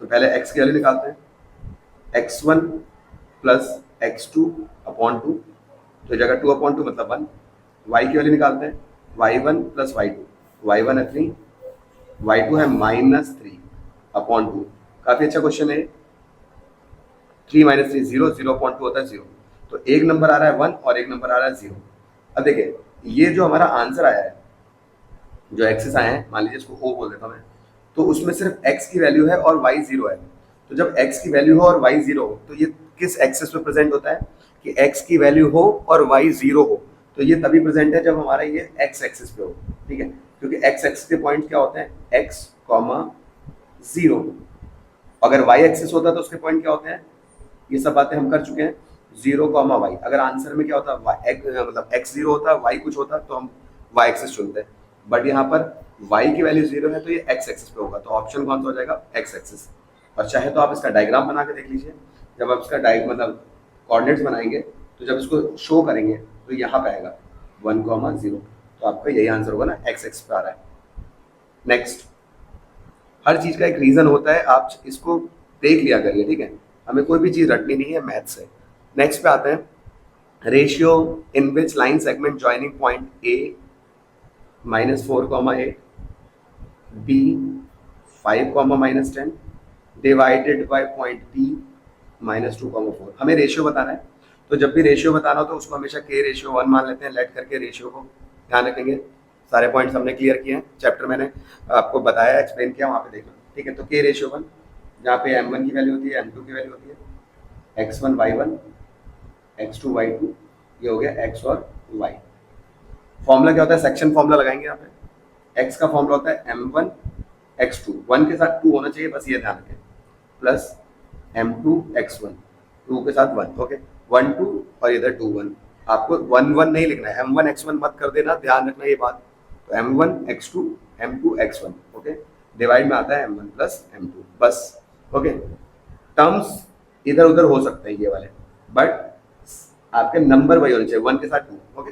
तो पहले x की वैल्यू निकालते हैं, x1 प्लस x2/2, तो जगह 2/2 मतलब 1। y की वैल्यू निकालते हैं, y1 प्लस y2, y1 है 3, y2 है -3/2। काफ़ी अच्छा क्वेश्चन है। 3 - 3 0, 0/2 होता है 0, तो एक नंबर आ रहा है 1 और एक नंबर आ रहा है 0। अब देखिए ये जो हमारा आंसर आया है, जो एक्सेस आए हैं, मान लीजिए इसको O बोल देता हूँ मैं, तो उसमें सिर्फ x की वैल्यू है और y 0 है। तो जब x की वैल्यू हो और y 0 हो तो ये किस एक्सेस पे प्रेजेंट होता है कि x की वैल्यू हो और y 0 हो, तो ये तभी प्रेजेंट है जब हमारा ये x एक्सेस पे हो, ठीक है, क्योंकि x एक्सेस के पॉइंट क्या होते हैं, x, 0। अगर y एक्सेस होता तो उसके पॉइंट क्या होते हैं, ये सब बातें हम कर चुके हैं, 0, y। अगर आंसर में क्या होता मतलब x 0 होता, y कुछ होता तो हम y एक्सेस चुनते हैं, बट यहाँ पर y की वैल्यू 0 है तो ये x एक्सेस पे होगा, तो ऑप्शन कौन सा हो जाएगा, x एक्सेस। और चाहे तो आप इसका डायग्राम बना के देख लीजिए, जब आप इसका मतलब कोऑर्डिनेट्स बनाएंगे तो जब इसको शो करेंगे तो यहाँ पे आएगा 1, 0, तो आपका यही आंसर होगा ना, x एक्सेस पे आ रहा है। नेक्स्ट, हर चीज का एक रीजन होता है, आप इसको देख लिया करिए, ठीक है, हमें कोई भी चीज रटनी नहीं है मैथ से। नेक्स्ट पे आते हैं, ratio in which line segment joining point A -4, 8, B 5, -10 divided by point B -2, 4। हमें रेशियो बताना है, तो जब भी रेशियो बताना हो तो उसको हमेशा K रेशियो 1 मान लेते हैं, लेट करके रेशियो को ध्यान रखेंगे। सारे पॉइंट्स हमने क्लियर किए हैं, चैप्टर मैंने आपको बताया, एक्सप्लेन किया, वहाँ पे देखना, ठीक है। तो K रेशियो 1, जहाँ पे M1 की वैल्यू होती है, M2 की वैल्यू होती है, X1 Y1, X2 Y2, ये हो गया X और Y। फॉर्मूला क्या होता है, सेक्शन फॉर्मूला लगाएंगे यहाँ पे। X का फॉर्मूला होता है M1 X2, 1 के साथ 2 होना चाहिए, बस ये ध्यान रखें, प्लस M2 X1, 2 के साथ 1, ओके, 1 2 और इधर 2 1। आपको 1 1 नहीं लिखना है, M1 X1 मत कर देना, ध्यान रखना ये बात। तो M1 X2, M2 X1, okay, divide में आता है M1 प्लस M2, बस, ओके। टर्म्स इधर उधर हो सकते हैं ये वाले, बट आपके नंबर वही होने चाहिए, 1 के साथ 2, ओके।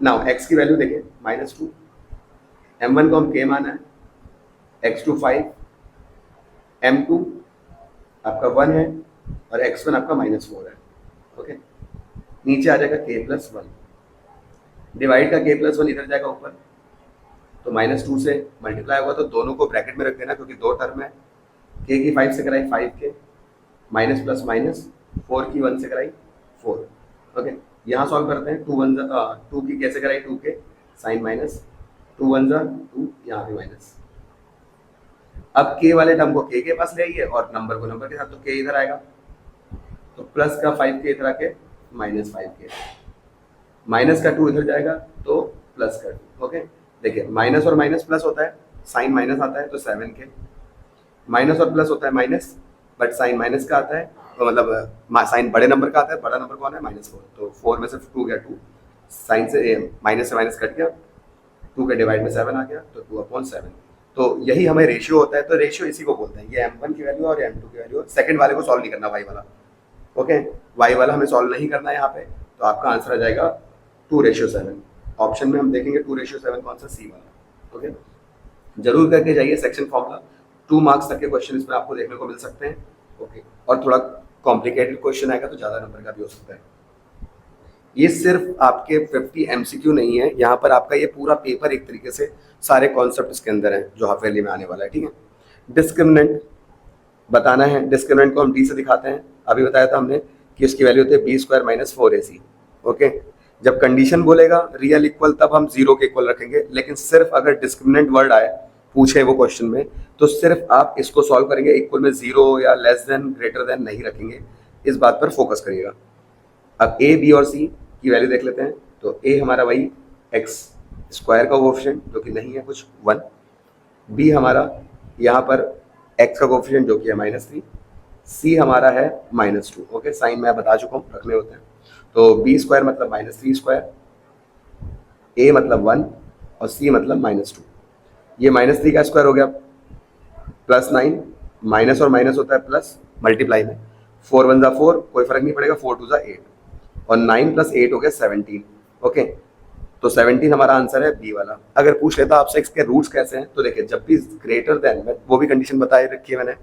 नाउ x की वैल्यू देखिए -2, M1 को हम K माना है, X2 5, M2 आपका 1 है और X1 आपका -4 है, ओके। नीचे आ जाएगा K + 1, डिवाइड का K + 1 इधर जाएगा ऊपर, तो -2 से मल्टीप्लाई होगा, तो दोनों को ब्रैकेट में रख देना क्योंकि दो टर्म है। K की 5 से कराई 5K, माइनस प्लस माइनस, 4 की 1 से कराई 4, ओके। यहाँ सॉल्व करते हैं, 2 की कैसे कराई 2K, साइन माइनस, 2 1 2, यहाँ पे माइनस। अब K वाले टर्म को K के पास ले आइए और नंबर को नंबर के साथ, तो K इधर आएगा, तो प्लस का 5K इधर आके -5K, माइनस का 2 इधर जाएगा तो प्लस का 2, ओके। देखिए माइनस और माइनस प्लस होता है, साइन माइनस आता है तो 7K, माइनस और प्लस होता है माइनस, बट साइन माइनस का आता है, तो मतलब साइन बड़े नंबर का आता है, बड़ा नंबर कौन है, -4, तो 4 में से 2 गया 2, साइन से माइनस कट गया, 2 के डिवाइड में 7 आ गया, तो 2/7। तो यही हमें रेशियो होता है, तो रेशियो इसी को बोलते हैं, ये M1 की वैल्यू और M2 की वैल्यू। सेकंड वाले को सॉल्व नहीं करना, y वाला, ओके, y वाला हमें सॉल्व नहीं करना है यहाँ पे, तो आपका आंसर आ जाएगा 2:7। ऑप्शन में हम देखेंगे 2:7 कौन सा, C वाला, ओके। जरूर करके जाइए सेक्शन फॉर्मूला, 2 मार्क्स तक के क्वेश्चन इसमें आपको देखने को मिल सकते हैं, ओके। और थोड़ा कॉम्प्लिकेटेड क्वेश्चन आएगा तो ज़्यादा नंबर का भी हो सकता है। ये सिर्फ आपके 50 MCQ नहीं है, यहाँ पर आपका ये पूरा पेपर एक तरीके से सारे कॉन्सेप्ट इसके अंदर हैं जो हाफ ईयरली में आने वाला है, ठीक है। डिस्क्रिमिनेंट बताना है, डिस्क्रिमिनेंट को हम D से दिखाते हैं, अभी बताया था हमने कि उसकी वैल्यू होती है B² - 4AC, ओके। जब कंडीशन बोलेगा रियल इक्वल तब हम 0 के इक्वल रखेंगे, लेकिन सिर्फ अगर डिस्क्रिमिनेंट वर्ड आए पूछे वो क्वेश्चन में तो सिर्फ आप इसको सॉल्व करेंगे, इक्वल में 0 या लेस देन ग्रेटर देन नहीं रखेंगे, इस बात पर फोकस करिएगा। अब A, B और C की वैल्यू देख लेते हैं, तो A हमारा वही x² का कोएफिशिएंट जो कि नहीं है कुछ 1, B हमारा यहाँ पर x का कोएफिशिएंट जो कि है -3, C हमारा है -2, ओके। साइन मैं बता चुका हूँ, रखने होते हैं, तो B² मतलब -3², A मतलब 1 और C मतलब -2। ये -3 का स्क्वायर हो गया +9, माइनस और माइनस होता है प्लस, मल्टीप्लाई में 4 1 4, कोई फर्क नहीं पड़ेगा, 4 2 8, और 9 + 8 हो गया 17, ओके। तो 17 हमारा आंसर है B वाला। अगर पूछ लेता आपसे इसके रूट्स कैसे हैं, तो देखिए जब भी ग्रेटर देन, वो भी कंडीशन बताई रखी है मैंने,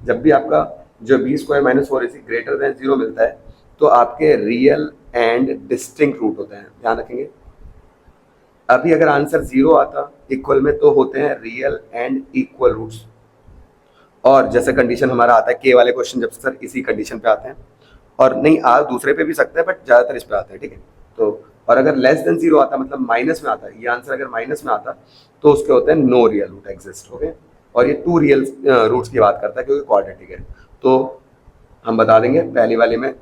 जब भी आपका जो B² - 4AC ग्रेटर देन 0 मिलता है तो आपके रियल एंड डिस्टिंक्ट रूट होते हैं, ध्यान रखेंगे। अभी अगर आंसर 0 आता इक्वल में तो होते हैं रियल एंड इक्वल रूट्स। और जैसे कंडीशन हमारा आता है K वाले क्वेश्चन, जब सर इसी कंडीशन पे आते हैं और नहीं आ दूसरे पे भी सकते हैं बट ज़्यादातर इस पे आता है, ठीक है। तो और अगर लेस देन 0 आता मतलब माइनस में आता है, ये आंसर अगर माइनस में आता तो उसके होते हैं no real root exist, okay. और ये 2 रियल रूट्स की बात करता है क्योंकि क्वाड्रेटिक है। तो हम बता देंगे पहली वाले में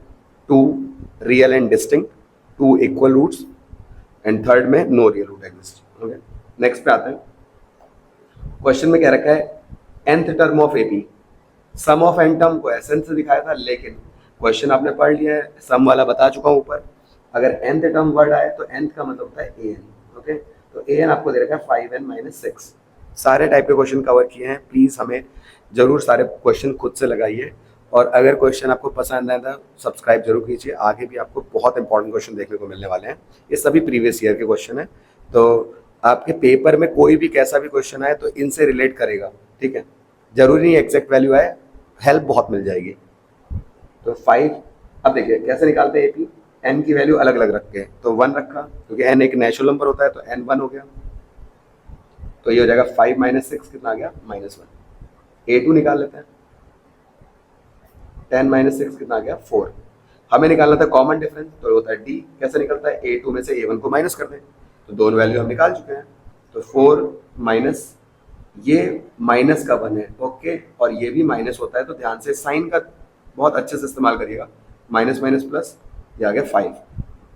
2 real and distinct, 2 equal roots, and third में no real root exist, okay. Next पे आते हैं। क्वेश्चन में क्या रखा है, nth term of AP. Sum of N term को एसएन से दिखाया था, लेकिन क्वेश्चन आपने पढ़ लिया है, सम वाला बता चुका हूं ऊपर। अगर nth टर्म वर्ड आए तो nth का मतलब होता है an, ओके। तो an आपको दे रखा है 5n-6। सारे टाइप के क्वेश्चन कवर किए हैं, प्लीज हमें जरूर सारे क्वेश्चन खुद से लगाइए, और अगर क्वेश्चन आपको पसंद आए तो सब्सक्राइब जरूर कीजिए। आगे भी आपको बहुत इंपॉर्टेंट क्वेश्चन देखने को मिलने वाले हैं, ये सभी प्रीवियस ईयर के क्वेश्चन है। तो आपके पेपर में कोई भी कैसा भी क्वेश्चन आए तो इनसे रिलेट करेगा, ठीक है। जरूरी नहीं एग्जैक्ट वैल्यू आए, हेल्प बहुत मिल जाएगी। तो 5, अब देखिए कैसे निकालते हैं एपी। एन की वैल्यू अलग अलग रख के, तो 1 रखा क्योंकि एन एक नेचुरल नंबर होता है, तो एन 1 हो गया। तो ये हो जाएगा 5 - 6 कितना आ गया, -1। A2 निकाल लेते हैं, 10 - 6 कितना आ गया, 4। हमें निकालना था कॉमन डिफरेंस, तो होता है डी। कैसे निकलता है, A2 में से A1 को माइनस कर दें, तो दोनों वैल्यू हम निकाल चुके हैं। तो 4 माइनस, ये माइनस का 1 है, ओके, और ये भी माइनस होता है, तो ध्यान से साइन का बहुत अच्छे से इस्तेमाल करिएगा। माइनस माइनस प्लस, ये आ गया 5।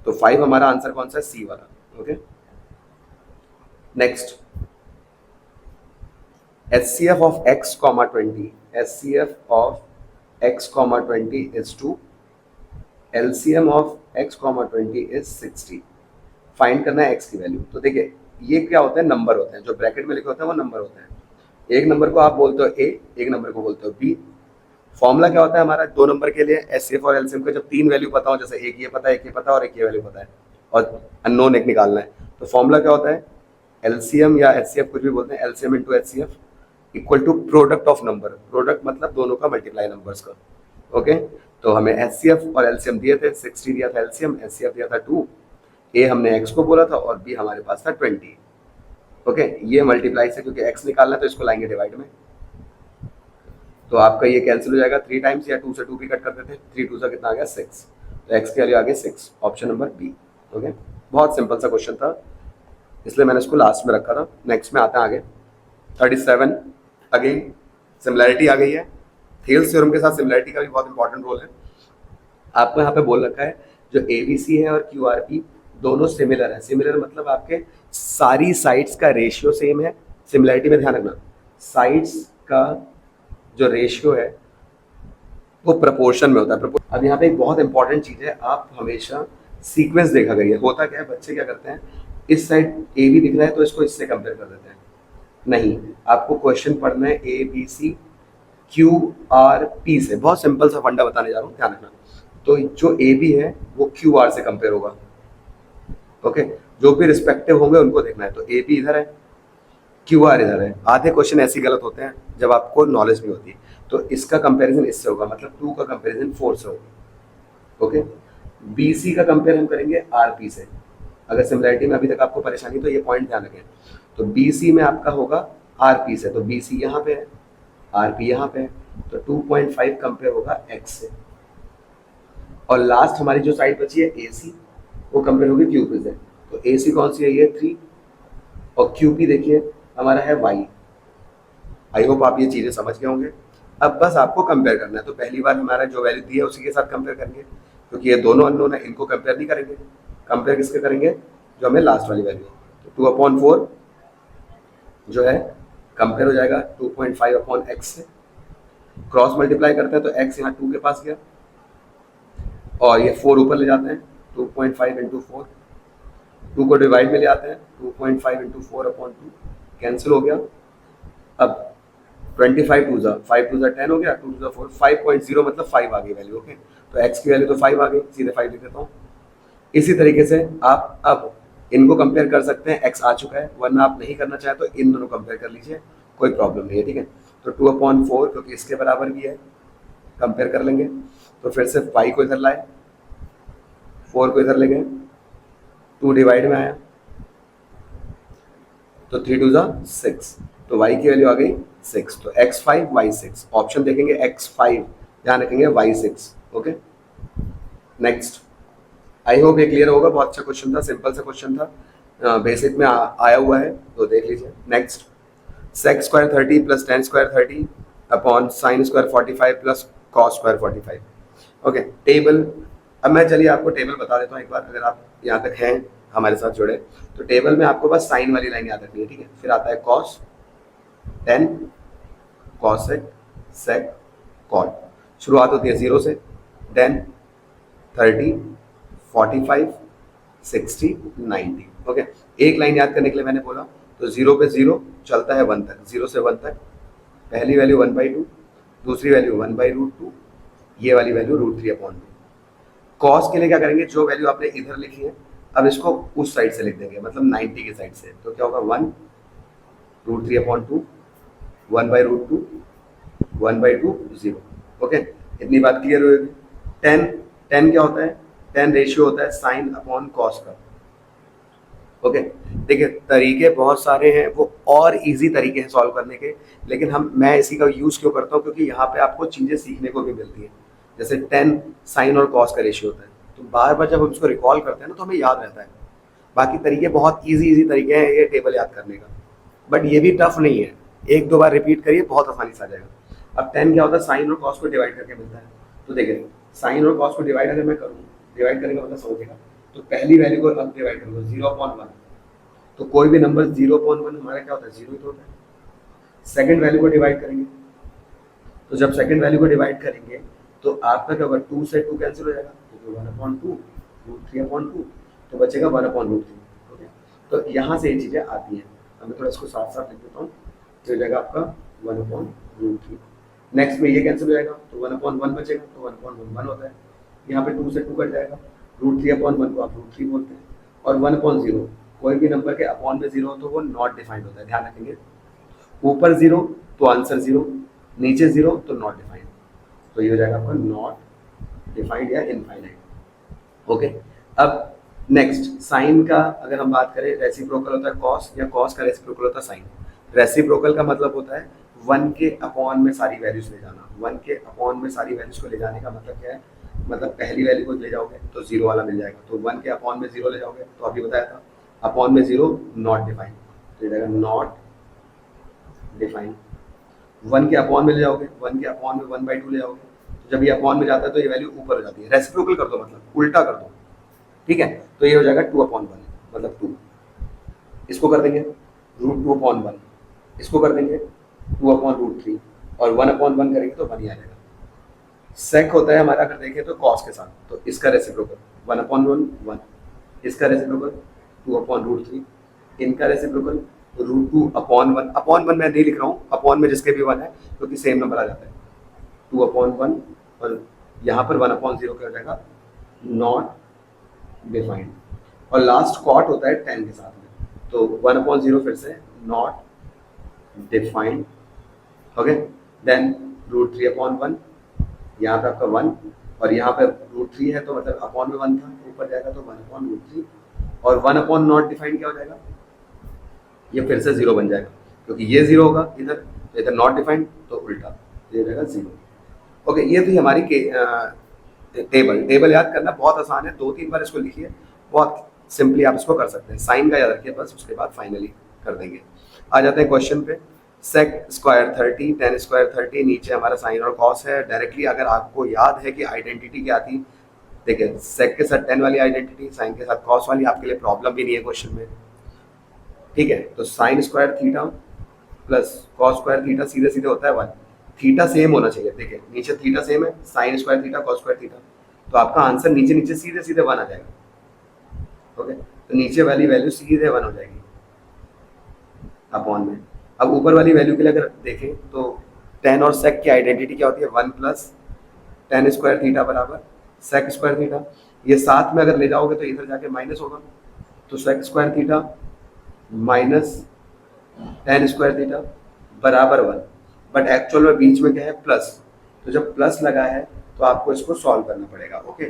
तो 5 हमारा आंसर कौन सा है, सी वाला, okay. Next, HCF of x, 20, HCF of x, 20 is 2, LCM of x, 20 is 60। Find करना है x की वैल्यू। तो देखिए ये क्या होते हैं, नंबर होते हैं, जो ब्रैकेट में लिखे होते हैं वो नंबर होते हैं। एक नंबर को आप बोलते हो a, एक नंबर को बोलते हो b। फॉर्मूला क्या होता है हमारा, दो नंबर के लिए HCF और LCM का, जब 3 वैल्यू पता हो, जैसे एक ये पता है, एक ये पता है और एक ये वैल्यू पता है, और अननोन एक निकालना है, तो फॉर्मूला क्या होता है, LCM या HCF कुछ भी बोलते हैं, LCM × HCF equal to product of number. Product मतलब दोनों का मल्टीप्लाई नंबर्स का, ओके। तो हमें HCF और LCM दिए थे, 60 दिया था LCM, HCF दिया था 2, A हमने x को बोला था और B हमारे पास था 20, ओके। ये मल्टीप्लाई से, क्योंकि x निकालना है तो इसको लाएंगे डिवाइड में, तो आपका ये कैंसिल हो जाएगा 3 टाइम्स, या 2 से 2 भी कट कर देते हैं, 3 2 सा कितना आ गया, 6। तो x की वैल्यू आ गई 6, ऑप्शन नंबर बी, ओके। बहुत सिंपल सा क्वेश्चन था, इसलिए मैंने इसको लास्ट में रखा था। नेक्स्ट में आते हैं आगे, 37। अगेन सिमिलैरिटी आ गई है, थेल्स थ्योरम के साथ सिमिलैरिटी का भी बहुत इंपॉर्टेंट रोल है। आपको यहाँ पे बोल रखा है जो ABC है और QRP दोनों सिमिलर है। सिमिलर मतलब आपके सारी साइड्स का रेशियो सेम है। सिमिलैरिटी में ध्यान रखना, साइड्स का जो रेशियो है वो प्रपोर्शन में होता है। अब यहाँ पे एक बहुत इंपॉर्टेंट चीज़ है, आप हमेशा सीक्वेंस देखा करिए। होता क्या है, बच्चे क्या करते हैं, इस साइड AB दिख रहा है तो इसको इससे कंपेयर कर देते हैं। नहीं, आपको क्वेश्चन पढ़ना है ABC QRP से। बहुत सिंपल सा फंडा बताने जा रहा हूँ, ध्यान रखना। तो जो AB है वो QR से कंपेयर होगा, ओके। जो भी रिस्पेक्टिव होंगे उनको देखना है। तो AB इधर है, QR इधर है। आधे क्वेश्चन ऐसे गलत होते हैं जब आपको नॉलेज नहीं होती, तो इसका कंपैरिजन इससे होगा, मतलब 2 का कंपैरिजन 4 से होगा, ओके। BC का कंपेयर हम करेंगे RP से। अगर सिमिलैरिटी में अभी तक आपको परेशानी तो ये पॉइंट ध्यान रखें। तो BC में आपका होगा RP से, तो BC यहाँ पे है, RP यहाँ पे है, तो 2.5 कंपेयर होगा X से। और लास्ट हमारी जो साइड बची है AC, वो कंपेयर होगी QP से। तो AC कौन सी है, ये 3, और QP देखिए हमारा है Y। आई होप आप ये चीज़ें समझ गए होंगे। अब बस आपको कंपेयर करना है। तो पहली बार हमारा जो वैल्यू दी है उसी के साथ कंपेयर करेंगे, क्योंकि ये दोनों अननोन है, इनको कंपेयर नहीं करेंगे। कंपेयर किसके करेंगे, जो हमें लास्ट वाली वैल्यू है। तो 2/4 जो है कंपेयर हो जाएगा 2.5/x से। क्रॉस मल्टीप्लाई करते हैं तो x यहाँ 2 के पास गया, और ये 4 ऊपर ले जाते हैं, 2.5 × 4। 2 को डिवाइड में ले आते हैं, 2.5 × 4/2 कैंसिल हो गया। अब 25 2 5 2 10 हो गया, 2 2 4, 5.0 मतलब 5 आ गई वैल्यू, ओके। तो x की वैल्यू तो 5 आ गई, सीधे 5 लिख देता हूँ। इसी तरीके से आप अब इनको कंपेयर कर सकते हैं, x आ चुका है, वरना आप नहीं करना चाहे तो इन दोनों कंपेयर कर लीजिए, कोई प्रॉब्लम नहीं है, ठीक है। तो 2/4 क्योंकि इसके बराबर भी है, कंपेयर कर लेंगे। तो फिर से 5 को इधर लाए, 4 को इधर ले गए, 2 डिवाइड में आया, तो 3 2 6, तो y की वैल्यू आ गई 6। तो x5 y6, ऑप्शन देखेंगे x5, ध्यान रखेंगे y6, okay. Next, I hope ये क्लियर होगा। बहुत अच्छा क्वेश्चन था, सिंपल सा क्वेश्चन था, बेसिक में आया हुआ है, तो देख लीजिए। Next, sec square 30 plus tan square 30 upon sine square 45 plus cos square 45। Okay, table. अब मैं चलिए आपको टेबल बता देता हूँ एक बार, अगर आप यहाँ तक हैं हमारे साथ जुड़े। तो टेबल में आपको बस साइन वाली लाइन याद रखनी है, ठीक है। फिर आता है कॉस, टेन, कॉसेक, सेक, कॉट। शुरुआत होती है 0 से, देन 30, 45, 60, 90। ओके, एक लाइन याद करने के लिए मैंने बोला, तो 0 पे 0 चलता है 1 तक, 0 से 1 तक। पहली वैल्यू 1/2, दूसरी वैल्यू 1/√2, ये वाली वैल्यू √3/2। कॉस के लिए क्या करेंगे, जो वैल्यू आपने इधर लिखी है अब इसको उस साइड से लिख देंगे, मतलब 90 की साइड से। तो क्या होगा, 1√3/2, 1/√2, 1/2, 0। ओके, इतनी बात क्लियर होगी। 10, 10 क्या होता है, 10 रेशियो होता है साइन अपॉन कॉस का। ओके, देखिए तरीके बहुत सारे हैं, वो और इजी तरीके हैं सॉल्व करने के, लेकिन मैं इसी का यूज़ क्यों करता हूँ, क्योंकि यहाँ पे आपको चीज़ें सीखने को भी मिलती हैं। जैसे 10 साइन और कॉस का रेशियो होता है, तो बार बार जब हम इसको रिकॉल करते हैं ना तो हमें याद रहता है। बाकी तरीके बहुत इजी तरीके हैं ये टेबल याद करने का, बट ये भी टफ नहीं है, एक दो बार रिपीट करिए बहुत आसानी से आ जाएगा। अब 10 क्या होता है, साइन और कॉस को डिवाइड करके मिलता है। तो देखिए साइन और कॉस को डिवाइड अगर मैं करूँ, डिवाइड करने का मतलब समझेगा, तो पहली वैल्यू को अब डिवाइड करूँगा 0/1, तो कोई भी नंबर 0/1 हमारा क्या होता है, 0 ही तो होता है। सेकंड वैल्यू को डिवाइड करेंगे, तो जब सेकंड वैल्यू को डिवाइड करेंगे तो आपका क्या होगा, 2 से 2 कैंसिल हो जाएगा, तो 1/2, √3/2, तो बचेगा 1/√3। ओके, तो यहाँ से ये चीज़ें आती हैं। अब मैं थोड़ा इसको साथ साथ लिख देता हूँ, तो हो जाएगा आपका 1/√3। नेक्स्ट में ये कैंसिल हो जाएगा, तो 1/1 बचेगा, तो 1/1 1 होता है। यहाँ पे 2 से 2 कट जाएगा, √3/1 को आप √3 बोलते हैं। और 1/0, कोई भी नंबर के अपॉन में 0 हो तो वो नॉट डिफाइंड होता है, ध्यान रखेंगे। ऊपर 0 तो आंसर 0, नीचे 0 तो नॉट डिफाइंड, तो ये हो जाएगा आपका नॉट डिफाइंड या इनफाइनाइट। ओके, अब नेक्स्ट साइन का अगर हम बात करें, रेसिप्रोकल होता है कॉस, या कॉस का रेसिप्रोकल होता है साइन। रेसिप्रोकल का मतलब होता है 1 के अपॉन में सारी वैल्यूज ले जाना। 1 के अपॉन में सारी वैल्यूज को ले जाने का मतलब क्या है, मतलब पहली वैल्यू को ले जाओगे तो 0 वाला मिल जाएगा, तो 1 के अपॉन में 0 ले जाओगे, तो अभी बताया था अपॉन में 0 नॉट डिफाइंड, तो ये जाएगा नॉट डिफाइंड। 1 के अपॉन में ले जाओगे, 1 के अपॉन में 1/2 ले जाओगे, तो जब ये अपॉन में जाता है तो ये वैल्यू ऊपर हो जाती है। रेसिप्रोकल कर दो, मतलब उल्टा कर दो, ठीक है। तो ये हो जाएगा 2/1, मतलब 2। इसको कर देंगे √2/1, इसको कर देंगे 2/√3, और 1/1 करेंगे तो 1 ही आ जाएगा। सेक होता है हमारा, अगर देखें तो कॉस के साथ, तो इसका रेसिप्रोकल 1/1, 1, इसका रेसिप्रोकल 2/√3, इनका रेसिप्रोकल √2/1। अपॉन 1 मैं नहीं लिख रहा हूँ, अपॉन में जिसके भी 1 है क्योंकि सेम नंबर आ जाता है। 2/1, और यहाँ पर 1/0 क्या हो जाएगा, नॉट डिफाइंड। और लास्ट कॉट होता है 10 के साथ में, तो 1/0 फिर से नॉट डिफाइंड। ओके, देन √3/1, यहाँ पे आपका 1, और यहाँ पे √3 है, तो मतलब अपॉन में 1 था, ऊपर जाएगा तो 1/√3, और 1 नॉट डिफाइंड क्या हो जाएगा, ये फिर से 0 बन जाएगा, क्योंकि ये 0 होगा इधर, तो इधर नॉट डिफाइंड, तो उल्टा ये हो जाएगा 0। ओके, ये थी हमारी टेबल याद करना बहुत आसान है, 2-3 बार इसको लिखिए, बहुत सिंपली आप इसको कर सकते हैं। साइन का याद रखिए बस, उसके बाद फाइनली कर देंगे। आ जाते हैं क्वेश्चन पे। सेक स्क्वायर 30, टेन स्क्वायर 30, नीचे हमारा साइन और कॉस है। डायरेक्टली अगर आपको याद है कि आइडेंटिटी क्या थी, देखिए सेक के साथ 10 वाली आइडेंटिटी, साइन के साथ कॉस वाली, आपके लिए प्रॉब्लम भी नहीं है क्वेश्चन में, ठीक है। तो sine square theta plus cos square theta सीधे सीधे होता है 1। थीटा सेम होना चाहिए, देखिए नीचे थीटा सेम है, sine square theta cos square theta, तो आपका आंसर नीचे नीचे सीधे सीधे 1 आ जाएगा। ओके, तो नीचे वाली वैल्यू सीधे 1 हो जाएगी अपॉन में। अब ऊपर वाली वैल्यू के लिए अगर देखें तो टेन और सेक की आइडेंटिटी क्या होती है, 1 प्लस टेन स्क्वायर थीटा बराबर सेक स्क्वायर थीटा। ये साथ में अगर ले जाओगे तो इधर जाके माइनस होगा, तो sec square theta minus tan square theta बराबर 1, बट एक्चुअल में बीच में क्या है, प्लस। तो जब प्लस लगा है तो आपको इसको सॉल्व करना पड़ेगा, ओके,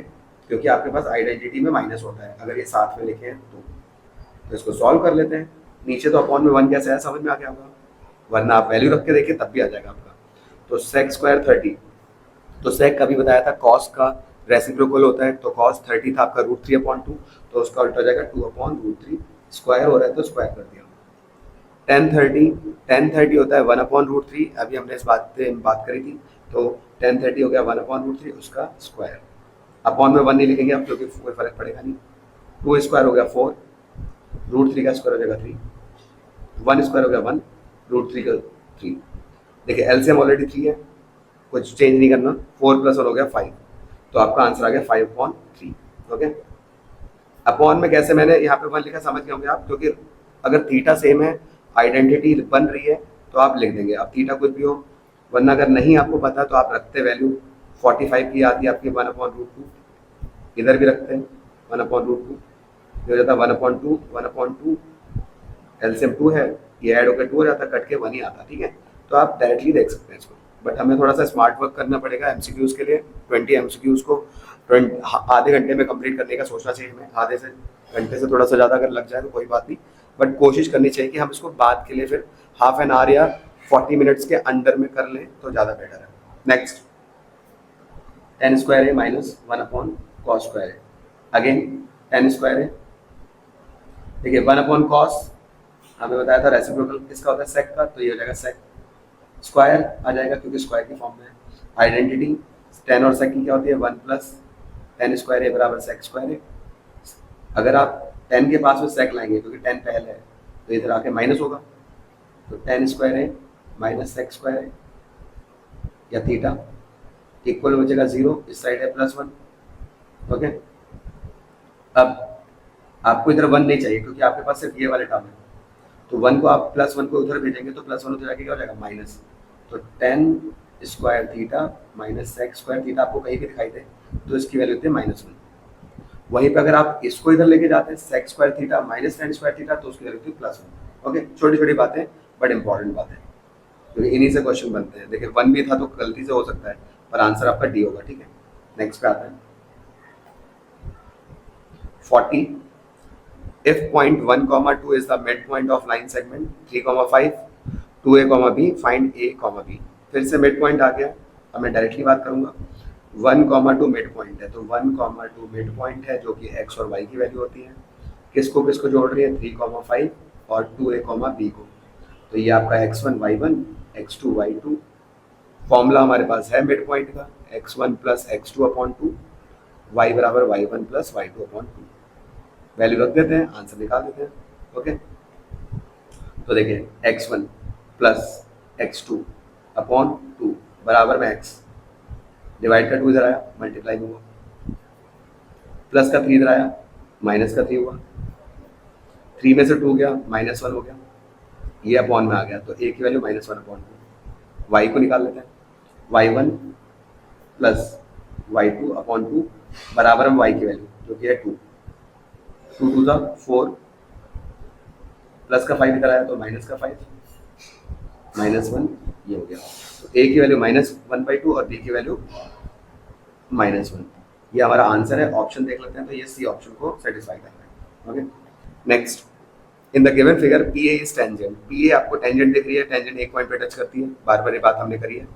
क्योंकि आपके पास आइडेंटिटी में माइनस होता है अगर ये साथ में लिखे हैं तो इसको सॉल्व कर लेते हैं। नीचे तो अपॉन में 1 कैसे है समझ में आ गया होगा, वरना आप वैल्यू रख के देखिए तब भी आ जाएगा आपका। तो सेक स्क्वायर 30, तो सेक कभी बताया था कॉस का रेसिप्रोकल होता है तो cos 30 था आपका √3/2, तो उसका उल्टा हो जाएगा 2/√3, स्क्वायर हो रहा है तो स्क्वायर कर दिया। tan 30 होता है 1/√3, अभी हमने इस बात पे बात करी थी, तो tan 30 हो गया 1/√3 उसका स्क्वायर। अपॉन में 1 नहीं लिखेंगे आप क्योंकि कोई फर्क पड़ेगा नहीं। 2 स्क्वायर हो गया 4, √3 का स्क्वायर हो जाएगा 3, 1 स्क्वायर हो गया 1, √3 का 3। देखिए एलसीएम ऑलरेडी 3 है, कुछ चेंज नहीं करना, 4 + 1 हो गया 5, तो आपका आंसर आ गया 5/3। ओके, अपॉन में कैसे मैंने यहाँ पे 1 लिखा समझ गए होंगे आप, क्योंकि अगर थीटा सेम है, आइडेंटिटी बन रही है, तो आप लिख देंगे, अब थीटा कुछ भी हो। वरना अगर नहीं आपको पता तो आप रखते वैल्यू 45 की आती है आपकी 1/√2, इधर भी रखते हैं 1/√2, ये हो जाता है 1/2, 1/2, एलसीएम 2 है, ये ऐड होकर 2 हो जाता, कट के 1 ही आता। ठीक है, तो आप डायरेक्टली देख सकते हैं इसको, बट हमें थोड़ा सा स्मार्ट वर्क करना पड़ेगा एमसीक्यूज के लिए। 20 एमसीक्यूज को आधे घंटे में कंप्लीट करने का सोचना चाहिए हमें, आधे से घंटे से थोड़ा सा ज़्यादा अगर लग जाए तो कोई बात नहीं, बट कोशिश करनी चाहिए कि हम इसको बाद के लिए फिर हाफ एन आवर या 40 मिनट्स के अंडर में कर लें तो ज़्यादा बेटर है। नेक्स्ट, tan स्क्वायर है -1/cos स्क्वायर है, अगेन tan स्क्वायर है। देखिए 1/cos हमें बताया था रेसिप्रोकल किसका होता है, सेक का, तो ये हो जाएगा सेक, स्क्वायर आ जाएगा क्योंकि स्क्वायर की फॉर्म में है। आइडेंटिटी tan और सेक की क्या होती है, 1 + tan स्क्वायर है बराबर सेक स्क्वायर है। अगर आप tan के पास में सेक लाएंगे क्योंकि tan पहले है, तो इधर आके माइनस होगा, तो tan स्क्वायर है -सेक स्क्वायर है, या थीटा इक्वल हो जाएगा 0, इस साइड है +1। ओके, अब आपको इधर 1 नहीं चाहिए क्योंकि आपके पास सिर्फ ये वाले टर्म है, तो 1 को आप +1 को उधर भेजेंगे तो +1 उधर जाके क्या हो जाएगा माइनस, तो tan square theta -sec square theta आपको कहीं भी दिखाई दे तो इसकी वैल्यू होती है -1। वहीं पे अगर आप इसको इधर लेके जाते हैं sec square theta -tan square theta, तो उसकी वैल्यू होती है +1। ओके, छोटी छोटी बातें बट इंपॉर्टेंट बातें, क्योंकि इन्हीं से क्वेश्चन बनते हैं। देखिए 1 भी था तो गलती से हो सकता है, पर आंसर आपका डी होगा। ठीक है, नेक्स्ट पे आता है 40, if point 1, 2 is the midpoint of line segment 3, 5, 2a, b, find a, b। फिर से मिड पॉइंट आ गया, अब मैं डायरेक्टली बात करूंगा। 1, 2 मिड पॉइंट है, तो 1, 2 मिड पॉइंट है जो कि x और y की वैल्यू होती है। किसको किसको जोड़ रही है, 3, 5 और 2a, b को, तो ये आपका x1, y1, x2, y2। Formula हमारे पास है मिड पॉइंट का, x1 + x2/2, y बराबर y1 + y2/2। वैल्यू रख देते हैं, आंसर निकाल देते हैं। ओके, तो देखिए x1 + x2/2 बराबर में x, डिवाइड का 2 इधर आया, मल्टीप्लाई हुआ, प्लस का 3 इधर आया, माइनस का 3 हुआ, 3 में से 2 गया, -1 हो गया, ये अपॉन में आ गया, तो a की वैल्यू -1/2। y को निकाल लेते हैं, y1 + y2/2 बराबर में y की वैल्यू जो कि है 2, 2 2 ज़ा 4, प्लस का 5 इधर आया तो माइनस का 5, -1 ये हो गया। तो a की वैल्यू -1/2 और b की वैल्यू -1, ये हमारा आंसर है। ऑप्शन देख लेते हैं, तो ये सी ऑप्शन को सेटिस्फाई कर रहा है। Okay, next, in the given figure P A is tangent, P A आपको टेंजेंट दिख रही है, टेंजेंट एक पॉइंट पे टच करती है, बार बार ये बात हमने करी है।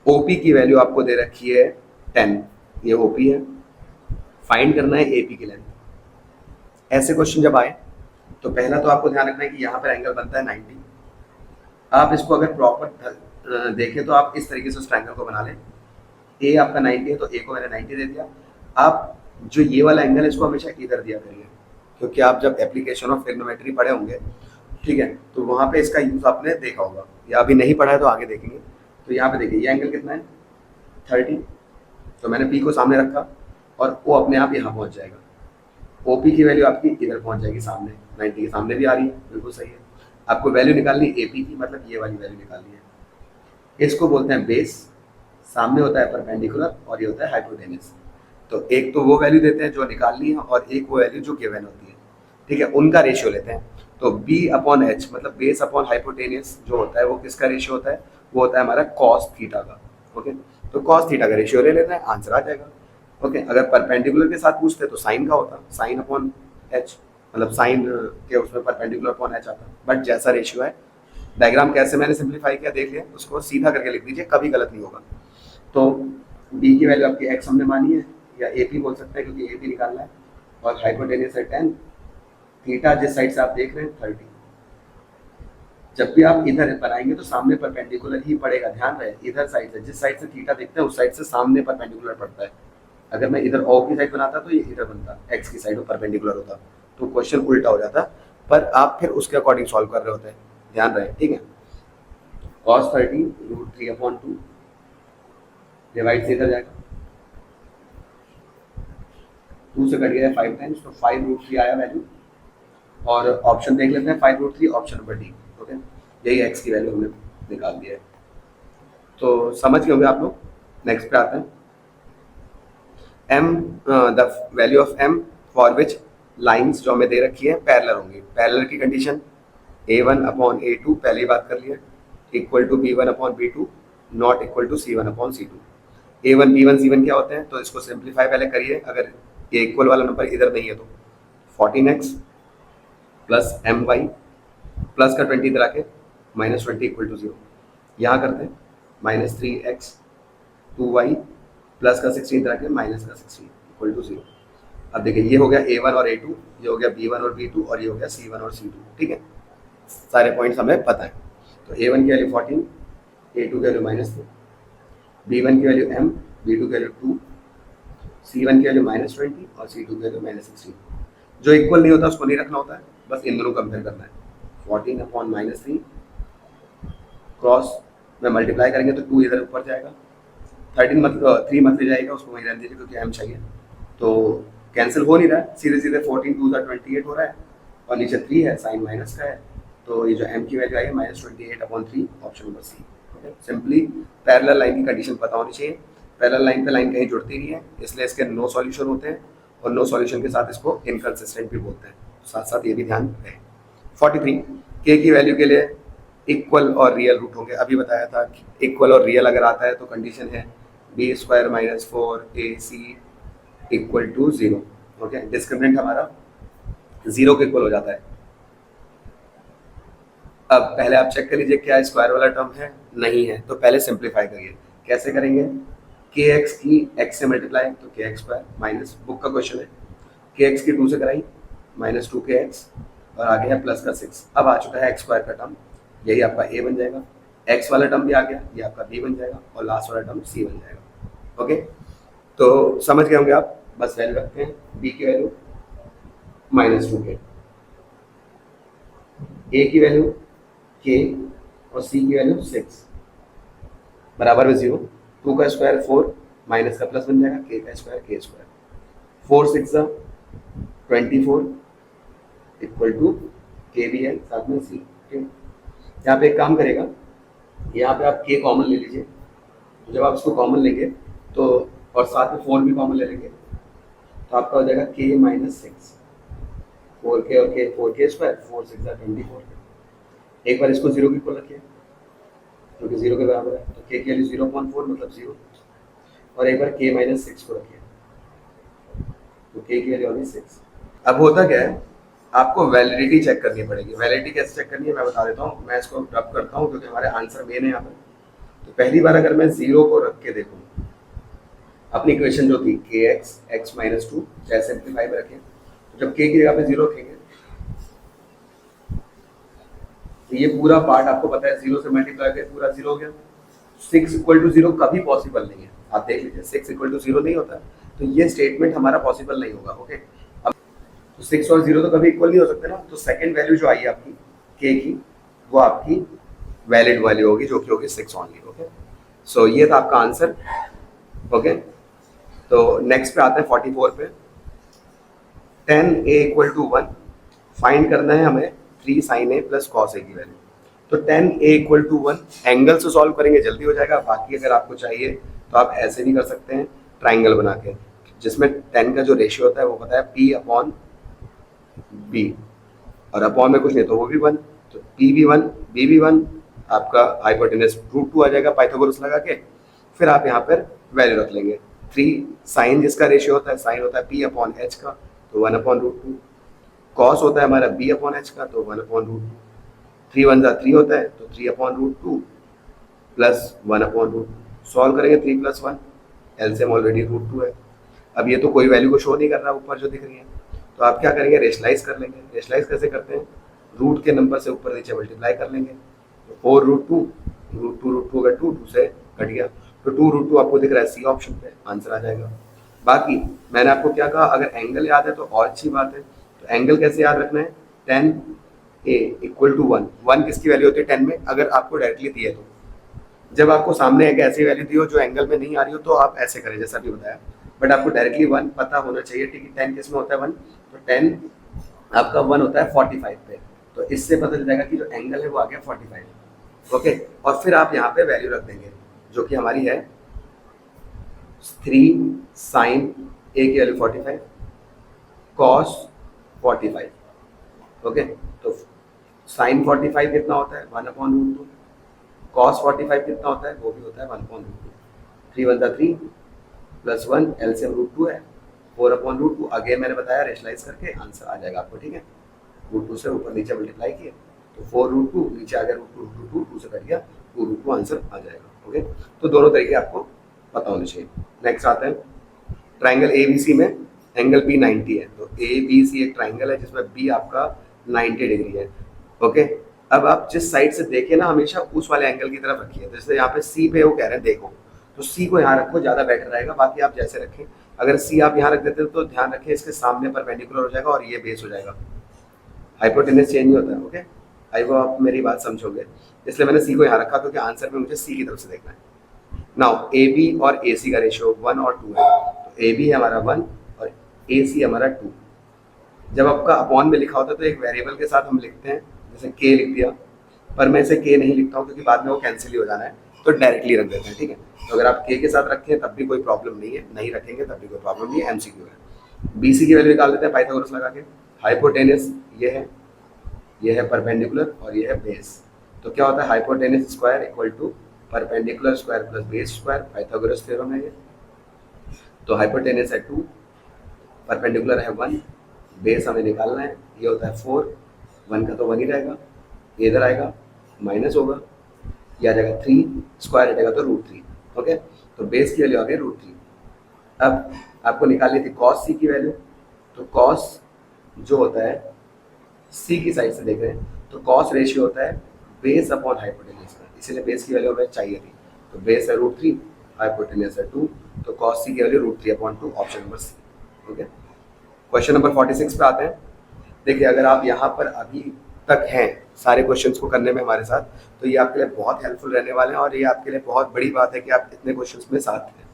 ओपी की वैल्यू आपको दे रखी है 10, ये ओपी है, फाइंड करना है एपी की लेंथ। ऐसे क्वेश्चन जब आए तो पहला तो आपको ध्यान रखना है कि यहाँ पर एंगल बनता है 90। आप इसको अगर प्रॉपर देखें तो आप इस तरीके से उस ट्रायंगल को बना लें, ए आपका 90 है तो ए को मैंने 90 दे दिया। आप जो ये वाला एंगल है इसको हमेशा इधर दिया करिए, क्योंकि आप जब एप्लीकेशन ऑफ ट्रिग्नोमेट्री पढ़े होंगे, ठीक है, तो वहाँ पे इसका यूज़ आपने देखा होगा, या अभी नहीं पढ़ा है तो आगे देखेंगे। तो यहाँ पे देखिए ये एंगल कितना है 30, तो मैंने पी को सामने रखा और ओ अपने आप यहाँ पहुँच जाएगा। ओपी की वैल्यू आपकी इधर पहुँच जाएगी सामने, 90 के सामने भी आ रही है, बिल्कुल सही है। आपको वैल्यू निकालनी एपी की, मतलब ये वाली वैल्यू निकालनी है। इसको बोलते हैं बेस, सामने होता है परपेंडिकुलर और ये होता है हाइपोटेनस। तो एक तो वो वैल्यू देते हैं जो निकालनी है और एक वो वैल्यू जो गिवन होती है, ठीक है, उनका रेशियो लेते हैं। तो b/h मतलब बेस अपॉन हाइपोटेनियस जो होता है वो किसका रेशियो होता है, वो होता है हमारा cos थीटा का। ओके, तो cos थीटा का रेशियो ले लेना है, आंसर आ जाएगा। ओके, अगर परपेंडिकुलर के साथ पूछते तो साइन का होता, साइन अपॉन h, मतलब साइन के उसमें परपेंडिकुलर अपॉन h आता, बट जैसा रेशियो है। डायग्राम कैसे मैंने सिंप्लीफाई किया देख लिया, उसको सीधा करके लिख दीजिए, कभी गलत नहीं होगा। तो b की वैल्यू आपकी x हमने मानी है, या AP बोल सकते हैं क्योंकि AP निकालना है, और हाइपोटेन्यूस है 10, थीटा जिस साइड से आप देख रहे हैं 30। जब भी आप इधर बनाएंगे तो सामने परपेंडिकुलर ही पड़ेगा, ध्यान रहे, इधर साइड से, जिस साइड से थीटा देखते हैं उस साइड से सामने परपेंडिकुलर पड़ता है। अगर मैं इधर O की साइड बनाता तो ये इधर बनता, X की साइड में परपेंडिकुलर होता, तो क्वेश्चन उल्टा हो जाता, पर आप फिर उसके अकॉर्डिंग सॉल्व कर रहे होते हैं, ध्यान रहे, ठीक है। cos 30 √3/2 डिवाइड से इधर जाएगा, 2 से कट गया 5 टाइम्स, तो 5√3 आया वैल्यू, और ऑप्शन देख लेते हैं 5√3, ऑप्शन नंबर डी, ओके। यही एक्स की वैल्यू हमने निकाल दी है, तो समझ गए होंगे आप लोग। नेक्स्ट पे आते हैं, M the value of M for which lines जो हमें दे रखी है पैरेलल होंगी। पैरेलल की कंडीशन A1/A2 पहले ही बात कर लिया, equal to B1/B2 not equal to C1/C2। A1 B1 C1 क्या होते हैं, तो इसको सिंप्लीफाई पहले करिए, अगर ये इक्वल वाला नंबर इधर नहीं है तो 14x प्लस my प्लस का 20 इधर आके -20 इक्वल टू 0, यहाँ करते हैं -3x 2y प्लस का 16 इधर आके माइनस का 16 इक्वल टू 0। अब देखिए ये हो गया A1 और A2, ये हो गया B1 और B2, और ये हो गया C1 और C2, ठीक है, सारे पॉइंट्स हमें पता है। तो A1 की वैल्यू 14, A2 की वैल्यू -2, B1 की वैल्यू m, B2 की वैल्यू 2, C1 की वैल्यू -20 और C2 की वैल्यू -16। जो इक्वल नहीं होता उसको नहीं रखना होता है, बस इन दोनों कंपेयर करना है। 14/-3 क्रॉस में मल्टीप्लाई करेंगे तो 2 इधर ऊपर जाएगा, 3 मत ले जाएगा, उसको वहीं रहने दीजिए क्योंकि m चाहिए, तो कैंसिल हो नहीं रहा है, सीधे सीधे 14 2 28 हो रहा है, और नीचे 3 है, साइन माइनस का है, तो ये जो m की वैल्यू आई है -28/3, option number C. Simply parallel line की कंडीशन पता होनी चाहिए, पैरेलल लाइन पे लाइन कहीं जुड़ती नहीं है, इसलिए इसके नो सॉल्यूशन होते हैं, और नो सॉल्यूशन के साथ इसको इनकंसिस्टेंट भी बोलते हैं, साथ साथ ये भी ध्यान रहे। 43 k की वैल्यू के लिए इक्वल और रियल रूट होंगे, अभी बताया था कि इक्वल और रियल अगर आता है तो कंडीशन है b² - 4ac equal to 0, okay. Discriminant हमारा 0 के इक्वल हो जाता है। अब पहले आप चेक कर लीजिए क्या स्क्वायर वाला टर्म है, नहीं है, तो पहले सिंप्लीफाई करिए। कैसे करेंगे, kx की x से मल्टीप्लाई तो kx² माइनस, बुक का क्वेश्चन है, kx की 2 से कराई -2kx, और आगे है प्लस का 6। अब आ चुका है x² का टर्म, यही आपका a बन जाएगा, x वाला टर्म भी आ गया, ये आपका b बन जाएगा, और लास्ट वाला टर्म c बन जाएगा, ओके। तो समझ गए होंगे आप, बस वैल्यू रखते हैं, b की वैल्यू -2k, a की वैल्यू k, और c की वैल्यू 6 बराबर में 0, 2 का स्क्वायर 4, माइनस का प्लस बन जाएगा, k का square k square, 4 6 24 equal to k भी है साथ में c, ठीक। यहाँ पे एक काम करेगा, यहाँ पे आप k कॉमन ले लीजिए, तो जब आप इसको कॉमन लेंगे तो, और साथ में 4 भी कॉमन ले लेंगे, तो आपका हो जाएगा k -6, 4k और k 4k स्क्वायर, 4 6 24। एक बार इसको 0 के इक्वल रखिए क्योंकि 0 के बराबर है, तो k की वैल्यू 0.4 मतलब 0, और एक बार k -6 को रखिए तो k की वैल्यू होगी 6। अब होता क्या है, आपको वैलिडिटी चेक करनी पड़ेगी। वैलिडिटी कैसे चेक करनी है मैं बता देता हूँ, मैं इसको रब करता हूँ क्योंकि हमारे आंसर मेन है यहाँ पर। तो पहली बार अगर मैं 0 को रख के देखूँ, अपनी इक्वेशन जो थी kx x -2 चाहे सिंप्लीफाई में रखें, तो जब k की जगह पे 0 रखेंगे तो ये पूरा पार्ट आपको पता है 0 से मल्टीप्लाई करके पूरा 0 हो गया। 6 इक्वल टू 0 कभी पॉसिबल नहीं है, आप देख लीजिए 6 इक्वल टू 0 नहीं होता, तो ये स्टेटमेंट हमारा पॉसिबल नहीं होगा, ओके। अब तो 6 और 0 तो कभी इक्वल नहीं हो सकते ना, तो सेकंड वैल्यू जो आई है आपकी k की, वो आपकी वैलिड वैल्यू होगी जो कि होगी 6 ओनली, ओके। सो ये था आपका आंसर, ओके। तो नेक्स्ट पे आते हैं 44 पे, tan a equal to 1 find करना है हमें 3 sin a plus cos a की वैल्यू। तो tan a equal to 1 angle से सॉल्व करेंगे जल्दी हो जाएगा, बाकी अगर आपको चाहिए तो आप ऐसे भी कर सकते हैं ट्राइंगल बना के, जिसमें tan का जो रेशियो होता है वो पता है p/b, और अपॉन में कुछ नहीं तो वो भी 1, तो p भी 1 b भी 1, आपका हाइपोटेनस √2 आ जाएगा पाइथागोरस लगा के, फिर आप यहाँ पर वैल्यू रख लेंगे। 3 साइन जिसका रेशियो होता है, साइन होता है p/h का, तो 1/√2, कॉस होता है हमारा b/h का, तो 1/√2, 3 1 3 होता है तो 3/√2 प्लस 1/√2, सॉल्व करेंगे 3 + 1, एलसीएम ऑलरेडी √2 है, अब ये तो कोई वैल्यू को शो नहीं कर रहा ऊपर जो दिख रही है, तो आप क्या करेंगे, रेशलाइज कर लेंगे। रेशलाइज कैसे करते हैं, रूट के नंबर से ऊपर नीचे मल्टीप्लाई कर लेंगे। तो 4√2, रूट टू अगर टू से कट गया तो 2√2 आपको दिख रहा है सी ऑप्शन पे, आंसर आ जाएगा। बाकी मैंने आपको क्या कहा, अगर एंगल याद है तो और अच्छी बात है। तो एंगल कैसे याद रखना है, 10A = 1। 1 किसकी वैल्यू होती है 10 में, अगर आपको डायरेक्टली दी है तो। जब आपको सामने एक ऐसी वैल्यू दी हो जो एंगल में नहीं आ रही हो तो आप ऐसे करें जैसा भी बताया, बट आपको डायरेक्टली 1 पता होना चाहिए। ठीक है, 10 किस में होता है 1, तो 10 आपका 1 होता है 45 पे, तो इससे पता चल जाएगा कि जो एंगल है वो आ गया 45। ओके, और फिर आप यहाँ पे वैल्यू रख देंगे जो कि हमारी है 3 sin A की वैल्यू 45, cos 45। ओके, तो sin 45 कितना होता है 1/√2, cos 45 कितना होता है वो भी होता है 1/√2। 3 × 3 + 1 LCM √2 है, 4/√2। अगेन मैंने बताया रेशलाइज करके आंसर आ जाएगा आपको। ठीक है, √2 से ऊपर नीचे मल्टीप्लाई किए तो 4√2, नीचे आ गया √2, 2 से कट गया 2√2, आंसर आ जाएगा। ओके, तो दोनों तरीके आपको पता होने चाहिए। नेक्स्ट आते हैं, ट्राइंगल ABC में एंगल B 90 है, तो ABC एक ट्राइंगल है जिसमें B आपका 90 डिग्री है। ओके, अब आप जिस साइड से देखें ना हमेशा उस वाले एंगल की तरफ रखिए। जैसे यहाँ पे C पे वो कह रहे हैं देखो, तो C को यहाँ रखो, ज़्यादा बेटर रहेगा। बाकी आप जैसे रखें, अगर C आप यहाँ रख देते हो तो ध्यान रखें इसके सामने परपेंडिकुलर हो जाएगा और ये बेस हो जाएगा, हाइपोटेनस चेंज नहीं होता है। ओके, आई वो आप मेरी बात समझोगे, इसलिए मैंने C को यहाँ रखा क्योंकि आंसर में मुझे C की तरफ से देखना है। नाउ AB और AC का रेशियो 1 और 2 है, तो AB है हमारा 1 और AC हमारा 2। जब आपका अपॉन में लिखा होता है तो एक वेरिएबल के साथ हम लिखते हैं, जैसे K लिख दिया, पर मैं इसे K नहीं लिखता हूँ क्योंकि बाद में वो कैंसिल ही हो जाना है, तो डायरेक्टली रख देते हैं। ठीक है, तो अगर आप K के साथ रखें तब भी कोई प्रॉब्लम नहीं है, नहीं रखेंगे तब भी कोई प्रॉब्लम नहीं है, MCQ है। BC की वैल्यू निकाल देते हैं पाइथागोरस लगा के। हाइपोटेनस ये है परपेंडिकुलर और ये है बेस, तो क्या होता है hypotenuse square equal to perpendicular square plus base square, Pythagoras theorem है ये। तो हाइपोटेनस है 2, परपेंडिकुलर है 1, बेस हमें निकालना है, ये होता है 4, 1 का तो 1 ही रहेगा, इधर आएगा माइनस होगा, ये आ जाएगा 3, स्क्वायर हटेगा तो √3। ओके, तो बेस की वैल्यू आ गई √3। अब आपको निकालनी थी cos C की वैल्यू, तो cos जो होता है C की साइड से देख रहे हैं तो cos रेशियो होता है बेस अपॉन हाइपोटेनस का, इसलिए बेस की वैल्यू हमें चाहिए थी, तो बेस है √3, हाइपोटेनस है 2, तो cos C की value √3/2, option number C। Okay, question number 46 पे आते हैं। देखिए, अगर आप यहाँ पर अभी तक हैं सारे क्वेश्चंस को करने में हमारे साथ, तो ये आपके लिए बहुत हेल्पफुल रहने वाले हैं और ये आपके लिए बहुत बड़ी बात है कि आप इतने क्वेश्चंस में साथ हैं।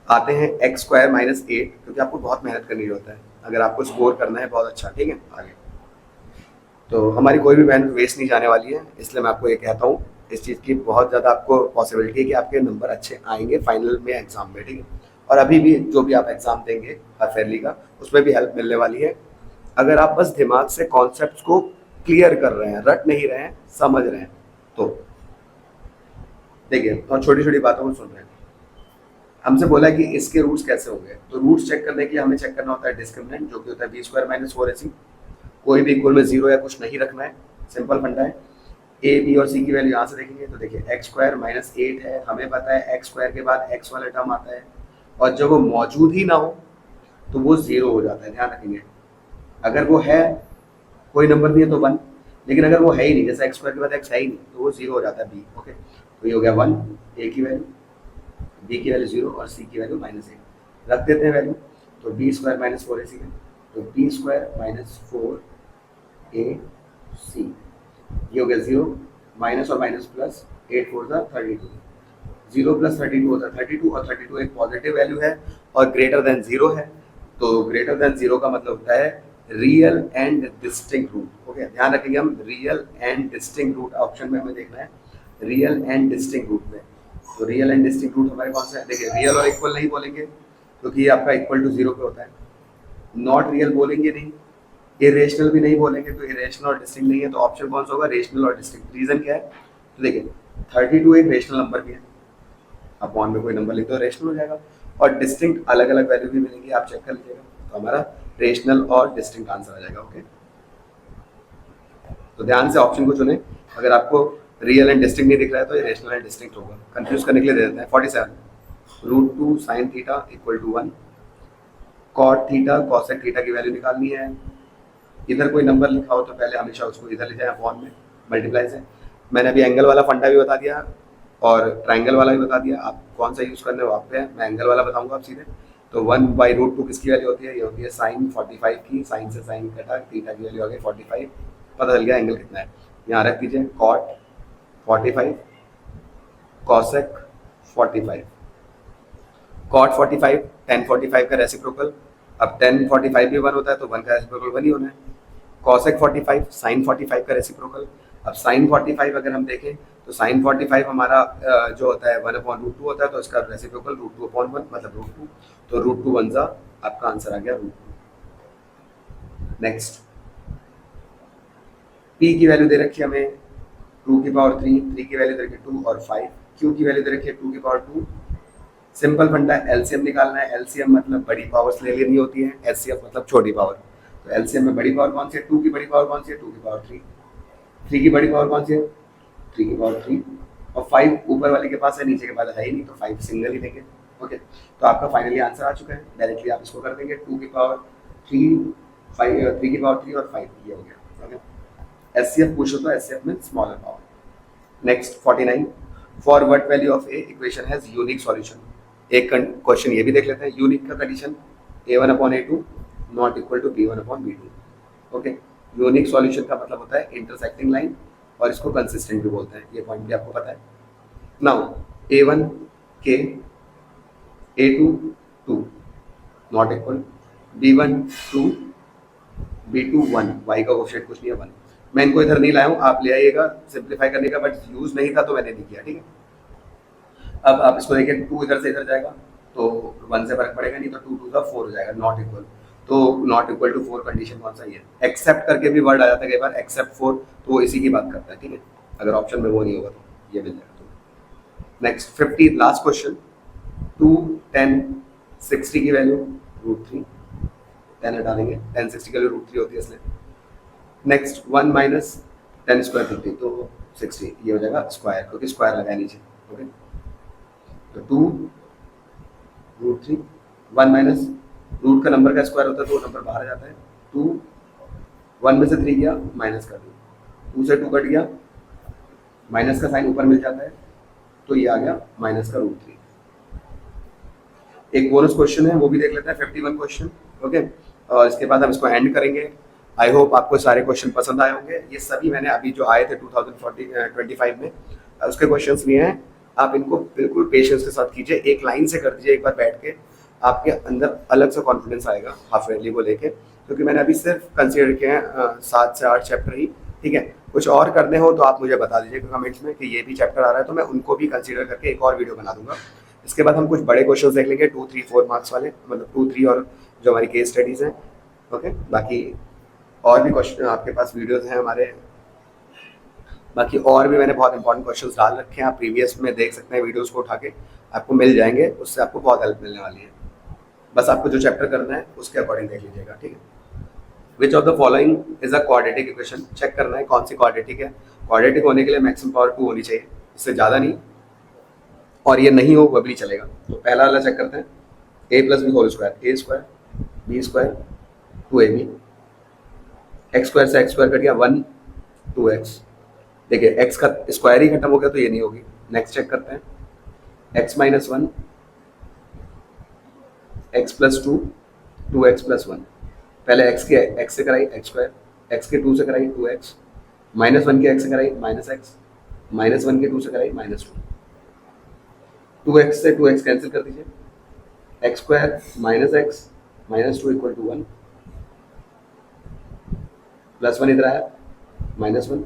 आते हैं x² - 8, क्योंकि आपको बहुत मेहनत करनी होता है अगर आपको स्कोर करना है बहुत अच्छा। ठीक है, आगे तो हमारी कोई भी मेहनत वेस्ट नहीं जाने वाली है, इसलिए मैं आपको ये कहता हूँ, इस चीज़ की बहुत ज़्यादा आपको पॉसिबिलिटी है कि आपके नंबर अच्छे आएंगे फाइनल में एग्जाम में। ठीक है, और अभी भी जो भी आप एग्जाम देंगे हाफेयरली का, उसमें भी हेल्प मिलने वाली है। अगर आप बस दिमाग से कॉन्सेप्ट्स को क्लियर कर रहे हैं, रट नहीं रहे हैं, समझ रहे हैं, तो देखिए, और छोटी छोटी बातों को सुन रहे हैं। हमसे बोला है कि इसके रूट्स कैसे होंगे, तो रूट्स चेक करने के लिए हमें चेक करना होता है डिस्क्रिमिनेंट, जो कि होता है b² - 4ac। कोई भी इक्वल में 0 या कुछ नहीं रखना है, सिंपल फंडा है। a, b और c की वैल्यू यहाँ से देखेंगे तो देखिए x² - 8 है, हमें पता है x² के बाद x वाला टर्म आता है, और जब वो मौजूद ही ना हो तो वो 0 हो जाता है, ध्यान रखेंगे। अगर वो है, कोई नंबर नहीं है तो 1, लेकिन अगर वो है ही नहीं, जैसे x² के बाद x है ही नहीं, तो वो 0 हो जाता है b। ओके, तो ये हो गया 1 a की वैल्यू, b की वैल्यू 0 और c की वैल्यू -8 रख देते हैं वैल्यू, तो b² - 4ac है, तो b² - 4ac, ये हो गया 0, माइनस और माइनस प्लस, 8 4 32, 0 + 32 होता है 32, और 32 एक पॉजिटिव वैल्यू है और ग्रेटर देन 0 है, तो ग्रेटर देन 0 का मतलब होता है real and distinct root. Okay, ध्यान रखेंगे हम, real and distinct root option में हमें देखना है, रियल एंड डिस्टिंक्ट रूट में। तो रियल एंड डिस्टिंक्ट रूट हमारे कौन सा है, देखिए रियल और इक्वल नहीं बोलेंगे क्योंकि ये आपका इक्वल टू 0 पे होता है, नॉट रियल बोलेंगे नहीं, इरेशनल भी नहीं बोलेंगे, तो इरेशनल और डिस्टिंक्ट नहीं है, तो ऑप्शन कौन सा होगा, रेशनल और डिस्टिंक्ट। रीजन क्या है, तो देखिए 32 एक रेशनल नंबर भी है, अपॉन में कोई नंबर लिख दो रेशनल हो जाएगा, और डिस्टिंक्ट अलग अलग वैल्यू भी मिलेंगी, आप चेक कर लीजिएगा, तो हमारा रेशनल और डिस्टिंक्ट आंसर आ जाएगा। ओके, तो ध्यान से ऑप्शन को चुने, अगर आपको रियल एंड डिस्टिंक्ट नहीं दिख रहा है तो ये रेशनल एंड डिस्टिंक्ट होगा, कंफ्यूज करने के लिए दे देते हैं। 47 √2 sin θ = 1, cot theta cosec theta की वैल्यू निकालनी है। इधर कोई नंबर लिखा हो तो पहले हमेशा उसको इधर ले जाए अपॉन में मल्टीप्लाई से। मैंने अभी एंगल वाला फंडा भी बता दिया और ट्राइंगल वाला भी बता दिया, आप कौन सा यूज़ करने हो आप पे है। मैं एंगल वाला बताऊंगा आप सीधे। तो 1/√2 किसकी वैल्यू होती है, ये होती है साइन 45 की, साइन से साइन कटा, थीटा की वैल्यू आ गई 45, पता चल गया एंगल कितना है। यहाँ रख दीजिए कॉट 45 कॉसेक 45, कॉट 45 tan 45 का रेसिप्रोकल। अब tan 45 भी 1 होता है तो 1 का रेसिप्रोकल 1 ही होना है। कॉसेक 45 साइन 45 का रेसिप्रोकल। अब साइन 45 अगर हम देखें तो साइन 45 हमारा जो होता है 1/√2 होता है, तो इसका रेसिप्रोकल √2/1 मतलब √2, तो √2 1 जा आपका आंसर आ गया √2। नेक्स्ट p की वैल्यू दे रखी है हमें 2 की पावर 3, 3 की वैल्यू दे रखी है 2 और 5, q की वैल्यू दे रखी है 2 की पावर 2। सिंपल फंडा है, एलसीएम निकालना है। एलसीएम मतलब बड़ी पावर्स ले लेनी होती है, एचसीएफ मतलब छोटी पावर। तो एलसीएम में बड़ी पावर कौन सी है, 2 की बड़ी पावर कौन सी है, 2 की पावर 3, 3 की बड़ी पावर कौन सी है, 3 की पावर 3, और 5 ऊपर वाले के पास है, नीचे के पास है ही नहीं, तो 5 सिंगल ही लेंगे। ओके, तो आपका फाइनली आंसर आ चुका है। डायरेक्टली आप इसको कर देंगे 2 की पावर 3, 5 3 की पावर 3 और 5, ये हो गया। ओके, एचसीएफ पूछो तो एचसीएफ में smaller power. Next 49, for what value of A equation has unique solution. एक क्वेश्चन ये भी देख लेते हैं। यूनिक का condition a1/a2 not equal to b1/b2। Okay, unique solution का मतलब होता है इंटरसेक्टिंग लाइन, और इसको कंसिस्टेंट भी बोलते हैं, ये पॉइंट भी आपको पता है। Now a1 k a2 2 not equal b1 2 b2 1, y का कोएफिशिएंट कुछ नहीं है 1। मैं इनको इधर नहीं लाया हूँ, आप ले आइएगा सिंप्लीफाई करने का, बट यूज नहीं था तो मैंने नहीं किया, ठीक है। अब आप इसको देखिए 2 इधर से इधर जाएगा तो 1 से फर्क पड़ेगा नहीं, तो 2 2 का 4 हो जाएगा, नॉट इक्वल। तो नॉट इक्वल टू 4 कंडीशन कौन सा है, एक्सेप्ट करके भी वर्ड आ जाता है कई बार, एक्सेप्ट 4, तो वो इसी की बात करता है, ठीक है। अगर ऑप्शन में वो नहीं होगा तो ये मिल जाएगा। तो नेक्स्ट 50 लास्ट क्वेश्चन, 2 10 60 की वैल्यू √3, 10 हटा देंगे, 10 60 की वैल्यू √3 होती है इसलिए। नेक्स्ट 1 माइनस 10 स्क्वायर 50, तो 60, ये हो जाएगा स्क्वायर, क्योंकि स्क्वायर लगा है नीचे। ओके, तो 2 √3, 1 माइनस रूट का नंबर का स्क्वायर होता है तो नंबर बाहर आ जाता है। 2 1 में से 3 गया, माइनस कर दो, 2 से 2 कट गया, माइनस का साइन ऊपर मिल जाता है, तो ये आ गया माइनस का √3। एक बोनस क्वेश्चन है, वो भी देख लेते हैं, 51 क्वेश्चन। ओके, और इसके बाद हम इसको एंड करेंगे। आई होप आपको सारे क्वेश्चन पसंद आए होंगे। ये सभी मैंने अभी जो आए थे 2025 में उसके क्वेश्चंस लिए हैं। आप इनको बिल्कुल पेशेंस के साथ कीजिए, एक लाइन से कर दीजिए एक बार बैठ के, आपके अंदर अलग सा कॉन्फिडेंस आएगा हाफ ईयरली को लेके, क्योंकि मैंने अभी सिर्फ कंसिडर किए हैं 7 से 8 चैप्टर ही, ठीक है। कुछ और करने हो तो आप मुझे बता दीजिएगा कमेंट्स में कि ये भी चैप्टर आ रहा है, तो मैं उनको भी कंसिडर करके एक और वीडियो बना दूंगा। इसके बाद हम कुछ बड़े क्वेश्चन देख लेंगे 2 3 4 मार्क्स वाले, मतलब 2 3 और जो हमारी केस स्टडीज़ हैं। ओके, बाकी और भी क्वेश्चन आपके पास वीडियोस हैं हमारे, बाकी और भी मैंने बहुत इंपॉर्टेंट क्वेश्चंस डाल रखे हैं, आप प्रीवियस में देख सकते हैं, वीडियोस को उठा के आपको मिल जाएंगे, उससे आपको बहुत हेल्प मिलने वाली है। बस आपको जो चैप्टर करना है उसके अकॉर्डिंग देख लीजिएगा, ठीक है। Which of the following is a quadratic equation, check करना है कौन सी क्वाड्रेटिक है। क्वाड्रेटिक होने के लिए मैक्सिमम पावर 2 होनी चाहिए, इससे ज़्यादा नहीं, और ये नहीं हो वो भी चलेगा। तो पहला वाला चेक करते हैं, a + b whole square, a square b square 2ab, X square से एक्स स्क्वायर कट गया 1 2x। देखिए x का स्क्वायर ही खत्म हो गया तो ये नहीं होगी। नेक्स्ट चेक करते हैं, x - 1 x + 2 2x + 1। पहले x के x से कराई x स्क्वायर, x के 2 से कराई 2x, -1 के x से कराई -x, -1 के 2 से कराई -2, 2x से 2x कैंसिल कर दीजिए, x स्क्वायर -x -2 = 1, +1 इधर आया -1।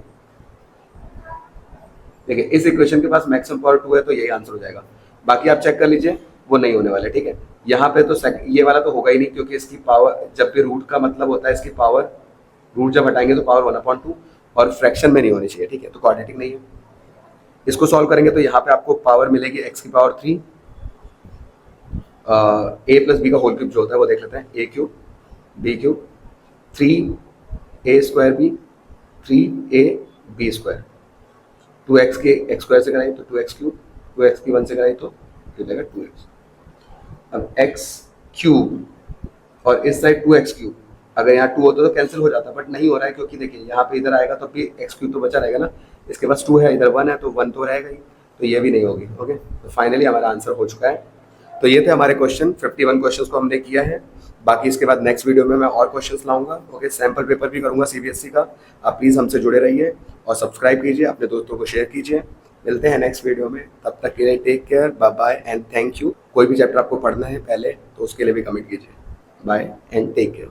देखिए इस इक्वेशन के पास मैक्सिमम पावर 2 है तो यही आंसर हो जाएगा। बाकी आप चेक कर लीजिए, वो नहीं होने वाले, ठीक है। यहाँ पे तो ये वाला तो होगा ही नहीं, क्योंकि इसकी पावर, जब भी रूट का मतलब होता है इसकी पावर, रूट जब हटाएंगे तो पावर 1/2, और फ्रैक्शन में नहीं होनी चाहिए, ठीक है, तो क्वाड्रेटिक नहीं है। इसको सॉल्व करेंगे तो यहाँ पे आपको पावर मिलेगी x की पावर 3, a + b का होल क्यूब जो होता है वो देख लेते हैं, a³ b³ 3a² b 3ab², 2x के x स्क्वायर से कराई तो 2x³, 2x की 1 से कराई तो हो जाएगा 2x। अब x³ और इस साइड 2x3। अगर यहाँ 2 होता तो कैंसिल हो जाता, बट नहीं हो रहा है क्योंकि देखिए यहाँ पे इधर आएगा तो भी x3 तो बचा रहेगा ना, इसके पास 2 है, इधर 1 है, तो 1 तो रहेगा ही, तो ये भी नहीं होगी। ओके, तो फाइनली हमारा आंसर हो चुका है। तो ये थे हमारे क्वेश्चन, 51 क्वेश्चंस को हमने किया है। बाकी इसके बाद नेक्स्ट वीडियो में मैं और क्वेश्चंस लाऊंगा। ओके, सैम्पल पेपर भी करूंगा सीबीएसई का। आप प्लीज़ हमसे जुड़े रहिए और सब्सक्राइब कीजिए, अपने दोस्तों को शेयर कीजिए। मिलते हैं नेक्स्ट वीडियो में, तब तक के लिए take care, bye bye and thank you. कोई भी चैप्टर आपको पढ़ना है पहले तो उसके लिए भी कमेंट कीजिए। Bye and take care.